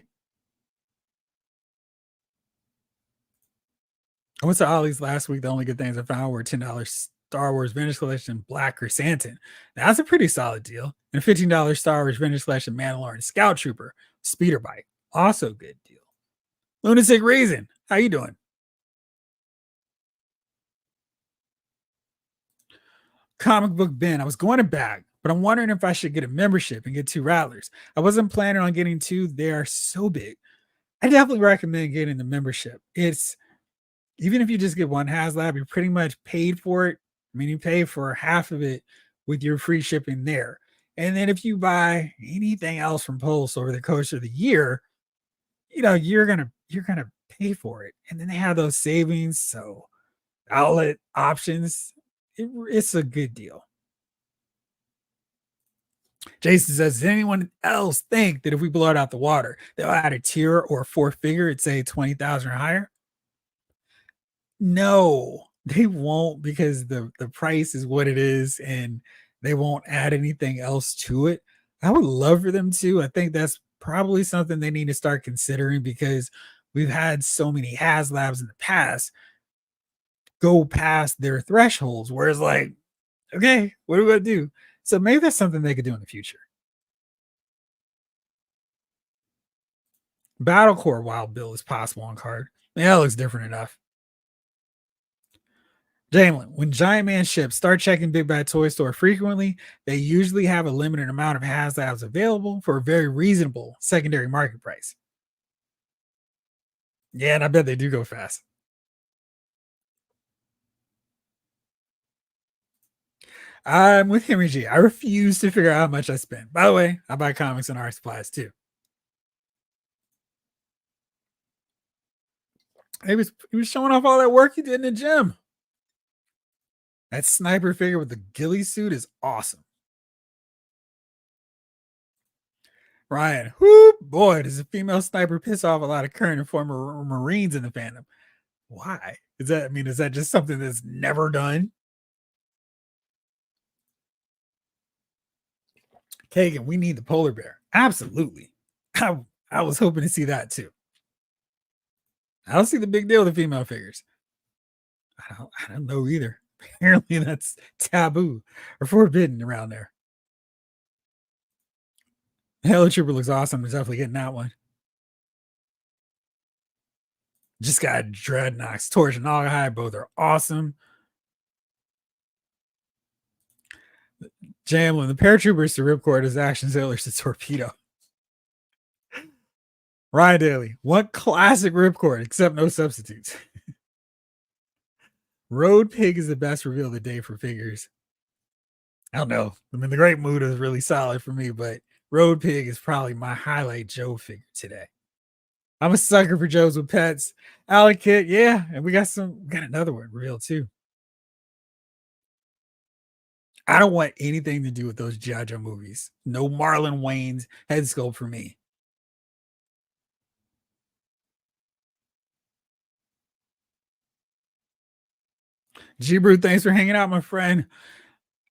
I went to Ollie's last week. The only good things I found were $10 Star Wars Vintage Collection Black Chrysanthemum. That's a pretty solid deal. And $15 Star Wars Vintage Collection Mandalorian Scout Trooper Speeder Bike. Also good deal. Lunatic Raisin, how you doing? Comic Book Ben, I was going to bag, but I'm wondering if I should get a membership and get 2 Rattlers. I wasn't planning on getting 2. They are so big. I definitely recommend getting the membership. It's even if you just get one HasLab, you're pretty much paid for it. I mean, you pay for half of it with your free shipping there. And then if you buy anything else from Pulse over the course of the year, you're gonna pay for it. And then they have those savings, so outlet options. It's a good deal. Jason says, does anyone else think that if we blow it out the water, they'll add a tier or a 4 figure at say 20,000 or higher? No, they won't because the price is what it is and they won't add anything else to it. I would love for them to. I think that's probably something they need to start considering because we've had so many HasLabs in the past go past their thresholds where it's like, okay, what are we going to do? So maybe that's something they could do in the future. Battlecore Wild Bill is possible on card. Yeah, it looks different enough. Jalen, when Giant Man ships start checking Big Bad Toy Store frequently, they usually have a limited amount of HasLabs available for a very reasonable secondary market price. Yeah, and I bet they do go fast. I'm with Henry G. I refuse to figure out how much I spend. By the way, I buy comics and art supplies too. He was showing off all that work he did in the gym. That sniper figure with the ghillie suit is awesome. Ryan, whoop, boy, does a female sniper piss off a lot of current and former Marines in the fandom? Why? Is that just something that's never done? Kagan, we need the polar bear. Absolutely. I was hoping to see that too. I don't see the big deal with the female figures. I don't know either. Apparently that's taboo or forbidden around there. Halo Trooper looks awesome. We're definitely getting that one. Just got Dreadnoks, Torch, and High. Both are awesome. Jamlin, the paratroopers to Ripcord is action sailors to torpedo. Ryan Daly, what classic Ripcord, except no substitutes. Road Pig is the best reveal of the day for figures. I don't know. I mean, the Great Mood is really solid for me, but Road Pig is probably my highlight Joe figure today. I'm a sucker for Joes with pets. Alec Kit, yeah, and we got another one real too. I don't want anything to do with those G.I. Joe movies. No Marlon Wayne's head sculpt for me. G-Brew, thanks for hanging out, my friend.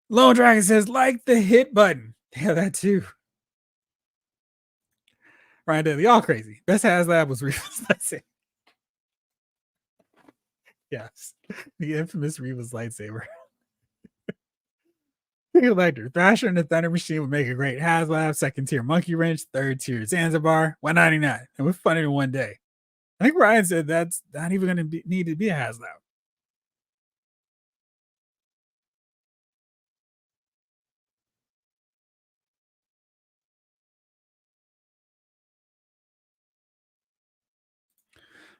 Lone Dragon says, like the hit button. Yeah, that too. Ryan Daly, all crazy. Best HasLab was Reva's lightsaber. Yes, the infamous Reva's lightsaber. Collector, Thrasher and the Thunder Machine would make a great HasLab. Second tier Monkey Wrench. Third tier Zanzibar. $199. And we're funded in one day. I think Ryan said that's not even going to need to be a HasLab.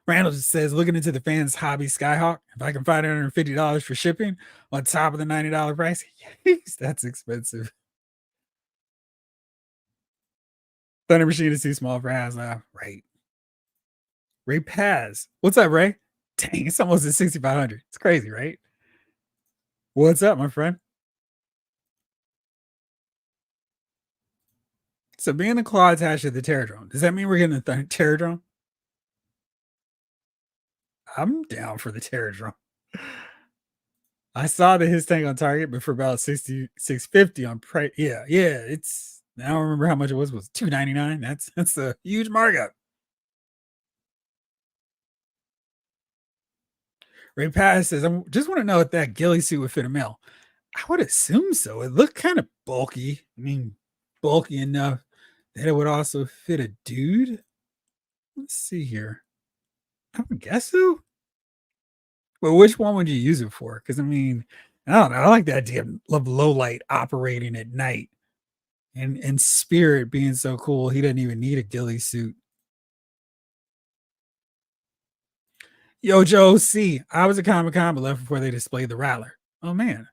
Randall just says, looking into the fans' hobby Skyhawk. If I can find $150 for shipping on top of the $90 price, yes, that's expensive. Thunder Machine is too small for HasLab. Right. Ray Paz. What's up, Ray? Dang, it's almost at 6,500. It's crazy, right? What's up, my friend? So being the claw attached to the terror drone, does that mean we're getting the terror drone? I'm down for the terror drone. I saw the his tank on Target, but for about 66.50 on price. Yeah, it's I don't remember how much it was. Was $2.99? That's a huge markup. Ray Pass says, I just want to know if that ghillie suit would fit a male. I would assume so. It looked kind of bulky. I mean, bulky enough that it would also fit a dude. Let's see here. I would guess so. But which one would you use it for? Because I mean, I don't know. I like the idea of low light operating at night, and Spirit being so cool. He doesn't even need a ghillie suit. Yo, Joe C. I was at Comic Con, but left before they displayed the Rattler. Oh man.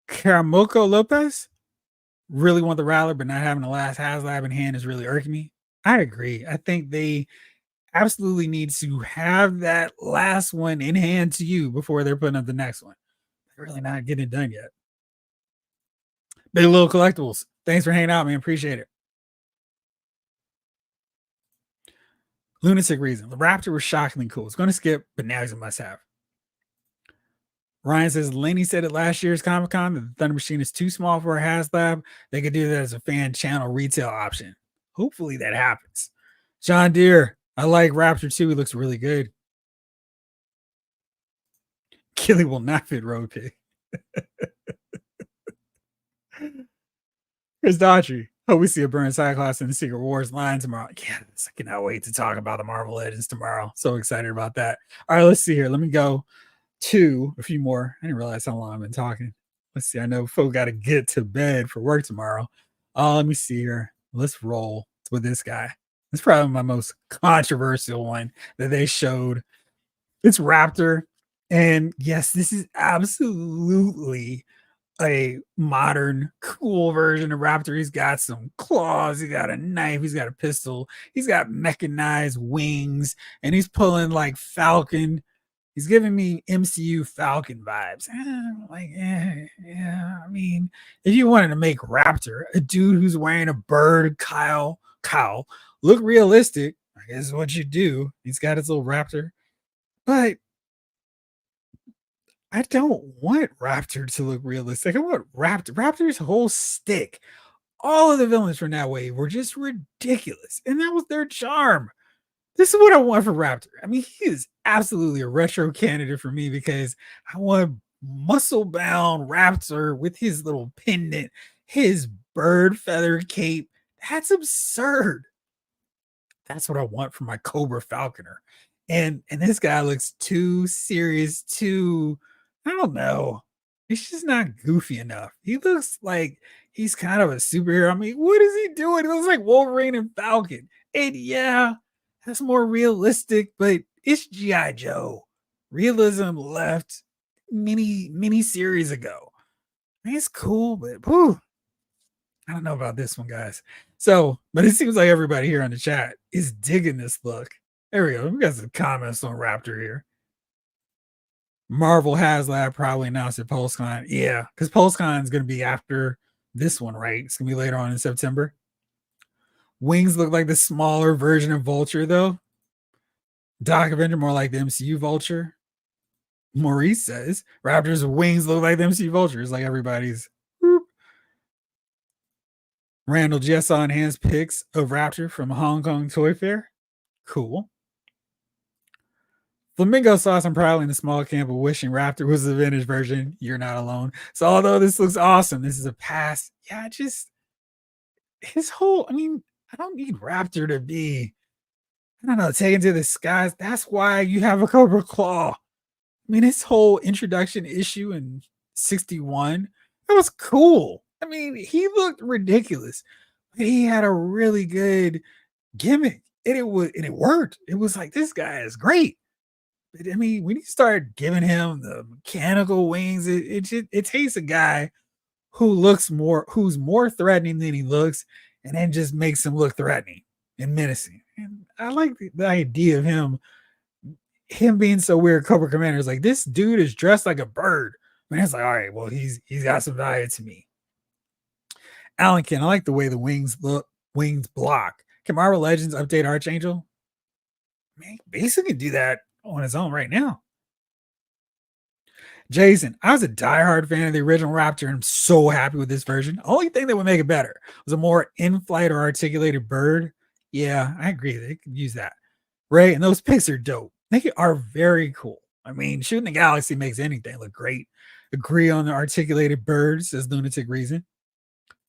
Karamoko Lopez really want the Rattler, but not having the last HasLab in hand is really irking me. I agree. I think they absolutely need to have that last one in hand to you before they're putting up the next one. They're really not getting it done yet. Big Little Collectibles. Thanks for hanging out, man. Appreciate it. Lunatic Reason. The Raptor was shockingly cool. It's going to skip, but now he's a must have. Ryan says Lenny said at last year's Comic Con that the Thunder Machine is too small for a HasLab. They could do that as a fan channel retail option. Hopefully that happens. John Deere. I like Raptor too. He looks really good. Killy will not fit Road Pig. Chris Daughtry. Hope we see a Burn Cyclops in the Secret Wars line tomorrow. Yes, I cannot wait to talk about the Marvel Legends tomorrow. So excited about that. All right, let's see here. Let me go to a few more. I didn't realize how long I've been talking. Let's see. I know folk got to get to bed for work tomorrow. Let me see here. Let's roll with this guy. It's probably my most controversial one that they showed. It's Raptor. And yes, this is absolutely a modern, cool version of Raptor. He's got some claws, he's got a knife, he's got a pistol, he's got mechanized wings, and he's pulling like Falcon. He's giving me MCU Falcon vibes. Yeah. I mean, if you wanted to make Raptor a dude who's wearing a bird cowl look realistic, I guess is what you do. He's got his little Raptor, but I don't want Raptor to look realistic. I want Raptor's whole stick. All of the villains from that wave were just ridiculous, and that was their charm. This is what I want for Raptor. I mean, he is absolutely a retro candidate for me because I want muscle-bound Raptor with his little pendant, his bird feather cape. That's absurd. That's what I want for my Cobra Falconer. And this guy looks too serious, too, I don't know. He's just not goofy enough. He looks like he's kind of a superhero. I mean, what is he doing? He looks like Wolverine and Falcon. And yeah, that's more realistic, but it's G.I. Joe. Realism left many series ago. I mean, it's cool, but whew, I don't know about this one, guys. So, but it seems like everybody here on the chat is digging this look. There we go. We got some comments on Raptor here. Marvel HasLab probably announced at PulseCon. Yeah, because PulseCon is going to be after this one, right? It's going to be later on in September. Wings look like the smaller version of Vulture, though. Doc Avenger more like the MCU Vulture. Maurice says Raptor's wings look like the MCU Vulture. It's like everybody's. Whoop. Randall just saw enhanced pics of Raptor from Hong Kong Toy Fair. Cool. Flamingo sauce, I'm probably in the small camp of wishing Raptor was the vintage version. You're not alone. So although this looks awesome, this is a pass. Yeah, just his whole, I mean, I don't need Raptor to be, I don't know, taken to the skies. That's why you have a Cobra Claw. I mean, his whole introduction issue in 61, that was cool. I mean, he looked ridiculous, but he had a really good gimmick. And it worked. It was like, this guy is great. But I mean, when you start giving him the mechanical wings, it takes a guy who's more threatening than he looks, and then just makes him look threatening and menacing. And I like the idea of him being so weird. Cobra Commander is like, this dude is dressed like a bird. Man, it's like, all right, well, he's got some value to me. Allenkin, I like the way the wings look, wings block. Can Marvel Legends update Archangel? Man, basically do that on his own right now. Jason, I was a diehard fan of the original Raptor and I'm so happy with this version. Only thing that would make it better was a more in-flight or articulated bird. Yeah, I agree. They could use that. Ray, and those pics are dope. They are very cool. I mean, shooting the galaxy makes anything look great. Agree on the articulated birds, says Lunatic Reason.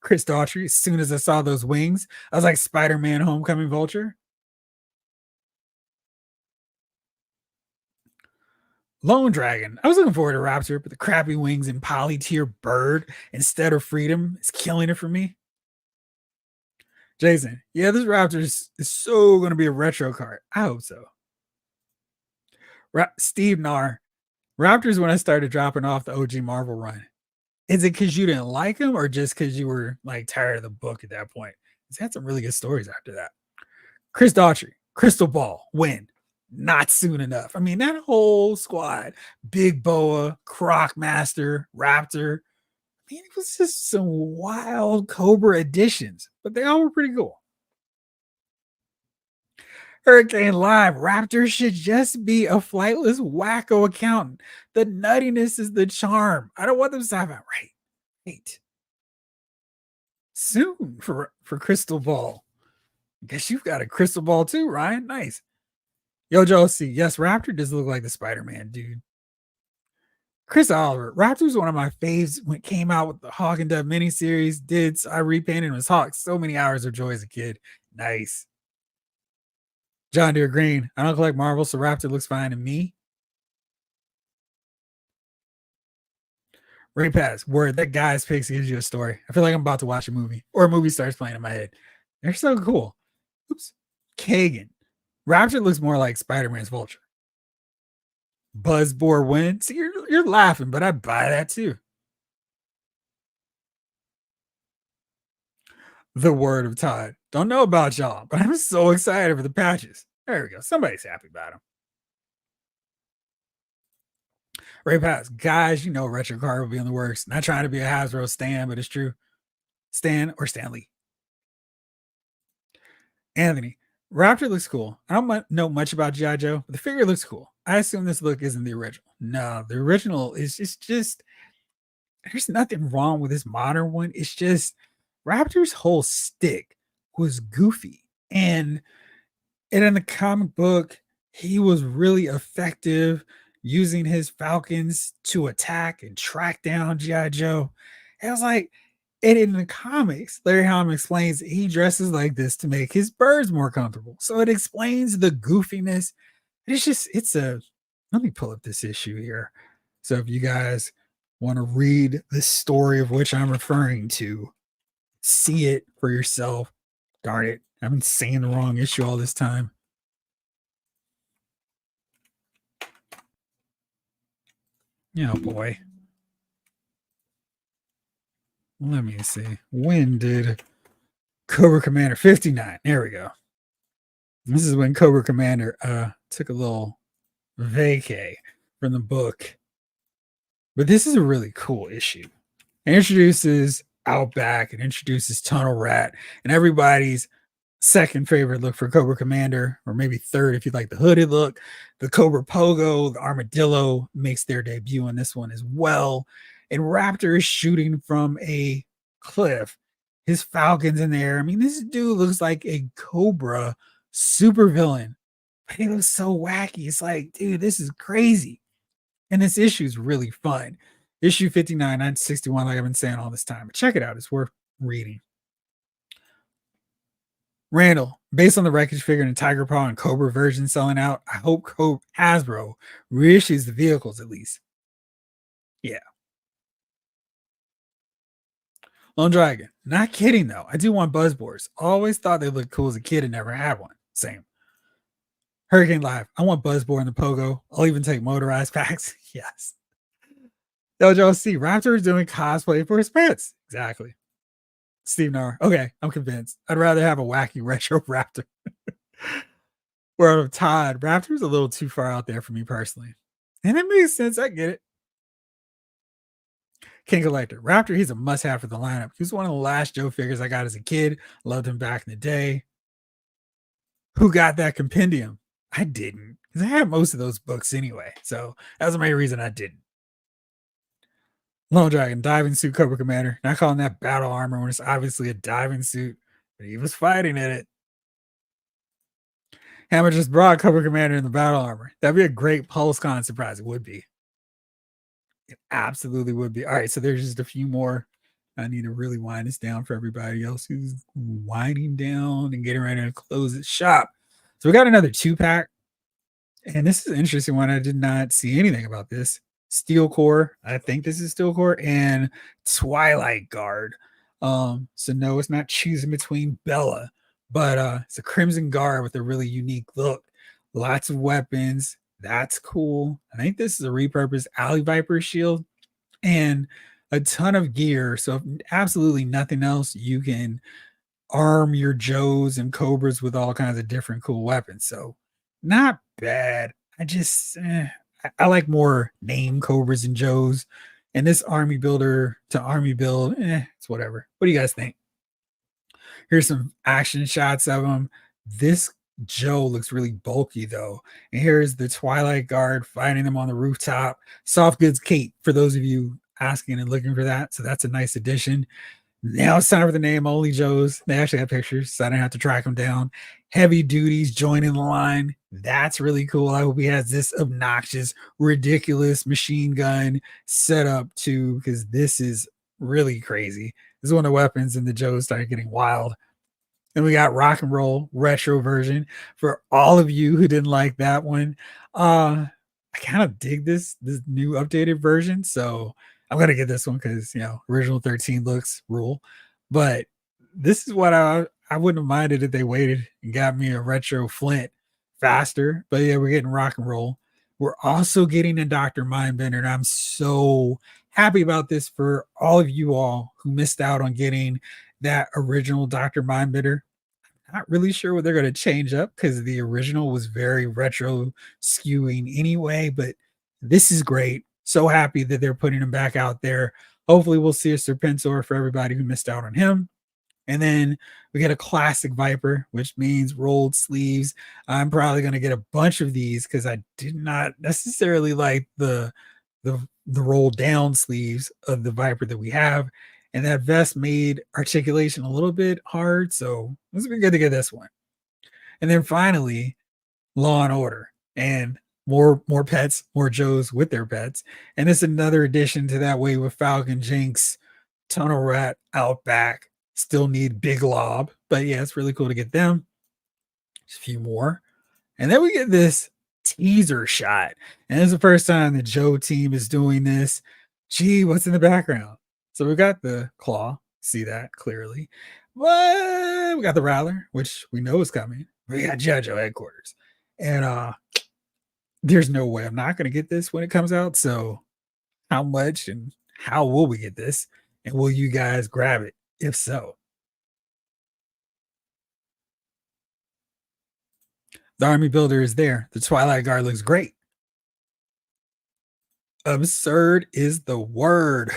Chris Daughtry, as soon as I saw those wings, I was like Spider-Man Homecoming Vulture. Lone Dragon. I was looking forward to Raptor, but the crappy wings and polytier bird instead of freedom is killing it for me. Jason, yeah, this Raptor is so going to be a retro card. I hope so. Steve Nar, Raptors when I started dropping off the OG Marvel run. Is it because you didn't like him or just because you were like tired of the book at that point? He's had some really good stories after that. Chris Daughtry, Crystal Ball, win. Not soon enough. I mean, that whole squad, Big Boa, Croc Master, Raptor. I mean, it was just some wild Cobra additions, but they all were pretty cool. Hurricane Live, Raptor should just be a flightless wacko accountant. The nuttiness is the charm. I don't want them to stop out. Right. Soon for Crystal Ball. I guess you've got a crystal ball too, Ryan. Nice. Yo, Joe C. Yes, Raptor does look like the Spider-Man dude. Chris Oliver. Raptor's one of my faves when it came out with the Hawk and Dove miniseries. I repainted him as Hawk. So many hours of joy as a kid. Nice. John Deere Green. I don't collect Marvel, so Raptor looks fine to me. Ray Pass. Word, that guy's picks gives you a story. I feel like I'm about to watch a movie, or a movie starts playing in my head. They're so cool. Oops. Kagan. Raptor looks more like Spider-Man's Vulture. Buzzbore win. See, you're laughing, but I buy that too. The word of Todd. Don't know about y'all, but I'm so excited for the patches. There we go. Somebody's happy about them. Ray Pass, guys, you know retro card will be in the works. Not trying to be a Hasbro stan, but it's true. Stan or Stanley. Anthony, Raptor looks cool. I don't know much about G.I. Joe, but the figure looks cool. I assume this look isn't the original. No, the original is just there's nothing wrong with this modern one. It's just Raptor's whole stick was goofy. And in the comic book, he was really effective using his falcons to attack and track down G.I. Joe. It was like, and in the comics, Larry Hama explains he dresses like this to make his birds more comfortable. So it explains the goofiness. Let me pull up this issue here. So if you guys want to read the story of which I'm referring to, see it for yourself. Darn it. I've been saying the wrong issue all this time. Oh boy. Let me see. When did Cobra Commander 59? There we go. This is when Cobra Commander took a little vacay from the book. But this is a really cool issue. It introduces Outback, it introduces Tunnel Rat, and everybody's second favorite look for Cobra Commander, or maybe third if you like the hooded look. The Cobra Pogo, the Armadillo makes their debut in this one as well. And Raptor is shooting from a cliff. His Falcon's in the air. I mean, this dude looks like a Cobra supervillain, but he looks so wacky. It's like, dude, this is crazy. And this issue is really fun. Issue 59, 961, like I've been saying all this time. But check it out. It's worth reading. Randall, based on the wreckage figure and Tiger Paw and Cobra version selling out, I hope Hasbro reissues the vehicles at least. Yeah. Lone Dragon, not kidding though. I do want Buzzbores. Always thought they looked cool as a kid and never had one. Same. Hurricane Live, I want Buzzbore in the Pogo. I'll even take motorized packs. Yes. Dojo C, Raptor is doing cosplay for his pets. Exactly. Steve Nar. Okay, I'm convinced. I'd rather have a wacky retro Raptor. World of Todd. Raptor's a little too far out there for me personally. And it makes sense. I get it. King Collector. Raptor, he's a must-have for the lineup. He was one of the last Joe figures I got as a kid. Loved him back in the day. Who got that compendium? I didn't, because I had most of those books anyway. So that was the main reason I didn't. Lone Dragon, diving suit Cobra Commander. Not calling that battle armor when it's obviously a diving suit, but he was fighting in it. Hammer just brought Cobra Commander in the battle armor. That'd be a great PulseCon surprise. It would be. It absolutely would be. All right, so there's just a few more. I need to really wind this down for everybody else who's winding down and getting ready to close its shop. So we got another 2-pack. And this is an interesting one. I did not see anything about this. Steel Core. I think this is Steel Core and Twilight Guard. So no, it's not choosing between Bella, but it's a Crimson Guard with a really unique look. Lots of weapons. That's cool. I think this is a repurposed Alley Viper shield and a ton of gear. So if absolutely nothing else, you can arm your Joes and Cobras with all kinds of different cool weapons. So not bad. I like more name Cobras and Joes. And this army builder to army build, it's whatever. What do you guys think? Here's some action shots of him. This Joe looks really bulky though. And here's the Twilight Guard fighting them on the rooftop. Soft goods Kate, for those of you asking and looking for that. So that's a nice addition. Now it's time for the name only Joes. They actually have pictures, so I don't have to track them down. Heavy duties joining the line. That's really cool. I hope he has this obnoxious, ridiculous machine gun set up too, because this is really crazy. This is one of the weapons, and the Joes started getting wild. And we got rock and roll retro version for all of you who didn't like that one. I kind of dig this new updated version, so I'm gonna get this one because original 13 looks rule. But this is what I wouldn't have minded if they waited and got me a retro Flint faster. But yeah, we're getting rock and roll. We're also getting a Dr. Mindbender, and I'm so happy about this for all of you all who missed out on getting that original Dr. Mindbender. Not really sure what they're going to change up because the original was very retro skewing anyway, but this is great. So happy that they're putting him back out there. Hopefully we'll see a Serpentor for everybody who missed out on him. And then we get a classic Viper, which means rolled sleeves. I'm probably going to get a bunch of these because I did not necessarily like the roll down sleeves of the Viper that we have. And that vest made articulation a little bit hard. So this would be good to get this one. And then finally, Law and Order. And more pets, more Joes with their pets. And it's another addition to that wave with Falcon, Jinx, Tunnel Rat, Outback. Still need Big Lob. But yeah, it's really cool to get them. Just a few more. And then we get this teaser shot. And it's the first time the Joe team is doing this. Gee, what's in the background? So we got the claw, see that clearly. But we got the Rattler, which we know is coming. We got JoJo headquarters. And there's no way I'm not going to get this when it comes out. So how much and how will we get this? And will you guys grab it? If so. The army builder is there. The Twilight Guard looks great. Absurd is the word.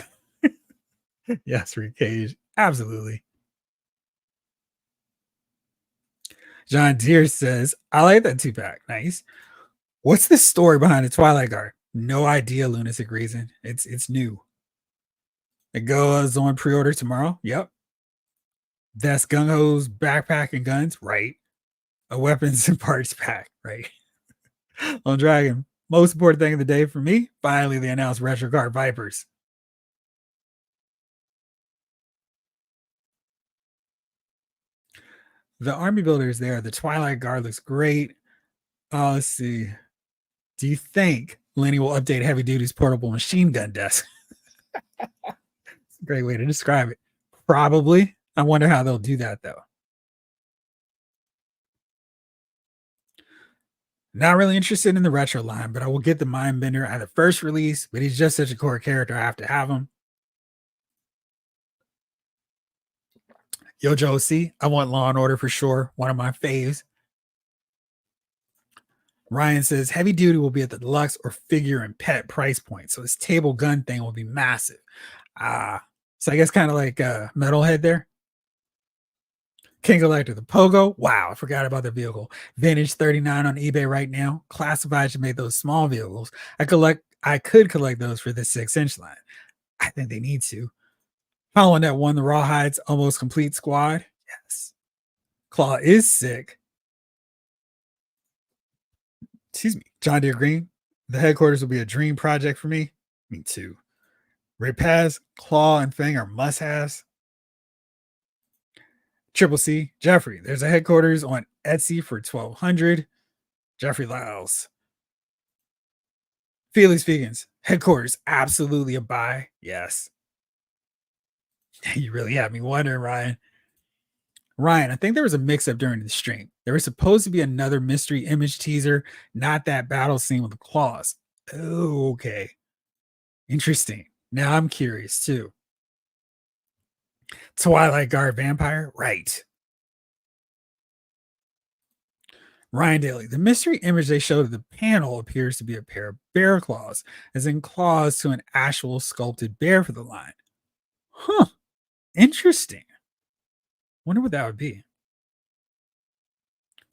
Yes, Rick Cage. Absolutely. John Deere says, I like that 2-pack. Nice. What's the story behind the Twilight Guard? No idea, Lunatic Reason. It's new. It goes on pre-order tomorrow. Yep. That's Gung Ho's backpack and guns. Right. A weapons and parts pack. Right. On Dragon. Most important thing of the day for me, finally they announced Retro Guard Vipers. The army builder is there. The Twilight Guard looks great. Let's see. Do you think Lenny will update Heavy Duty's portable machine gun desk? It's a great way to describe it. Probably. I wonder how they'll do that, though. Not really interested in the retro line, but I will get the Mindbender at the first release, but he's just such a core character. I have to have him. Yo, Josie, I want Law and Order for sure. One of my faves. Ryan says Heavy Duty will be at the deluxe or figure and pet price point. So this table gun thing will be massive. Ah, so I guess kind of like Metalhead there. King Collector, the Pogo. Wow, I forgot about the vehicle. Vintage 39 on eBay right now. Classified should make those small vehicles. I could collect those for the 6-inch line. I think they need to. Following that one, the Rawhides almost complete squad. Yes. Claw is sick. Excuse me. John Deere Green. The headquarters will be a dream project for me. Me too. Rapaz, Claw, and Fang are must-haves. Triple C, Jeffrey. There's a headquarters on Etsy for 1,200. Jeffrey Lyles. Felix Vegans, headquarters, absolutely a buy. Yes. You really have me wondering, Ryan. Ryan, I think there was a mix-up during the stream. There was supposed to be another mystery image teaser, not that battle scene with the claws. Oh, okay. Interesting. Now I'm curious too. Twilight Guard Vampire? Right. Ryan Daly, the mystery image they showed of the panel appears to be a pair of bear claws, as in claws to an actual sculpted bear for the line. Huh. Interesting. Wonder what that would be.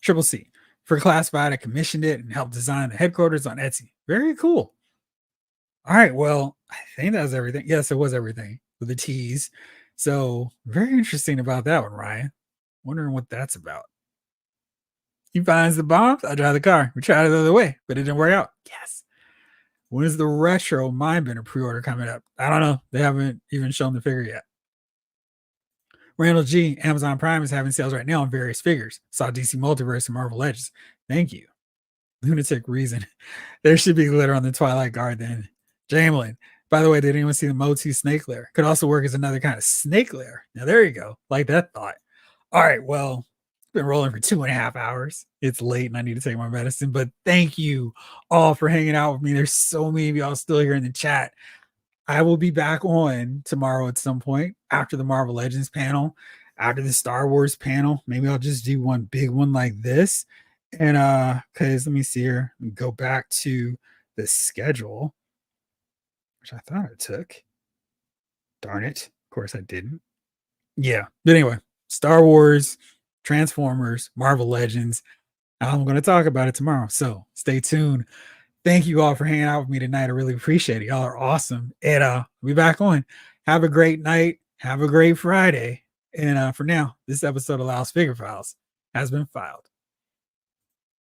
Triple C. For Classified, I commissioned it and helped design the headquarters on Etsy. Very cool. All right. Well, I think that was everything. Yes, it was everything with the tease. So, very interesting about that one, Ryan. Wondering what that's about. He finds the bombs. I drive the car. We tried it the other way, but it didn't work out. Yes. When is the retro Mindbender pre-order coming up? I don't know. They haven't even shown the figure yet. Randall G, Amazon Prime is having sales right now on various figures. Saw DC Multiverse and Marvel Legends. Thank you. Lunatic reason. There should be glitter on the Twilight Guard then. Jamelin. By the way, did anyone see the Motu snake lair? Could also work as another kind of snake lair. Now there you go. Like that thought. All right. Well, it's been rolling for 2.5 hours. It's late and I need to take my medicine. But thank you all for hanging out with me. There's so many of y'all still here in the chat. I will be back on tomorrow at some point after the Marvel Legends panel, after the Star Wars panel. Maybe I'll just do one big one like this. And because let me see here, go back to the schedule, which I thought I took. Darn it. Of course I didn't. Yeah. But anyway, Star Wars, Transformers, Marvel Legends. I'm going to talk about it tomorrow. So stay tuned. Thank you all for hanging out with me tonight. I really appreciate it. Y'all are awesome. And we'll be back on. Have a great night. Have a great Friday. And for now, this episode of Lyle's Figure Files has been filed.